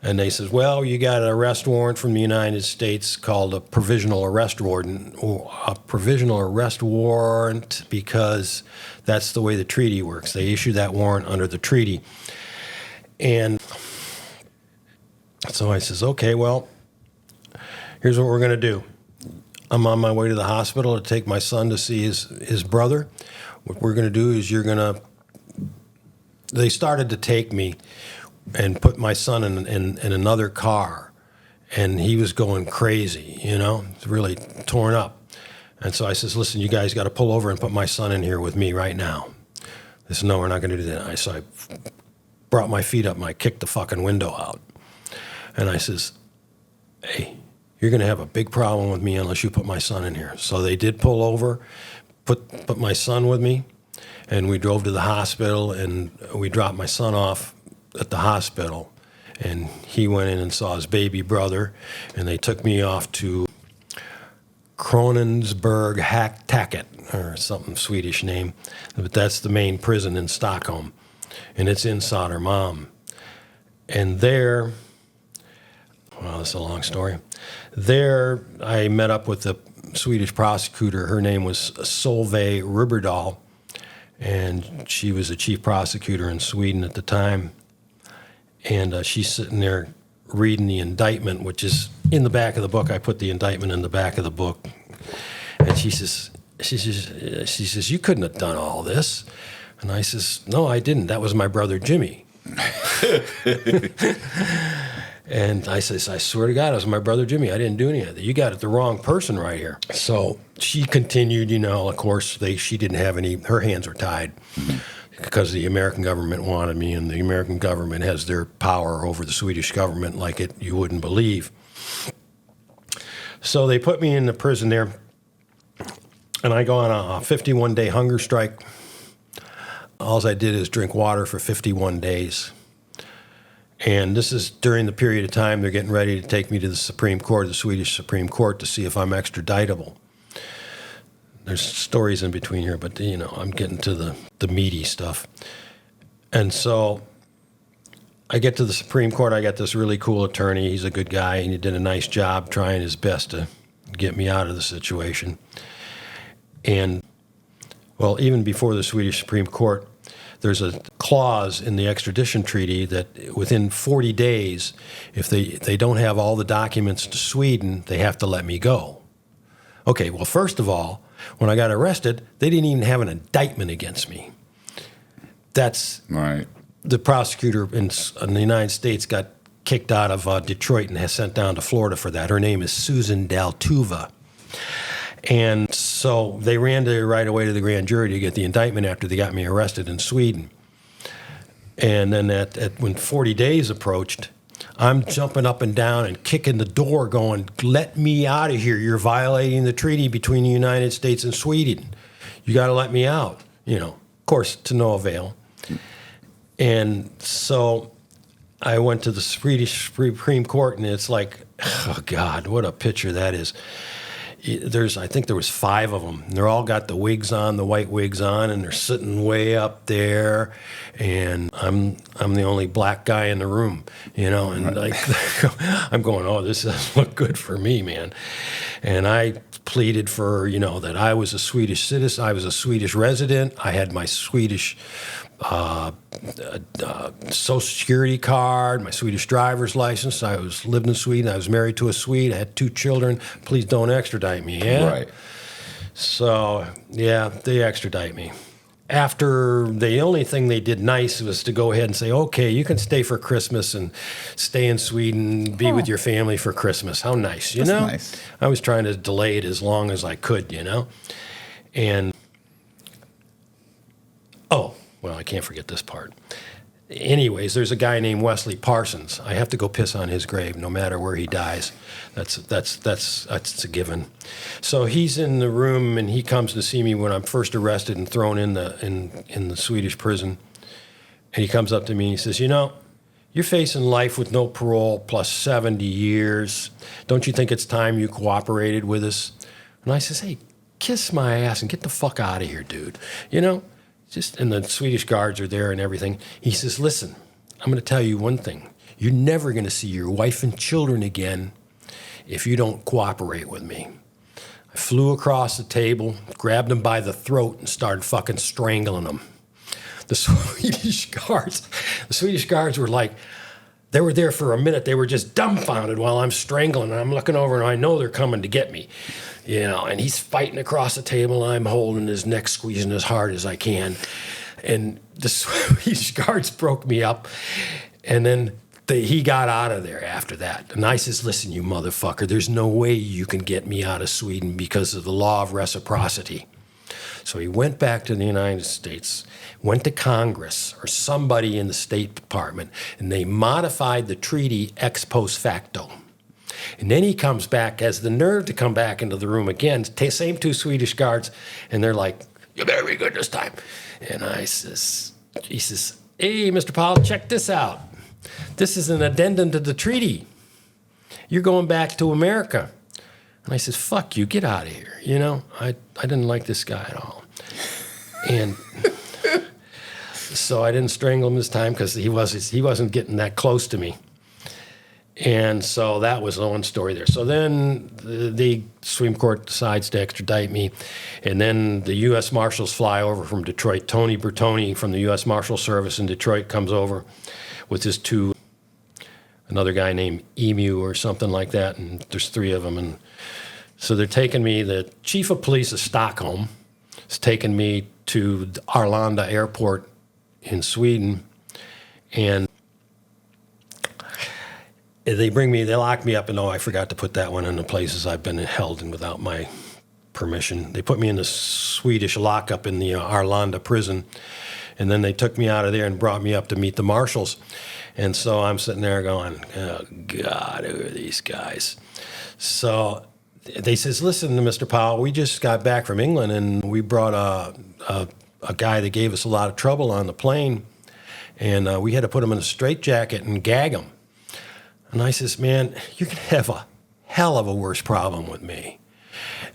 And they says, well, you got an arrest warrant from the United States called a provisional arrest warrant, because that's the way the treaty works. They issue that warrant under the treaty. And so I says, okay, well, here's what we're going to do. I'm on my way to the hospital to take my son to see his brother. What we're going to do is they started to take me and put my son in another car, and he was going crazy, really torn up. And so I says, listen, you guys got to pull over and put my son in here with me right now. They said, no, we're not going to do that. So I brought my feet up and I kicked the fucking window out. And I says, hey, you're going to have a big problem with me unless you put my son in here. So they did pull over, put my son with me, and we drove to the hospital, and we dropped my son off at the hospital. And he went in and saw his baby brother, and they took me off to Kronensberg Tacket, or something Swedish name. But that's the main prison in Stockholm, and it's in Södermalm. And there... Well, that's a long story. There, I met up with the Swedish prosecutor. Her name was Solveig Rubberdahl, and she was the chief prosecutor in Sweden at the time. And she's sitting there reading the indictment, which is in the back of the book. I put the indictment in the back of the book. And she says, you couldn't have done all this. And I says, no, I didn't. That was my brother Jimmy. And I says, I swear to God, it was my brother Jimmy. I didn't do any of that. You got it the wrong person right here. So she continued, of course, she didn't have her hands were tied because the American government wanted me, and the American government has their power over the Swedish government like you wouldn't believe. So they put me in the prison there, and I go on a 51-day hunger strike. All I did is drink water for 51 days. And this is during the period of time they're getting ready to take me to the Supreme Court, the Swedish Supreme Court, to see if I'm extraditable. There's stories in between here, but, I'm getting to the meaty stuff. And so I get to the Supreme Court. I got this really cool attorney. He's a good guy, and he did a nice job trying his best to get me out of the situation. And, well, even before the Swedish Supreme Court, there's a clause in the extradition treaty that within 40 days, if they don't have all the documents to Sweden, they have to let me go. Okay, well, first of all, when I got arrested, they didn't even have an indictment against me. That's right. The prosecutor in the United States got kicked out of Detroit and has sent down to Florida for that. Her name is Susan Daltuva. And so they ran right away to the grand jury to get the indictment after they got me arrested in Sweden. And then when 40 days approached, I'm jumping up and down and kicking the door going, let me out of here. You're violating the treaty between the United States and Sweden. You got to let me out. Of course, to no avail. And so I went to the Swedish Supreme Court, and it's like, oh, God, what a picture that is. I think there was 5 of them. They're all got the wigs on, the white wigs on, and they're sitting way up there. And I'm the only black guy in the room, And like, I'm going, oh, this doesn't look good for me, man. And I pleaded for, that I was a Swedish citizen, I was a Swedish resident, I had my Swedish Social Security card, my Swedish driver's license. I lived in Sweden. I was married to a Swede. I had 2 children. Please don't extradite me. Yeah. Right. So yeah, they extradite me. After the only thing they did nice was to go ahead and say, okay, you can stay for Christmas and stay in Sweden, be with your family for Christmas. How nice, That's nice. I was trying to delay it as long as I could, And well, I can't forget this part. Anyways, there's a guy named Wesley Parsons. I have to go piss on his grave, no matter where he dies. That's a given. So he's in the room, and he comes to see me when I'm first arrested and thrown in the Swedish prison. And he comes up to me and he says, you're facing life with no parole plus 70 years. Don't you think it's time you cooperated with us? And I says, hey, kiss my ass and get the fuck out of here, dude. And the Swedish guards are there and everything. He says, listen, I'm going to tell you one thing. You're never going to see your wife and children again if you don't cooperate with me. I flew across the table, grabbed him by the throat, and started fucking strangling him. The Swedish guards were like, they were there for a minute. They were just dumbfounded while I'm strangling, and I'm looking over, and I know they're coming to get me. And he's fighting across the table. I'm holding his neck, squeezing as hard as I can. And the Swedish guards broke me up. And then he got out of there after that. And I says, listen, you motherfucker, there's no way you can get me out of Sweden because of the law of reciprocity. So he went back to the United States, went to Congress or somebody in the State Department, and they modified the treaty ex post facto. And then he comes back, has the nerve to come back into the room again, same 2 Swedish guards, and they're like, you better be good this time. And he says, hey, Mr. Powell, check this out. This is an addendum to the treaty. You're going back to America. And I says, fuck you, get out of here. I didn't like this guy at all. And so I didn't strangle him this time because he wasn't getting that close to me. And so that was one story there. So then the Supreme Court decides to extradite me. And then the U.S. Marshals fly over from Detroit. Tony Bertoni from the U.S. Marshal Service in Detroit comes over with his 2, another guy named Emu or something like that. And there's 3 of them. And so they're taking me, the chief of police of Stockholm is taking me to the Arlanda airport in Sweden. And they lock me up, and I forgot to put that one in the places I've been held in without my permission. They put me in the Swedish lockup in the Arlanda prison, and then they took me out of there and brought me up to meet the marshals. And so I'm sitting there going, oh, God, who are these guys? So they says, listen, Mr. Powell, we just got back from England, and we brought a guy that gave us a lot of trouble on the plane, and we had to put him in a straitjacket and gag him. And I says, man, you're going to have a hell of a worse problem with me.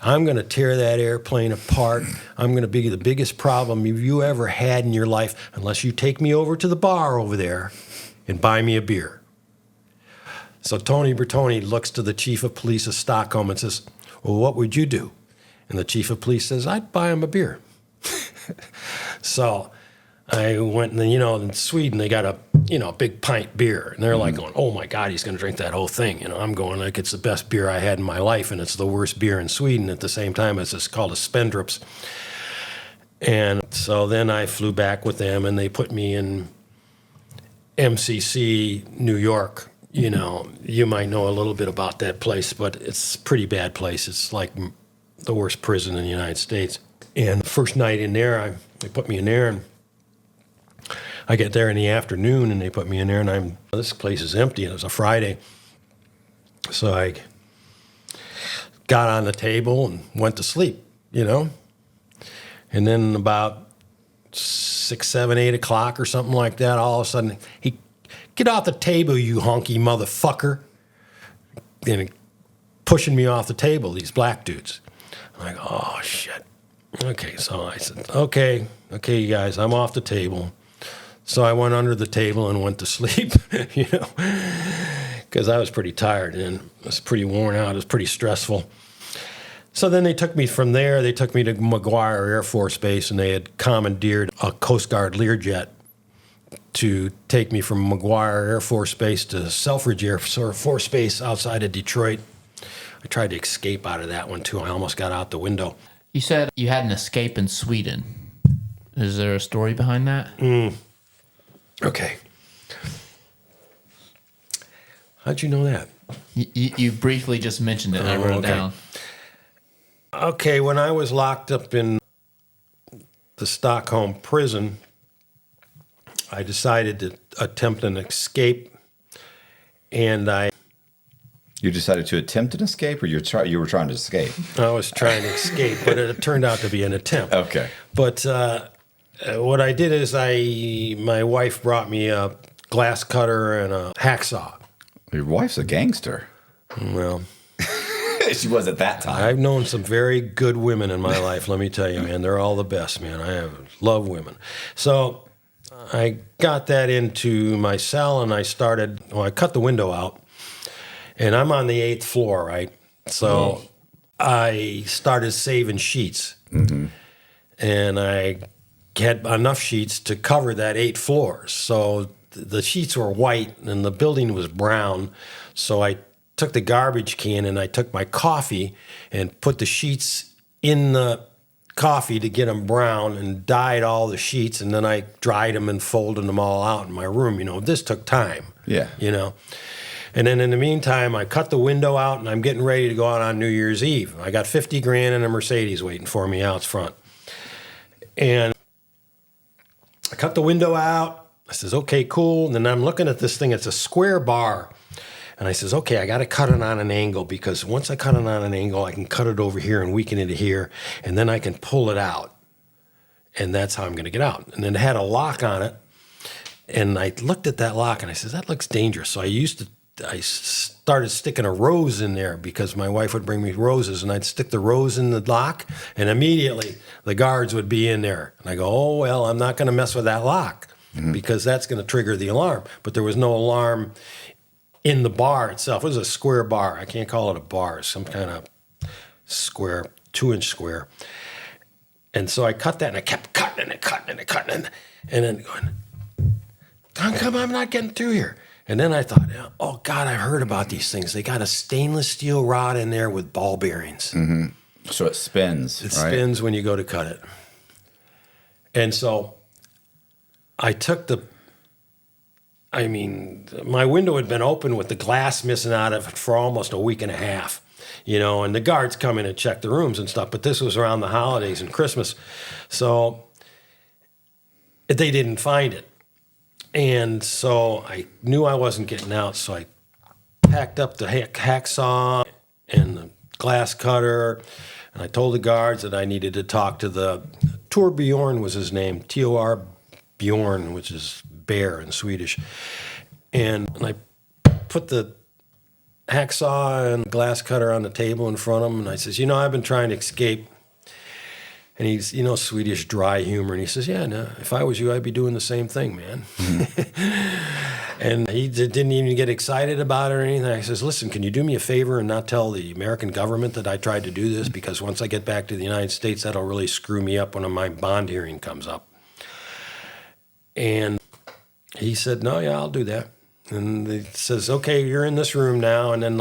I'm going to tear that airplane apart. I'm going to be the biggest problem you ever had in your life unless you take me over to the bar over there and buy me a beer. So Tony Bertoni looks to the chief of police of Stockholm and says, well, what would you do? And the chief of police says, I'd buy him a beer. So I went, and in Sweden, they got a big pint beer. And they're like going, oh, my God, he's going to drink that whole thing. I'm going like it's the best beer I had in my life, and it's the worst beer in Sweden at the same time. It's called a Spendrups. And so then I flew back with them, and they put me in MCC, New York, you know, you might know a little bit about that place, but it's a pretty bad place. It's like the worst prison in the United States. And the first night in there, they put me in there, and I get there in the afternoon, and they put me in there, and this place is empty, and it was a Friday. So I got on the table and went to sleep, you know. And then about 6, 7, 8 o'clock or something like that, all of a sudden, he, "Get off the table, you honky motherfucker." And pushing me off the table, these black dudes. I'm like, oh, shit. Okay, so I said, okay, you guys, I'm off the table. So I went under the table and went to sleep, you know, because I was pretty tired and I was pretty worn out. It was pretty stressful. So then they took me from there. They took me to McGuire Air Force Base, and they had commandeered a Coast Guard Learjet to take me from McGuire Air Force Base to Selfridge Air Force Base outside of Detroit. I tried to escape out of that one, too. I almost got out the window. You said you had an escape in Sweden. Is there a story behind that? Okay. How'd you know that? You briefly just mentioned it, and I wrote it down. Okay, when I was locked up in the Stockholm prison, I decided to attempt an escape, and You decided to attempt an escape, or you were trying to escape? I was trying to escape, but it turned out to be an attempt. Okay. But what I did is my wife brought me a glass cutter and a hacksaw. Your wife's a gangster. Well, she was at that time. I've known some very good women in my life, let me tell you, man. They're all the best, man. I love women. So I got that into my cell, and I cut the window out, and I'm on the 8th floor, right? So I started saving sheets, and I had enough sheets to cover that 8 floors. So the sheets were white, and the building was brown. So I took the garbage can, and I took my coffee and put the sheets in the coffee to get them brown, and dyed all the sheets, and then I dried them and folded them all out in my room. You know, this took time. Yeah. You know. And then in the meantime, I cut the window out, and I'm getting ready to go out on New Year's Eve. I got $50,000 in a Mercedes waiting for me out front. And I cut the window out. I says, okay, cool. And then I'm looking at this thing. It's a square bar. And I says, okay, I got to cut it on an angle, because once I cut it on an angle, I can cut it over here and weaken it here, and then I can pull it out. And that's how I'm going to get out. And then it had a lock on it. And I looked at that lock, and I says, that looks dangerous. So I started sticking a rose in there, because my wife would bring me roses, and I'd stick the rose in the lock, and immediately the guards would be in there. And I go, oh, well, I'm not going to mess with that lock, because that's going to trigger the alarm. But there was no alarm in the bar itself. It was a square bar. I can't call it a bar. It's some kind of square, 2-inch square. And so I cut that, and I kept cutting and cutting and cutting, and then going, how come I'm not getting through here? And then I thought, oh, God, I heard about these things. They got a stainless steel rod in there with ball bearings. So it spins, It spins when you go to cut it. And so I took my window had been open with the glass missing out of it for almost a week and a half, you know, and the guards come in and check the rooms and stuff. But this was around the holidays and Christmas. So they didn't find it. And so I knew I wasn't getting out, so I packed up the hacksaw and the glass cutter, and I told the guards that I needed to talk to Torbjorn was his name, T-O-R Bjorn, which is bear in Swedish. And I put the hacksaw and glass cutter on the table in front of him, and I says, I've been trying to escape. And he's, Swedish dry humor. And he says, yeah, no, if I was you, I'd be doing the same thing, man. And he didn't even get excited about it or anything. I says, listen, can you do me a favor and not tell the American government that I tried to do this? Because once I get back to the United States, that'll really screw me up when my bond hearing comes up. And he said, no, yeah, I'll do that. And he says, okay, you're in this room now. And then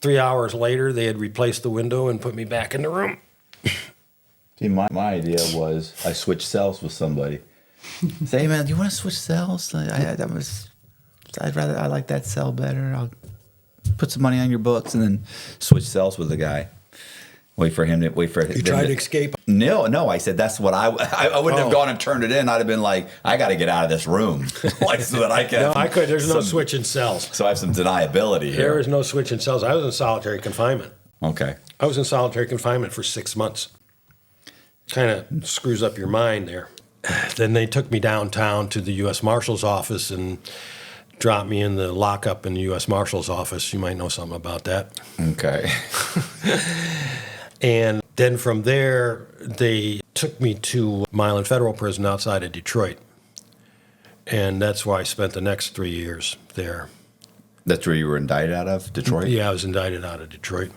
3 hours later, they had replaced the window and put me back in the room. See, my idea was I switched cells with somebody. Say, hey, man, do you want to switch cells? I like that cell better. I'll put some money on your books and then switch cells with the guy. Wait for him. You tried to escape? No. I said that's what I wouldn't have gone and turned it in. I'd have been like, I got to get out of this room, like so that I can. No, I could. There's no switch in cells. So I have some deniability here. There is no switch in cells. I was in solitary confinement. Okay. I was in solitary confinement for 6 months. Kind of screws up your mind there. Then they took me downtown to the U.S. Marshal's office and dropped me in the lockup in the U.S. Marshal's office. You might know something about that. Okay. And then from there, they took me to Milan Federal Prison outside of Detroit. And that's where I spent the next 3 years there. That's where you were indicted out of, Detroit? Yeah, I was indicted out of Detroit.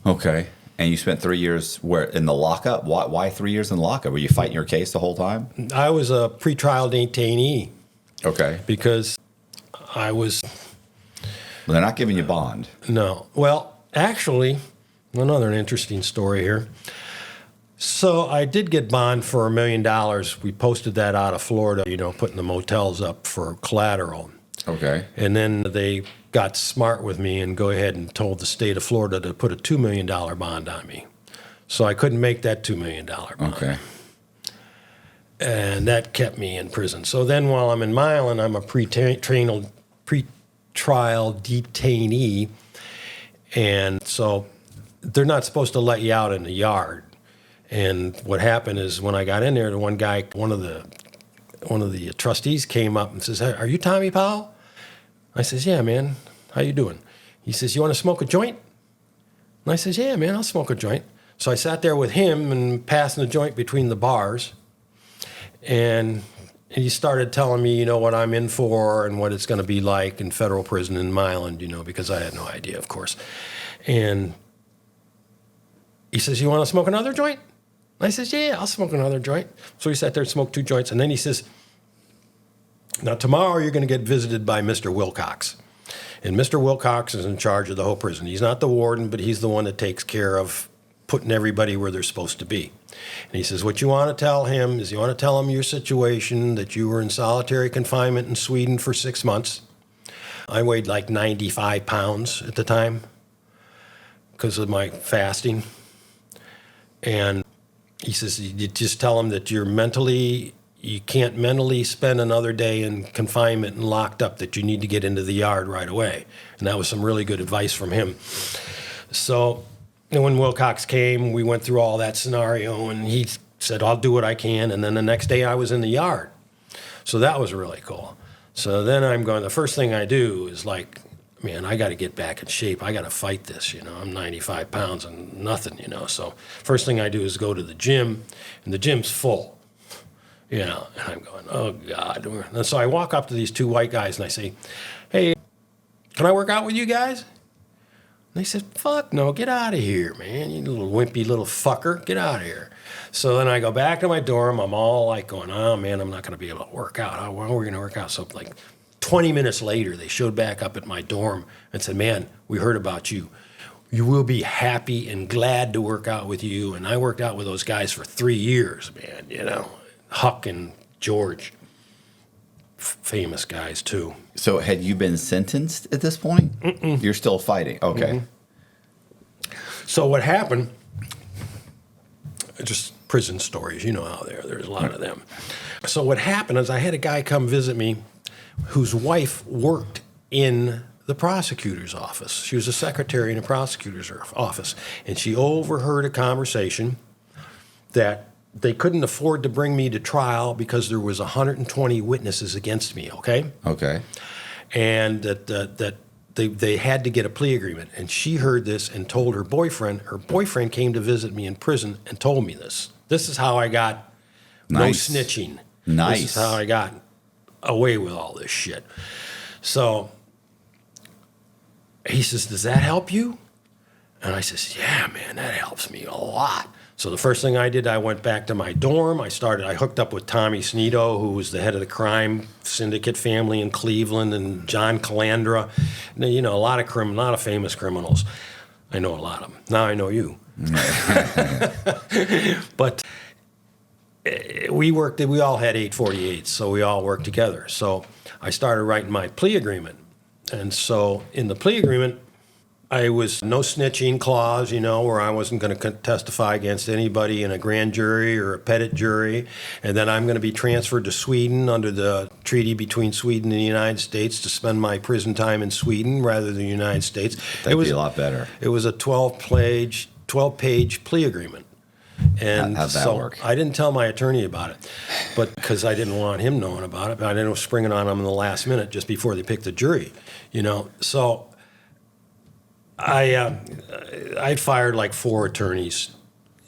Okay. And you spent 3 years where in the lockup? Why 3 years in the lockup? Were you fighting your case the whole time? I was a pretrial detainee. Okay. Because I was... Well, they're not giving you bond. No. Well, actually, another interesting story here. So I did get bond for $1 million. We posted that out of Florida, putting the motels up for collateral. Okay. And then they got smart with me and go ahead and told the state of Florida to put a $2 million bond on me. So I couldn't make that $2 million bond. Okay. And that kept me in prison. So then while I'm in Milan, I'm a pretrial detainee. And so they're not supposed to let you out in the yard. And what happened is when I got in there, one of the trustees came up and says, "Hey, are you Tommy Powell?" I says, "Yeah, man. How you doing?" He says, "You want to smoke a joint?" And I says, "Yeah, man, I'll smoke a joint." So I sat there with him and passing the joint between the bars. And he started telling me, what I'm in for and what it's going to be like in federal prison in Milan, because I had no idea, of course. And he says, "You want to smoke another joint?" I says, "Yeah, I'll smoke another joint." So he sat there and smoked 2 joints. And then he says, "Now, tomorrow you're going to get visited by Mr. Wilcox. And Mr. Wilcox is in charge of the whole prison. He's not the warden, but he's the one that takes care of putting everybody where they're supposed to be." And he says, "What you want to tell him is you want to tell him your situation, that you were in solitary confinement in Sweden for 6 months." I weighed like 95 pounds at the time because of my fasting. And he says, "You just tell him that you can't mentally spend another day in confinement and locked up, that you need to get into the yard right away." And that was some really good advice from him. So when Wilcox came, we went through all that scenario, and he said, "I'll do what I can." And then the next day I was in the yard. So that was really cool. So then the first thing I do is like, man, I got to get back in shape. I got to fight this, I'm 95 pounds and nothing, So first thing I do is go to the gym, and the gym's full. And I'm going, oh, God. And so I walk up to these 2 white guys, and I say, "Hey, can I work out with you guys?" And they said, "Fuck no, get out of here, man. You little wimpy little fucker. Get out of here." So then I go back to my dorm. I'm all like going, "Oh, man, I'm not going to be able to work out. How are we going to work out?" So like 20 minutes later, they showed back up at my dorm and said, "Man, we heard about you. You will be happy and glad to work out with you." And I worked out with those guys for 3 years, man, Huck and George, famous guys too. So had you been sentenced at this point? Mm-mm. You're still fighting. Okay. Mm-hmm. So what happened, just prison stories, how there's a lot of them. So what happened is I had a guy come visit me whose wife worked in the prosecutor's office. She was a secretary in the prosecutor's office, and she overheard a conversation that they couldn't afford to bring me to trial because there was 120 witnesses against me, okay? Okay. And that they had to get a plea agreement. And she heard this and told her boyfriend. Her boyfriend came to visit me in prison and told me this. This is how I got Nice. no snitching. Nice. This is how I got away with all this shit. So he says, "Does that help you?" And I says, "Yeah, man, that helps me a lot." So the first thing I did, I went back to my dorm. I hooked up with Tommy Sneedo, who was the head of the crime syndicate family in Cleveland, and John Calandra. A lot of famous criminals. I know a lot of them. Now I know you. But we all had 848s, so we all worked together. So I started writing my plea agreement. And so in the plea agreement, I was no snitching clause, where I wasn't going to testify against anybody in a grand jury or a petit jury. And then I'm going to be transferred to Sweden under the treaty between Sweden and the United States to spend my prison time in Sweden rather than the United States. That'd be a lot better. It was a 12-page plea agreement. And how'd that work? I didn't tell my attorney about it, but because I didn't want him knowing about it. But I didn't spring it on him in the last minute just before they picked the jury, So I fired like 4 attorneys.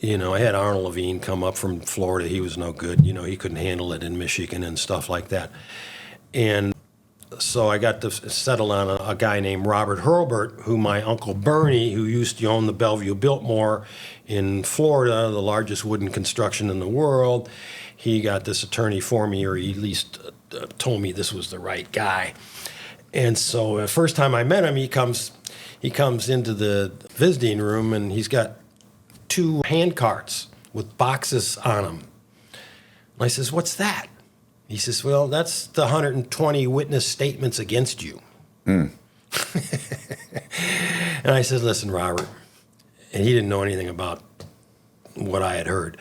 I had Arnold Levine come up from Florida. He was no good. He couldn't handle it in Michigan and stuff like that. And so I got to settle on a guy named Robert Hurlbert, who my Uncle Bernie, who used to own the Bellevue Biltmore in Florida, the largest wooden construction in the world. He got this attorney for me, or he at least told me this was the right guy. And so the first time I met him, he comes into the visiting room, and he's got 2 hand carts with boxes on them. And I says, "What's that?" He says, "Well, that's the 120 witness statements against you." And I said, "Listen, Robert," and he didn't know anything about what I had heard.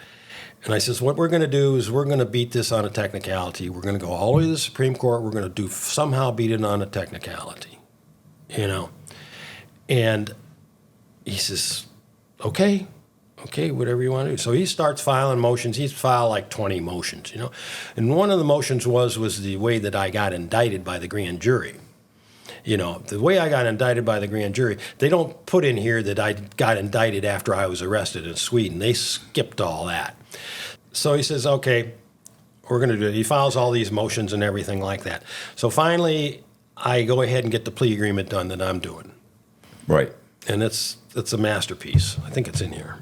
And I says, "What we're going to do is we're going to beat this on a technicality. We're going to go all the way to the Supreme Court. We're going to somehow beat it on a technicality, And he says, okay, whatever you want to do." So he starts filing motions. He's filed like 20 motions, And one of the motions was the way that I got indicted by the grand jury. The way I got indicted by the grand jury, they don't put in here that I got indicted after I was arrested in Sweden. They skipped all that. So he says, okay, we're going to do it. He files all these motions and everything like that. So finally, I go ahead and get the plea agreement done that I'm doing. Right. And it's a masterpiece. I think it's in here.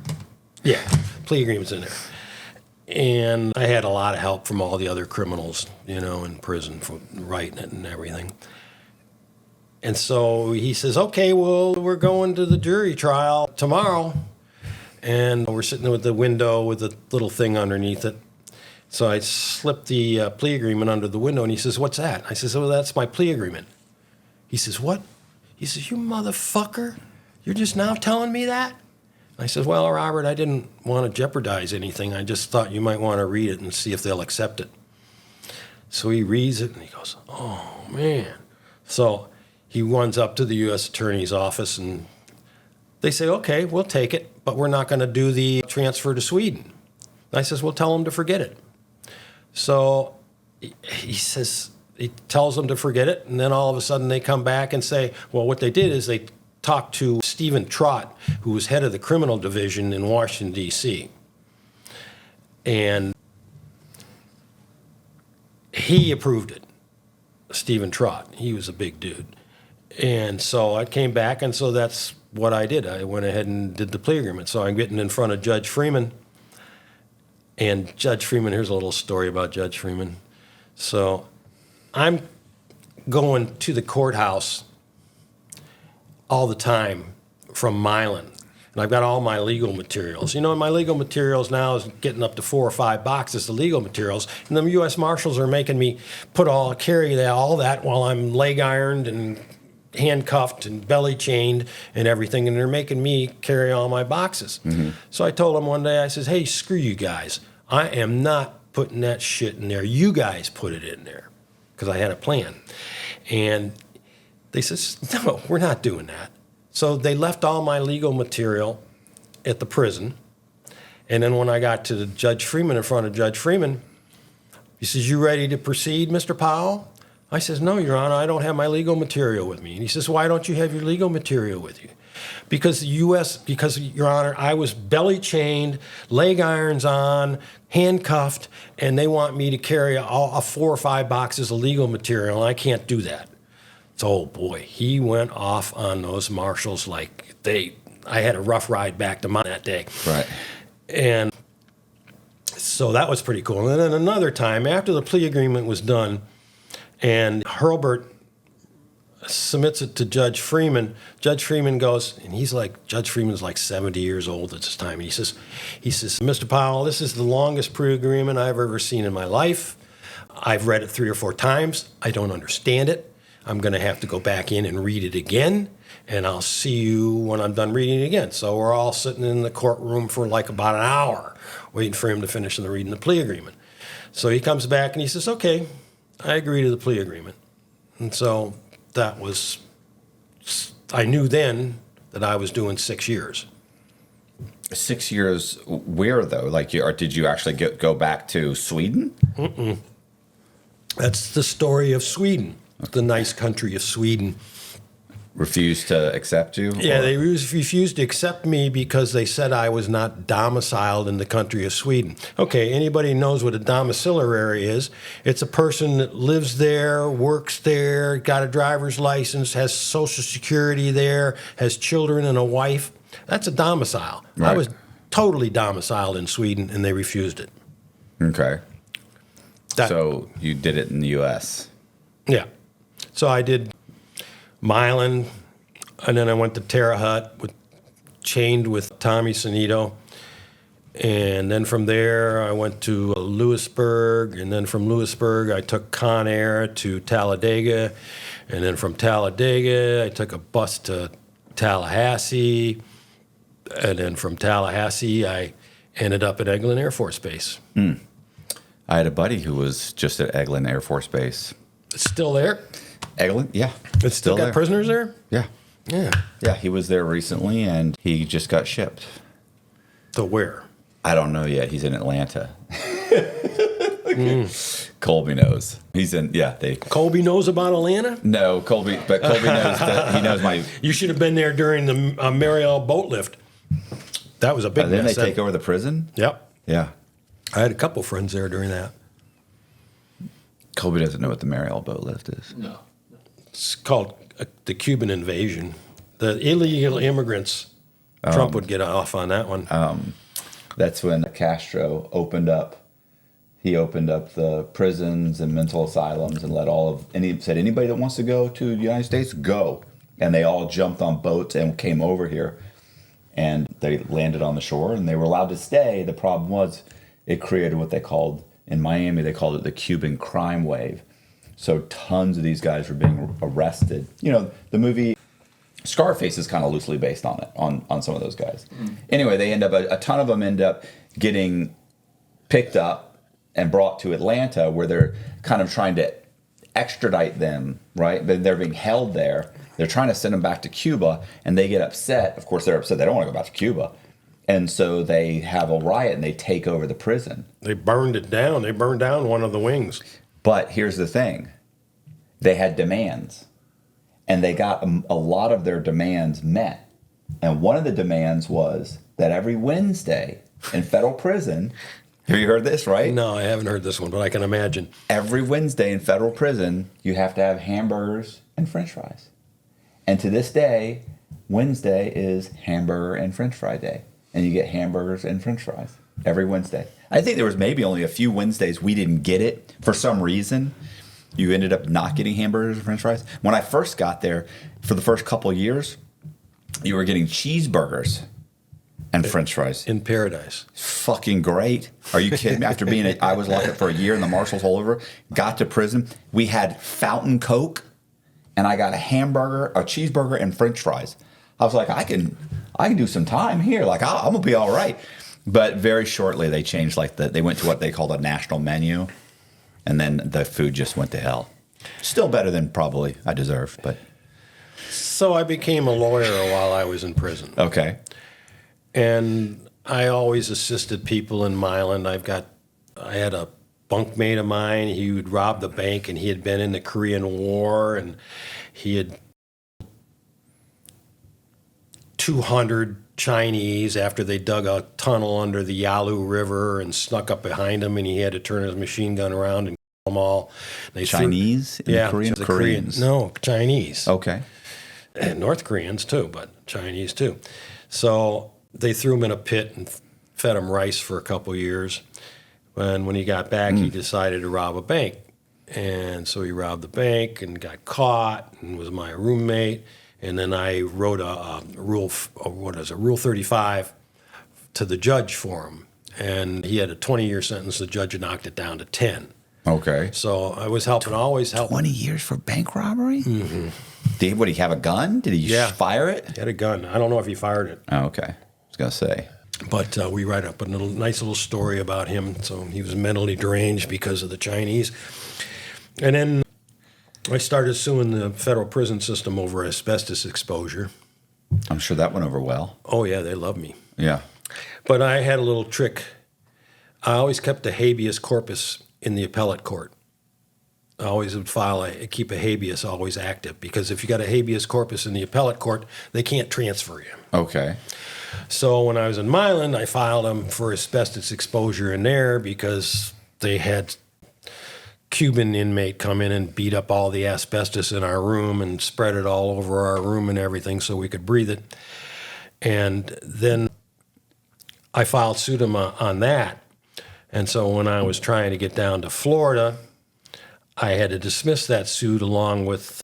Yeah, plea agreement's in there. And I had a lot of help from all the other criminals, in prison for writing it and everything. And so he says, okay, well, we're going to the jury trial tomorrow. And we're sitting with the window with the little thing underneath it. So I slipped the plea agreement under the window, and he says, "What's that?" I says, "Oh, that's my plea agreement." He says, "What?" He says, "You motherfucker, you're just now telling me that?" I said, "Well, Robert, I didn't want to jeopardize anything. I just thought you might want to read it and see if they'll accept it." So he reads it, and he goes, "Oh, man." So he runs up to the U.S. Attorney's office, and they say, "Okay, we'll take it, but we're not going to do the transfer to Sweden." I says, "Well, tell them to forget it." So he tells them to forget it, and then all of a sudden they come back and say, well, what they did is they talked to Stephen Trott, who was head of the criminal division in Washington, D.C., and he approved it. Stephen Trott, he was a big dude. And so I came back, and so that's what I did. I went ahead and did the plea agreement. So I'm getting in front of Judge Freeman. And Judge Freeman, here's a little story about Judge Freeman. So I'm going to the courthouse all the time from Milan. And I've got all my legal materials. And my legal materials now is getting up to 4 or 5 boxes of legal materials. And the U.S. Marshals are making me carry all that while I'm leg ironed and handcuffed and belly chained and everything, and they're making me carry all my boxes. Mm-hmm. So I told them one day, I says, "Hey, screw you guys. I am not putting that shit in there. You guys put it in there," because I had a plan. And they says, "No, we're not doing that." So they left all my legal material at the prison. And then when I got to Judge Freeman, in front of Judge Freeman, he says, "You ready to proceed, Mr. Powell?" I says, "No, Your Honor, I don't have my legal material with me." And he says, "Why don't you have your legal material with you?" Because Your Honor, I was belly chained, leg irons on, handcuffed, and they want me to carry 4 or 5 boxes of legal material, and I can't do that. So, oh boy, he went off on those marshals like I had a rough ride back to mine that day. Right. And so that was pretty cool. And then another time, after the plea agreement was done, and Hurlbert submits it to Judge Freeman. Judge Freeman goes, and Judge Freeman's like 70 years old at this time. And he says, "Mr. Powell, this is the longest plea agreement I've ever seen in my life. I've read it 3 or 4 times. I don't understand it. I'm going to have to go back in and read it again, and I'll see you when I'm done reading it again. So we're all sitting in the courtroom for like about an hour waiting for him to finish reading the plea agreement. So he comes back and he says, okay, I agree to the plea agreement. And so that was, I knew then that I was doing 6 years. 6 years where, though? Like, or did you actually go back to Sweden? Mm-mm. That's the story of Sweden, the nice country of Sweden. Refused to accept you? Yeah, they refused to accept me because they said I was not domiciled in the country of Sweden. Okay, anybody knows what a domiciliary is. It's a person that lives there, works there, got a driver's license, has Social Security there, has children and a wife. That's a domicile. Right. I was totally domiciled in Sweden, and they refused it. Okay. So you did it in the U.S.? Yeah. So I did Milan, and then I went to Terre Haute, chained with Tommy Sanito. And then from there, I went to Lewisburg, and then from Lewisburg, I took Con Air to Talladega. And then from Talladega, I took a bus to Tallahassee. And then from Tallahassee, I ended up at Eglin Air Force Base. I had a buddy who was just at Eglin Air Force Base. It's still there? Eglin? Yeah. It's still got there. prisoners there? Yeah. Yeah. Yeah, he was there recently, and he just got shipped. To where? I don't know yet. He's in Atlanta. Colby knows. He's in, Colby knows about Atlanta? No, Colby knows that he knows my. You should have been there during the Mariel boat lift. That was a big Then mess. they take over the prison? Yep. Yeah. I had a couple friends there during that. Colby doesn't know what the Mariel boat lift is. No. It's called the Cuban invasion. The illegal immigrants. Trump would get off on that one. That's when Castro opened up. He opened up the prisons and mental asylums and he said, anybody that wants to go to the United States, go. And they all jumped on boats and came over here. And they landed on the shore and they were allowed to stay. The problem was it created what they called, in Miami, they called it the Cuban crime wave. So tons of these guys were being arrested. You know, the movie Scarface is kind of loosely based on it, on some of those guys. Anyway, they end up, a ton of them end up getting picked up and brought to Atlanta, where they're kind of trying to extradite them, right? They're being held there. They're trying to send them back to Cuba, and they get upset. Of course, they're upset. They don't want to go back to Cuba. And so they have a riot, and they take over the prison. They burned it down. They burned down one of the wings. But here's the thing. They had demands, and they got a lot of their demands met. And one of the demands was that every Wednesday in federal prison, have you heard this, right? No, I haven't heard this one, but I can imagine. Every Wednesday in federal prison, you have to have hamburgers and french fries. And to this day, Wednesday is hamburger and french fry day. And you get hamburgers and french fries every Wednesday. I think there was maybe only a few Wednesdays we didn't get it for some reason. You ended up not getting hamburgers and french fries. When I first got there, for the first couple of years, you were getting cheeseburgers and french fries. In paradise. Fucking great. Are you kidding me? After I was locked up for a year in the Marshals holdover, got to prison, we had fountain Coke, and I got a hamburger, a cheeseburger, and french fries. I was like, I can do some time here. Like, I'm going to be all right. But very shortly, they changed, they went to what they called a national menu, and then the food just went to hell. Still better than probably I deserve, but. So I became a lawyer while I was in prison. Okay. And I always assisted people in Milan. I had a bunkmate of mine. He would rob the bank, and he had been in the Korean War, and he had 200 Chinese after they dug a tunnel under the Yalu River and snuck up behind him, and he had to turn his machine gun around and kill them all. Chinese? Yeah, the Koreans. No, Chinese. Okay. And North Koreans too, but Chinese too. So they threw him in a pit and fed him rice for a couple years. And when he got back, he decided to rob a bank. And so he robbed the bank and got caught and was my roommate. And then I wrote a Rule 35 to the judge for him. And he had a 20-year sentence. The judge knocked it down to 10. Okay. So I was always helping. 20 years for bank robbery? Mm-hmm. Did he have a gun? Did he fire it? He had a gun. I don't know if he fired it. Oh, okay. I was going to say. But we write up a nice little story about him. So he was mentally deranged because of the Chinese. And then I started suing the federal prison system over asbestos exposure. I'm sure that went over well. Oh, yeah, they love me. Yeah. But I had a little trick. I always kept a habeas corpus in the appellate court. I always would keep a habeas always active, because if you got a habeas corpus in the appellate court, they can't transfer you. Okay. So when I was in Milan, I filed them for asbestos exposure in there because they had Cuban inmate come in and beat up all the asbestos in our room and spread it all over our room and everything so we could breathe it. And then I filed suit on that. And so when I was trying to get down to Florida, I had to dismiss that suit along with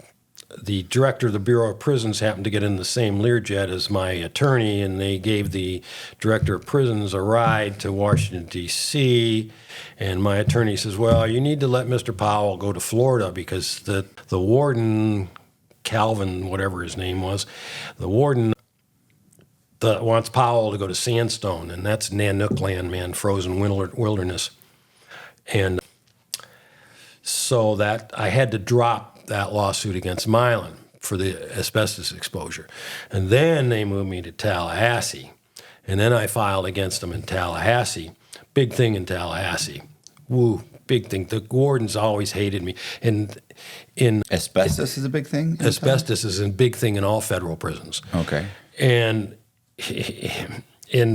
the director of the Bureau of Prisons happened to get in the same Learjet as my attorney, and they gave the director of prisons a ride to Washington, D.C., and my attorney says, well, you need to let Mr. Powell go to Florida because the warden, Calvin, whatever his name was, the warden wants Powell to go to Sandstone, and that's Nanook land, man, frozen wilderness. And so that I had to drop that lawsuit against Milan for the asbestos exposure. And then they moved me to Tallahassee. And then I filed against them in Tallahassee. Big thing in Tallahassee. Woo, big thing. The wardens always hated me. And Asbestos is a big thing? Asbestos is a big thing in all federal prisons. Okay. And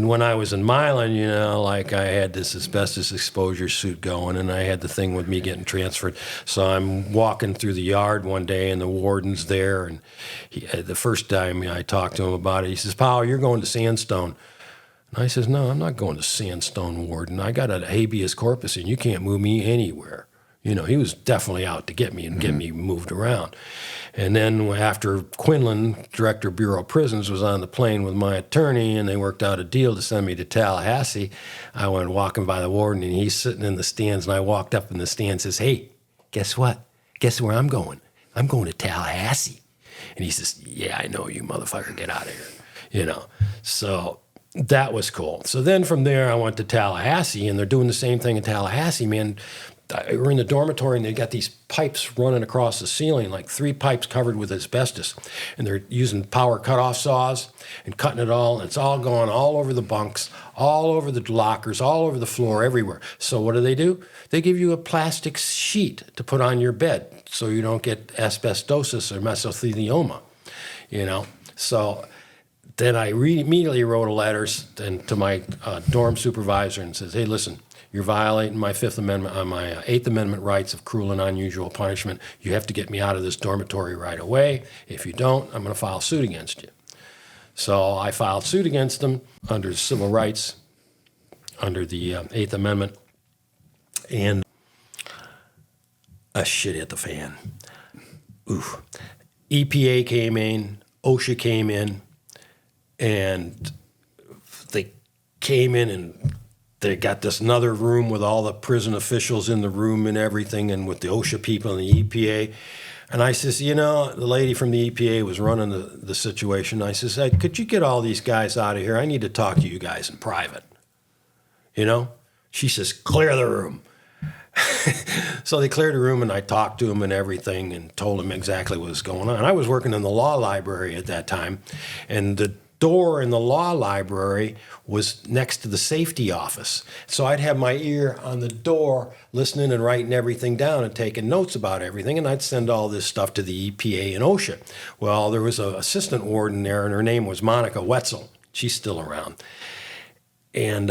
when I was in Milan, like I had this asbestos exposure suit going, and I had the thing with me getting transferred. So I'm walking through the yard one day, and the warden's there. And the first time I talked to him about it, he says, Powell, you're going to Sandstone. And I says, no, I'm not going to Sandstone, warden. I got a habeas corpus, and you can't move me anywhere. He was definitely out to get me and get me moved around. And then after Quinlan, director of Bureau of Prisons, was on the plane with my attorney, and they worked out a deal to send me to Tallahassee, I went walking by the warden, and he's sitting in the stands, and I walked up in the stand and says, hey, guess what? Guess where I'm going? I'm going to Tallahassee. And he says, yeah, I know you, motherfucker, get out of here. So that was cool. So then from there, I went to Tallahassee, and they're doing the same thing in Tallahassee, man. We're in the dormitory, and they got these pipes running across the ceiling, like 3 pipes covered with asbestos. And they're using power cutoff saws and cutting it all. And it's all going all over the bunks, all over the lockers, all over the floor, everywhere. So what do? They give you a plastic sheet to put on your bed so you don't get asbestosis or mesothelioma, So then I immediately wrote a letter to my dorm supervisor and says, hey, listen, you're violating my Fifth Amendment, my Eighth Amendment rights of cruel and unusual punishment. You have to get me out of this dormitory right away. If you don't, I'm going to file suit against you. So I filed suit against them under civil rights, under the Eighth Amendment, and a shit hit the fan. Oof. EPA came in, OSHA came in, and they came in and they got this another room with all the prison officials in the room and everything, and with the OSHA people and the EPA. And I says, the lady from the EPA was running the situation. I says, hey, could you get all these guys out of here? I need to talk to you guys in private. She says, clear the room. So they cleared the room, and I talked to them and everything and told them exactly what was going on. I was working in the law library at that time, and the door in the law library was next to the safety office. So I'd have my ear on the door listening and writing everything down and taking notes about everything, and I'd send all this stuff to the EPA and OSHA. Well, there was an assistant warden there, and her name was Monica Wetzel. She's still around. And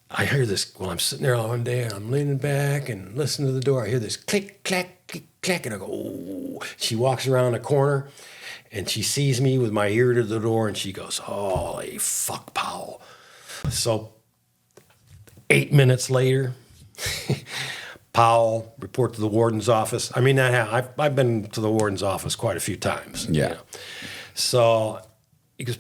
I hear this, I'm sitting there one day, and I'm leaning back and listening to the door. I hear this click, clack, click, clack, and I go, oh. She walks around the corner, and she sees me with my ear to the door, and she goes, holy fuck, Powell. So 8 minutes later, Powell report to the warden's office. I mean, I've been to the warden's office quite a few times. Yeah. So he goes,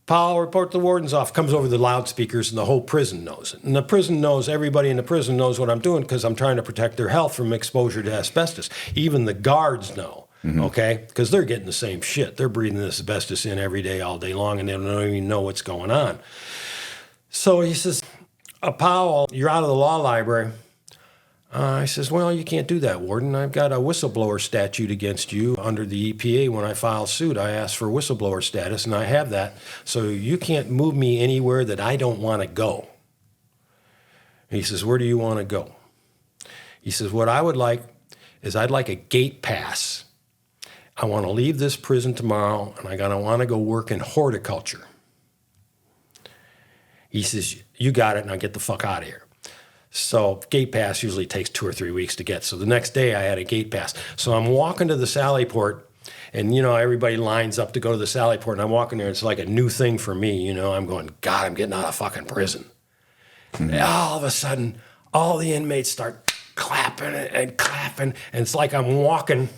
Powell, report to the warden's office. Comes over the loudspeakers, and the whole prison knows it. And the prison knows, everybody in the prison knows what I'm doing because I'm trying to protect their health from exposure to asbestos. Even the guards know, okay? Because they're getting the same shit. They're breathing this asbestos in every day, all day long, and they don't even know what's going on. So he says, Powell, you're out of the law library. I says, well, you can't do that, Warden. I've got a whistleblower statute against you under the EPA. When I file suit, I ask for whistleblower status, and I have that. So you can't move me anywhere that I don't want to go. He says, where do you want to go? He says, what I would like is I'd like a gate pass. I want to leave this prison tomorrow, and I want to go work in horticulture. He says, you got it, now get the fuck out of here. So gate pass usually takes 2 or 3 weeks to get. So the next day I had a gate pass. So I'm walking to the sally port, and, you know, everybody lines up to go to the sally port, and I'm walking there. It's like a new thing for me, you know. I'm going, God, I'm getting out of fucking prison. And all of a sudden, all the inmates start clapping and clapping, and it's like I'm walking,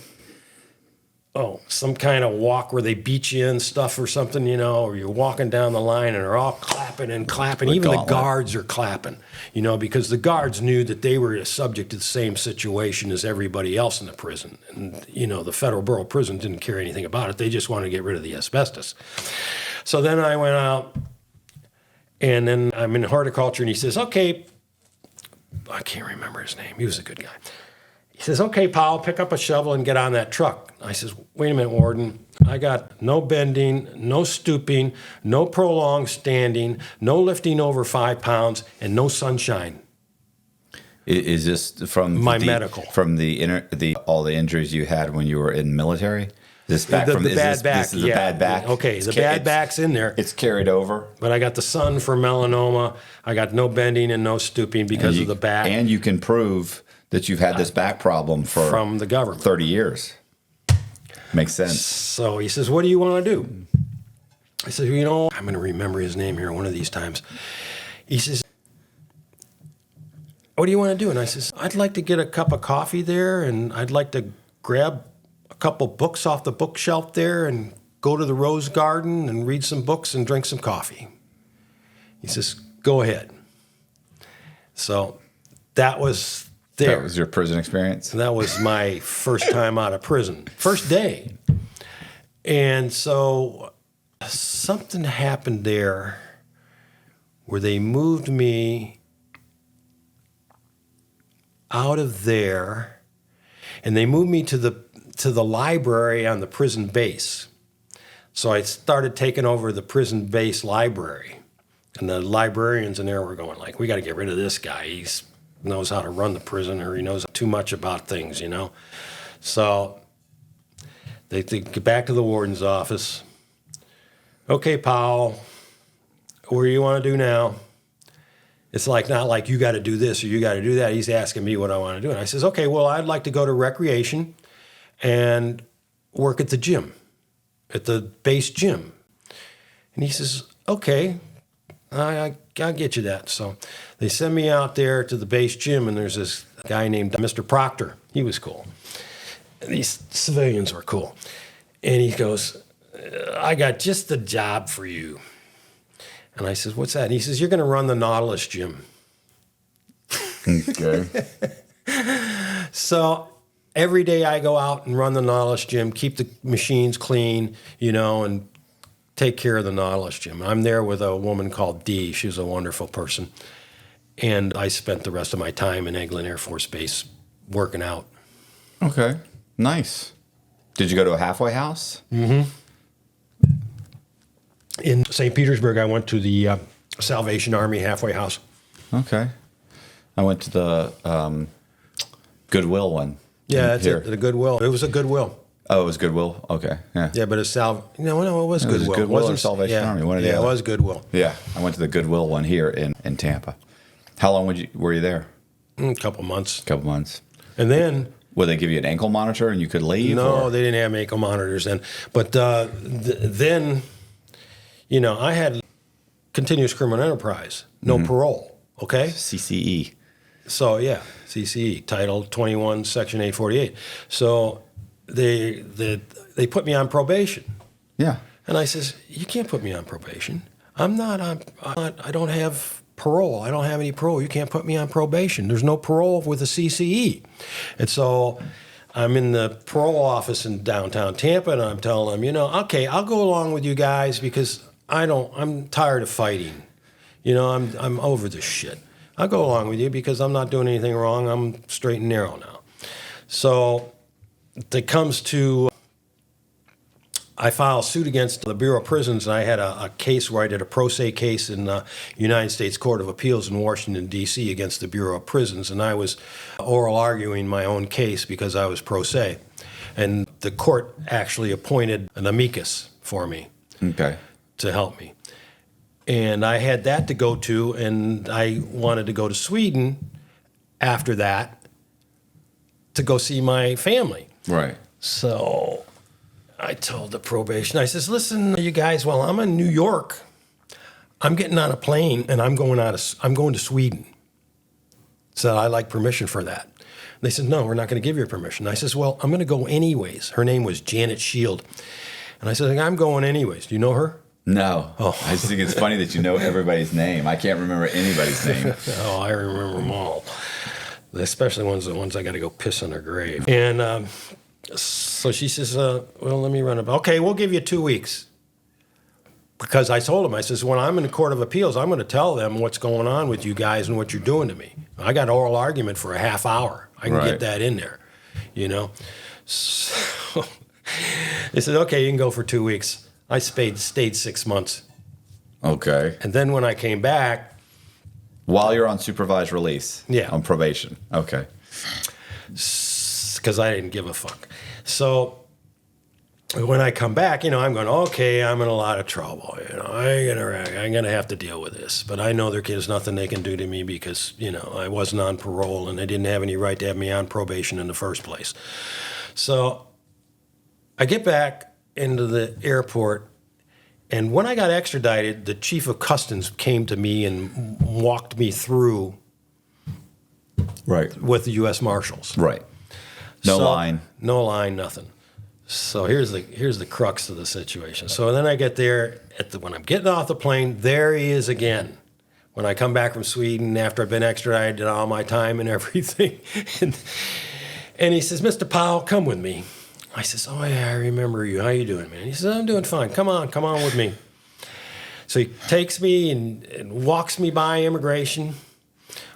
some kind of walk where they beat you in stuff or something, you know, or you're walking down the line and they're all clapping and clapping. Even the guards are clapping, you know, because the guards knew that they were subject to the same situation as everybody else in the prison. And, you know, the federal borough prison didn't care anything about it. They just wanted to get rid of the asbestos. So then I went out, and then I'm in horticulture, and he says, okay, I can't remember his name. He was a good guy. He says, okay, Powell, pick up a shovel and get on that truck. I says, wait a minute, Warden. I got no bending, no stooping, no prolonged standing, no lifting over 5 pounds, and no sunshine. Is this from my medical? From all the injuries you had when you were in military? This back the bad back. This is a bad back. Okay, the bad back's in there. It's carried over. But I got the sun for melanoma. I got no bending and no stooping because of the back. And you can prove that you've had this back problem from the government 30 years. Makes sense. So he says, what do you want to do? I said, you know, I'm going to remember his name here one of these times. He says, what do you want to do? And I says, I'd like to get a cup of coffee there, and I'd like to grab a couple books off the bookshelf there and go to the rose garden and read some books and drink some coffee. He says, go ahead. So that was there. That was your prison experience? And that was my first time out of prison. First day. And so something happened there where they moved me out of there, and they moved me to the library on the prison base. So I started taking over the prison base library. And the librarians in there were going like, we got to get rid of this guy. He knows how to run the prison, or he knows too much about things, you know. So they get back to the warden's office. Okay, Powell, what do you want to do now? It's like not like you got to do this or you got to do that. He's asking me what I want to do. And I says, okay, well, I'd like to go to recreation and work at the gym, at the base gym. And he says, okay, I'll get you that. So they send me out there to the base gym, and there's this guy named Mr. Proctor. He was cool. And these civilians were cool. And he goes, I got just the job for you. And I says, what's that? And he says, you're going to run the Nautilus gym. Okay. So every day I go out and run the Nautilus gym, keep the machines clean, you know, and take care of the Nautilus gym. I'm there with a woman called Dee. She's a wonderful person. And I spent the rest of my time in Eglin Air Force Base working out. Okay. Nice. Did you go to a halfway house? Mm-hmm. In St. Petersburg, I went to the Salvation Army halfway house. Okay. I went to the Goodwill one. Yeah, that's it. The Goodwill. It was a Goodwill. Oh, it was Goodwill? Okay. Yeah. Yeah, but it's no, it was Goodwill. It was Goodwill or Salvation Army. One of the other. other. It was Goodwill. Yeah. I went to the Goodwill one here in Tampa. How long were you there? A couple months. Couple months. And then... Would they give you an ankle monitor and you could leave? No, they didn't have ankle monitors then. But then, you know, I had continuous criminal enterprise, no parole, okay? CCE. So, yeah, CCE, Title 21, Section 848. So they put me on probation. Yeah. And I says, you can't put me on probation. I don't have parole. I don't have any parole. You can't put me on probation. There's no parole with a CCE. And so I'm in the parole office in downtown Tampa, and I'm telling them, okay, I'll go along with you guys because I'm tired of fighting. I'm over this shit. I'll go along with you because I'm not doing anything wrong. I'm straight and narrow now. So it comes to, I filed a suit against the Bureau of Prisons, and I had a case where I did a pro se case in the United States Court of Appeals in Washington, D.C. against the Bureau of Prisons, and I was oral arguing my own case because I was pro se. And the court actually appointed an amicus for me to help me. And I had that to go to, and I wanted to go to Sweden after that to go see my family. Right. So I told the probation, I says, listen, you guys, while I'm in New York, I'm getting on a plane and I'm going to Sweden. So I like permission for that. And they said, no, we're not going to give you permission. I says, well, I'm going to go anyways. Her name was Janet Shield. And I said, I'm going anyways. Do you know her? No. Oh. I just think it's funny that you know everybody's name. I can't remember anybody's name. Oh, I remember them all. Especially the ones I got to go piss on their grave. And so she says, well, let me run it. Okay, we'll give you 2 weeks. Because I told him, I says, when I'm in the Court of Appeals, I'm going to tell them what's going on with you guys and what you're doing to me. I got an oral argument for a half hour. I can get that in there, So they said, okay, you can go for 2 weeks. I stayed 6 months. Okay. And then when I came back. While you're on supervised release? Yeah. On probation. Okay. Because I didn't give a fuck. So when I come back, I'm going, okay, I'm in a lot of trouble. I'm gonna have to deal with this. But I know there's nothing they can do to me because I wasn't on parole and they didn't have any right to have me on probation in the first place. So I get back into the airport, and when I got extradited, the chief of customs came to me and walked me through. Right. With the U.S. Marshals. Right. No line, nothing. So here's the crux of the situation. So then I get there when I'm getting off the plane, there he is again. When I come back from Sweden after I've been extradited, did all my time and everything, and he says, "Mr. Powell, come with me." I says, "Oh yeah, I remember you. How you doing, man?" He says, "I'm doing fine. Come on with me." So he takes me and walks me by immigration,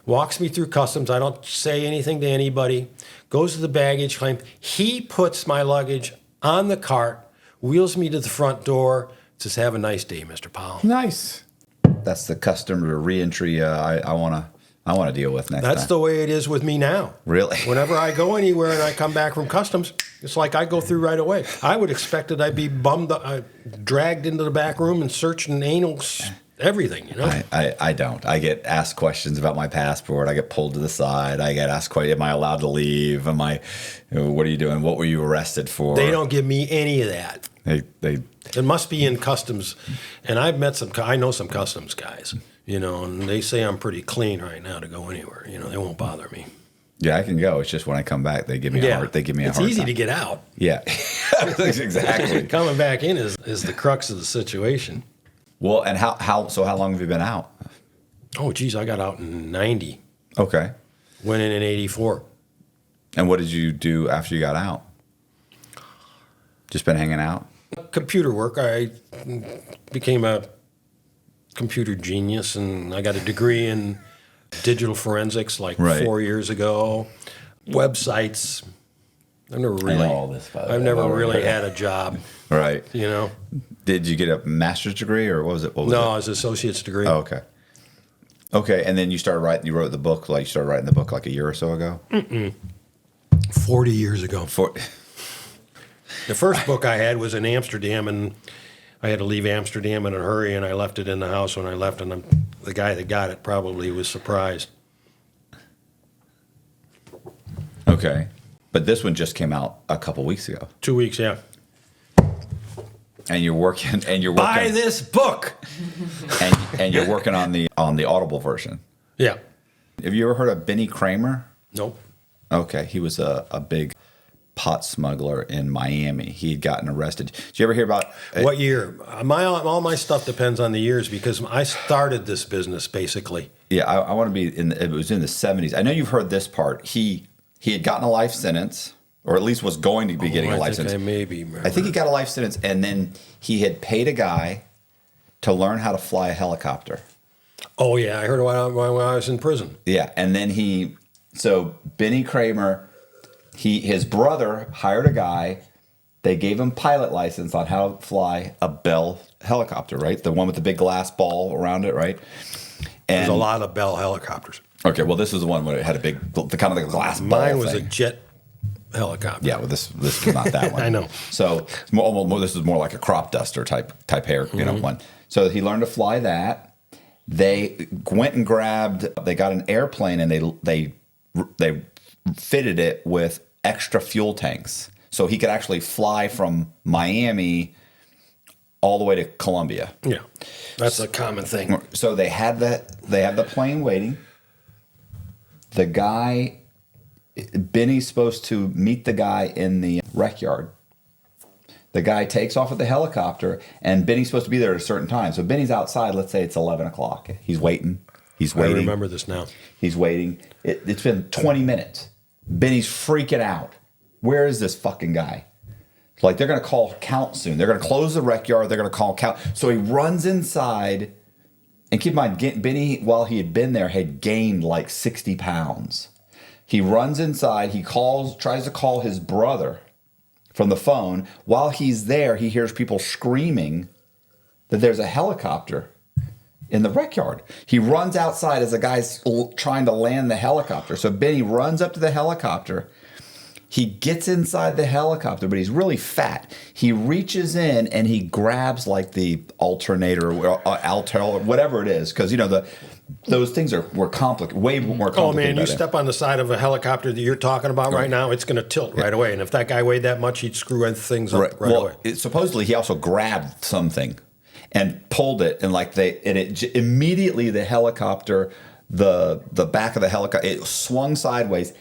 walks me through customs. I don't say anything to anybody. Goes to the baggage claim. He puts my luggage on the cart, wheels me to the front door, says, "Have a nice day, Mr. Powell." Nice. That's the customer reentry I want to deal with next time. That's the way it is with me now. Really? Whenever I go anywhere and I come back from customs, it's like I go through right away. I would expect that I'd be dragged into the back room and searched and anal everything, I don't. I get asked questions about my passport. I get pulled to the side. I get asked, am I allowed to leave? What are you doing? What were you arrested for? They don't give me any of that. It must be in customs. And I know some customs guys, and they say I'm pretty clean right now to go anywhere. They won't bother me. Yeah, I can go. It's just when I come back, they give me a hard time. It's easy to get out. Yeah, exactly. Coming back in is the crux of the situation. Well, and how long have you been out? Oh, geez, I got out in 90. Okay. Went in 84. And what did you do after you got out? Just been hanging out? Computer work. I became a computer genius, and I got a degree in digital forensics 4 years ago. Websites. I've never really, I know all this, by the way. I've never really had a job. Right. Did you get a master's degree, or what was it? No, it was an associate's degree. Oh, okay. Okay, and then you started writing. You wrote the book. You started writing the book a year or so ago. 40 years ago. The first book I had was in Amsterdam, and I had to leave Amsterdam in a hurry, and I left it in the house when I left, and the guy that got it probably was surprised. Okay, but this one just came out a couple weeks ago. 2 weeks, yeah. And you're working. Buy this book. and you're working on the Audible version. Yeah. Have you ever heard of Benny Kramer? Nope. Okay, he was a big pot smuggler in Miami. He had gotten arrested. Did you ever hear about What year? All my stuff depends on the years because I started this business basically. Yeah, I want to be it was in the 70s. I know you've heard this part. He had gotten a life sentence, or at least was going to be getting a life sentence. I think he got a life sentence, and then he had paid a guy to learn how to fly a helicopter. Oh yeah, I heard when I was in prison. Yeah, and then so Benny Kramer, his brother hired a guy. They gave him pilot license on how to fly a Bell helicopter, right? The one with the big glass ball around it, right? And There's a lot of Bell helicopters. Okay, well, this is the one where it had the kind of the glass ball. Mine was thing. a jet helicopter. Yeah, well, this is not that one. I know. So this is more like a crop duster type hair, one. So he learned to fly that. They went and they got an airplane, and they fitted it with extra fuel tanks, so he could actually fly from Miami all the way to Colombia. Yeah, that's a common thing. So they had the plane waiting. The guy, Benny's supposed to meet the guy in the rec yard. The guy takes off with the helicopter, and Benny's supposed to be there at a certain time. So Benny's outside. Let's say it's 11 o'clock. He's waiting. I remember this now. He's waiting. It's been 20 minutes. Benny's freaking out. Where is this fucking guy? Like, they're going to call count soon. They're going to close the rec yard. They're going to call count. So he runs inside. And keep in mind, Benny, while he had been there, had gained like 60 pounds. He runs inside. He tries to call his brother from the phone. While he's there, he hears people screaming that there's a helicopter in the rec yard. He runs outside as the guy's trying to land the helicopter. So Benny runs up to the helicopter. He gets inside the helicopter, but he's really fat. He reaches in and he grabs like the alternator or alto or whatever it is, because those things were complicated, way more complicated. Oh man, you step on the side of a helicopter that you're talking about right now, it's going to tilt right away. And if that guy weighed that much, he'd screw things up right away. Supposedly he also grabbed something and pulled it, and immediately the helicopter, the back of the helicopter, it swung sideways.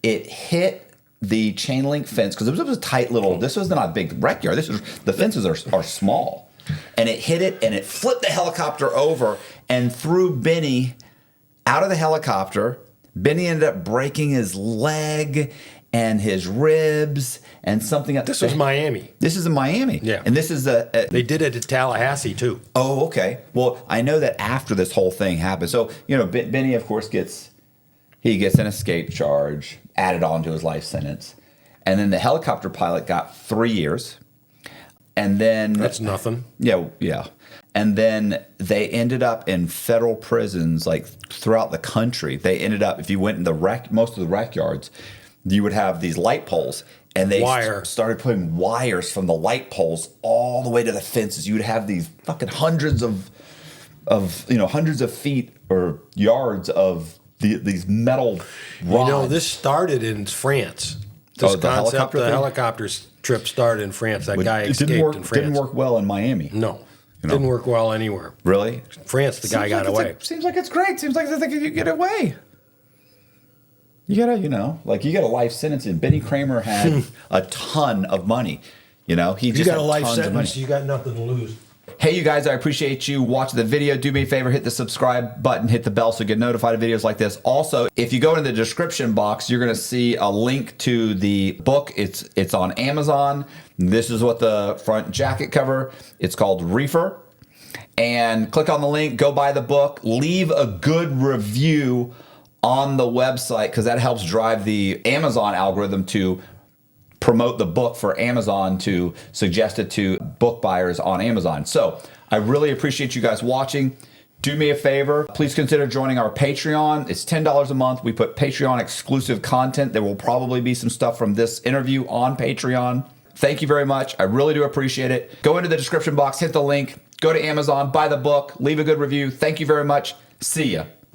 It hit the chain link fence, because it was a tight little. This was not a big rec yard. The fences are small, and it hit it, and it flipped the helicopter over and threw Benny out of the helicopter. Benny ended up breaking his leg and his ribs and something else. This was Miami. This is in Miami. Yeah. And this is they did it at Tallahassee too. Oh, okay. Well, I know that after this whole thing happened. So, Benny, of course, gets an escape charge added on to his life sentence. And then the helicopter pilot got 3 years. And then... That's nothing. Yeah. And then they ended up in federal prisons, like, throughout the country. They ended up, if you went in most of the rec yards, you would have these light poles. And they started putting wires from the light poles all the way to the fences. You would have these fucking hundreds of feet or yards of these metal rods. This started in France. This the helicopter trip started in France. That guy escaped in France. Didn't work well in Miami. No. Didn't work well anywhere. Really? France, the guy got away. Seems like it's great. Seems like you get away. You gotta, you get a life sentence, and Benny Kramer had a ton of money. He just got had a life tons of money. sentence, you got nothing to lose. Hey, you guys, I appreciate you watching the video. Do me a favor, hit the subscribe button, hit the bell so you get notified of videos like this. Also, if you go into the description box, you're going to see a link to the book. It's on Amazon. This is what the front jacket cover. It's called Reefer. And click on the link, go buy the book, leave a good review on the website, because that helps drive the Amazon algorithm to promote the book for Amazon, to suggest it to book buyers on Amazon. So I really appreciate you guys watching. Do me a favor, please consider joining our Patreon. It's $10 a month. We put Patreon exclusive content. There will probably be some stuff from this interview on Patreon. Thank you very much. I really do appreciate it. Go into the description box, hit the link, go to Amazon, buy the book, leave a good review. Thank you very much. See ya.